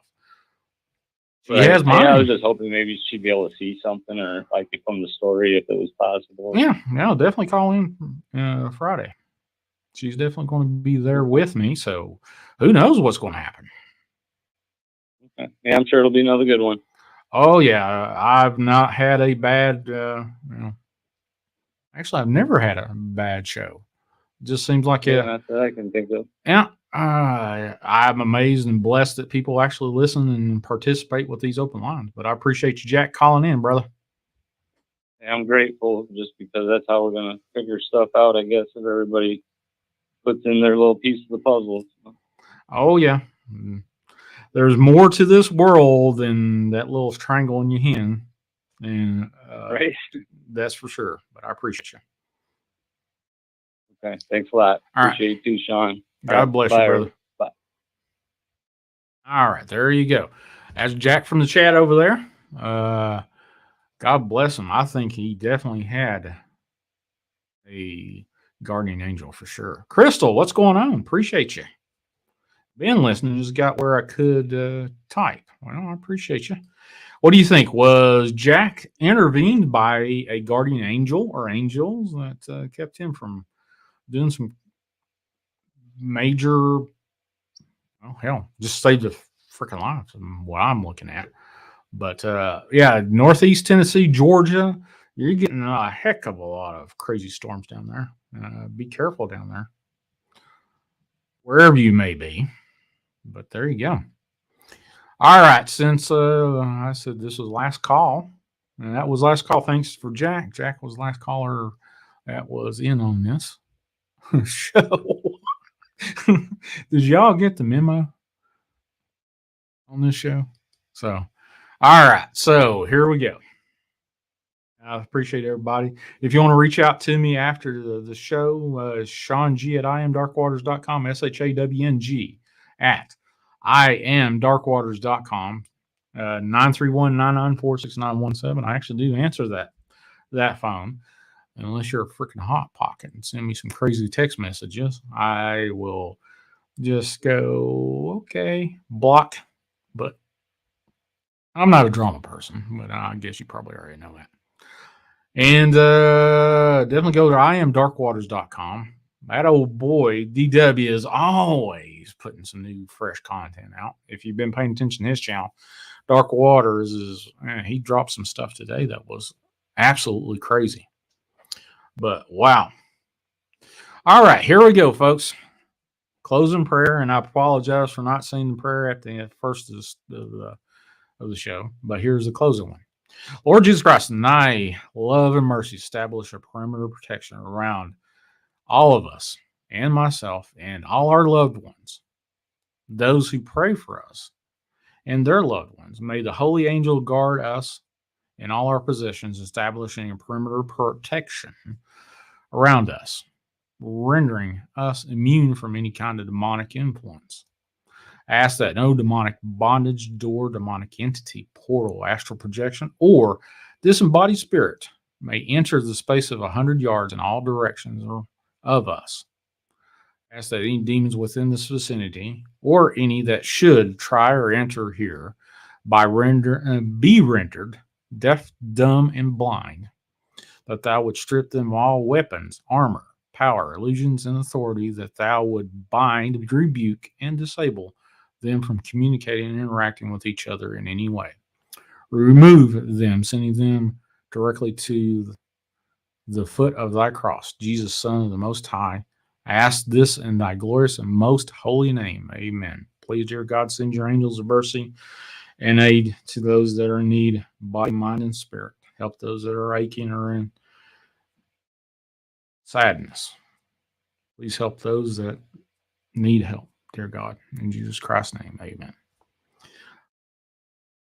She Right. has mine. Yeah, I was just hoping maybe she'd be able to see something or like from the story if it was possible. Yeah, definitely call in Friday. She's definitely going to be there with me. So who knows what's going to happen? Okay. Yeah, I'm sure it'll be another good one. Oh yeah, I've not had a bad. Actually, I've never had a bad show. It just seems like Yeah, that's what I can think of. yeah. I'm amazed and blessed that people actually listen and participate with these open lines. But I appreciate you, Jack, calling in, brother. Yeah, I'm grateful just because that's how we're gonna figure stuff out. I guess if everybody puts in their little piece of the puzzle. Oh yeah. There's more to this world than that little triangle in your hand, and Right. that's for sure. But I appreciate you. Okay. Thanks a lot. All right. Appreciate you too, Shawn. God bless you, Bye, brother. Bye. All right, there you go. That's Jack from the chat over there. God bless him. I think he definitely had a guardian angel for sure. Crystal, what's going on? Appreciate you. Been listening, just got where I could type. Well, I appreciate you. What do you think? Was Jack intervened by a guardian angel or angels that kept him from doing some major, just saved the freaking lives? What I'm looking at. But yeah, Northeast Tennessee, Georgia, you're getting a heck of a lot of crazy storms down there. Be careful down there, wherever you may be. But there you go. All right, since I said this was last call, and that was last call. Thanks for Jack. Jack was last caller that was in on this show. Did y'all get the memo on this show? So, all right. So here we go. I appreciate everybody. If you want to reach out to me after the show, Shawn G at imdarkwaters.com, SHAWNG at imdarkwaters.com, 931-994-6917. I actually do answer that phone. Unless you're a freaking hot pocket and send me some crazy text messages, I will just go, okay, block. But I'm not a drama person, but I guess you probably already know that. And definitely go to imdarkwaters.com. That old boy, DW, is always putting some new, fresh content out. If you've been paying attention to his channel, Dark Waters he dropped some stuff today that was absolutely crazy. But wow. All right, here we go, folks. Closing prayer, and I apologize for not saying the prayer at the first of the show, but here's the closing one. Lord Jesus Christ, in thy love and mercy, establish a perimeter of protection around all of us and myself and all our loved ones, those who pray for us and their loved ones. May the holy angel guard us in all our possessions, establishing a perimeter of protection around us, rendering us immune from any kind of demonic influence. Ask that no demonic bondage, door, demonic entity, portal, astral projection, or disembodied spirit may enter the space of 100 yards in all directions of us. Ask that any demons within this vicinity, or any that should try or enter here, be rendered deaf, dumb, and blind, that thou would strip them of all weapons, armor, power, illusions, and authority, that thou would bind, rebuke, and disable them from communicating and interacting with each other in any way. Remove them, sending them directly to the foot of thy cross, Jesus, Son of the Most High. I ask this in thy glorious and most holy name. Amen. Please, dear God, send your angels of mercy and aid to those that are in need, body, mind, and spirit. Help those that are aching or in sadness. Please help those that need help, dear God. In Jesus Christ's name, amen.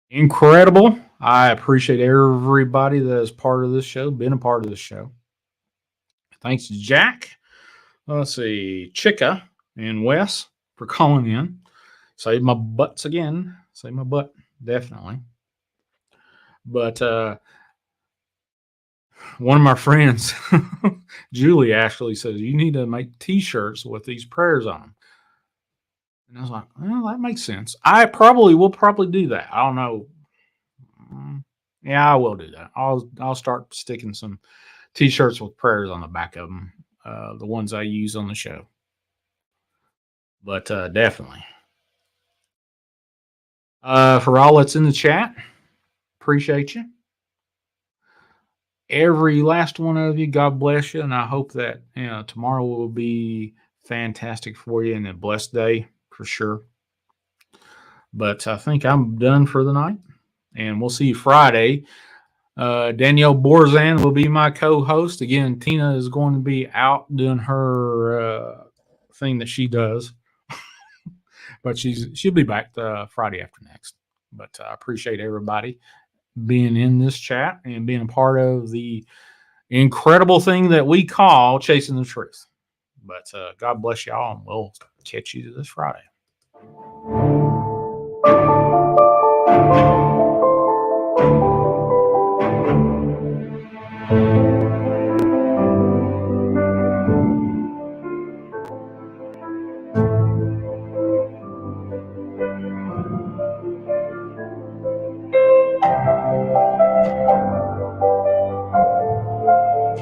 Incredible. I appreciate everybody that is part of this show, been a part of this show. Thanks to Jack. Let's see, Chica and Wes for calling in. Save my butts again. Save my butt, definitely. But one of my friends, Julie, actually says, you need to make t-shirts with these prayers on them. And I was like, well, that makes sense. I will probably do that. I don't know. Yeah, I will do that. I'll start sticking some t-shirts with prayers on the back of them, the ones I use on the show. But definitely. For all that's in the chat, appreciate you. Every last one of you, God bless you. And I hope that tomorrow will be fantastic for you and a blessed day for sure. But I think I'm done for the night. And we'll see you Friday. Danielle Borzan will be my co-host. Again, Tina is going to be out doing her thing that she does. But she'll be back Friday after next. But I appreciate everybody being in this chat and being a part of the incredible thing that we call Chasing the Truth. But God bless y'all, and we'll catch you this Friday.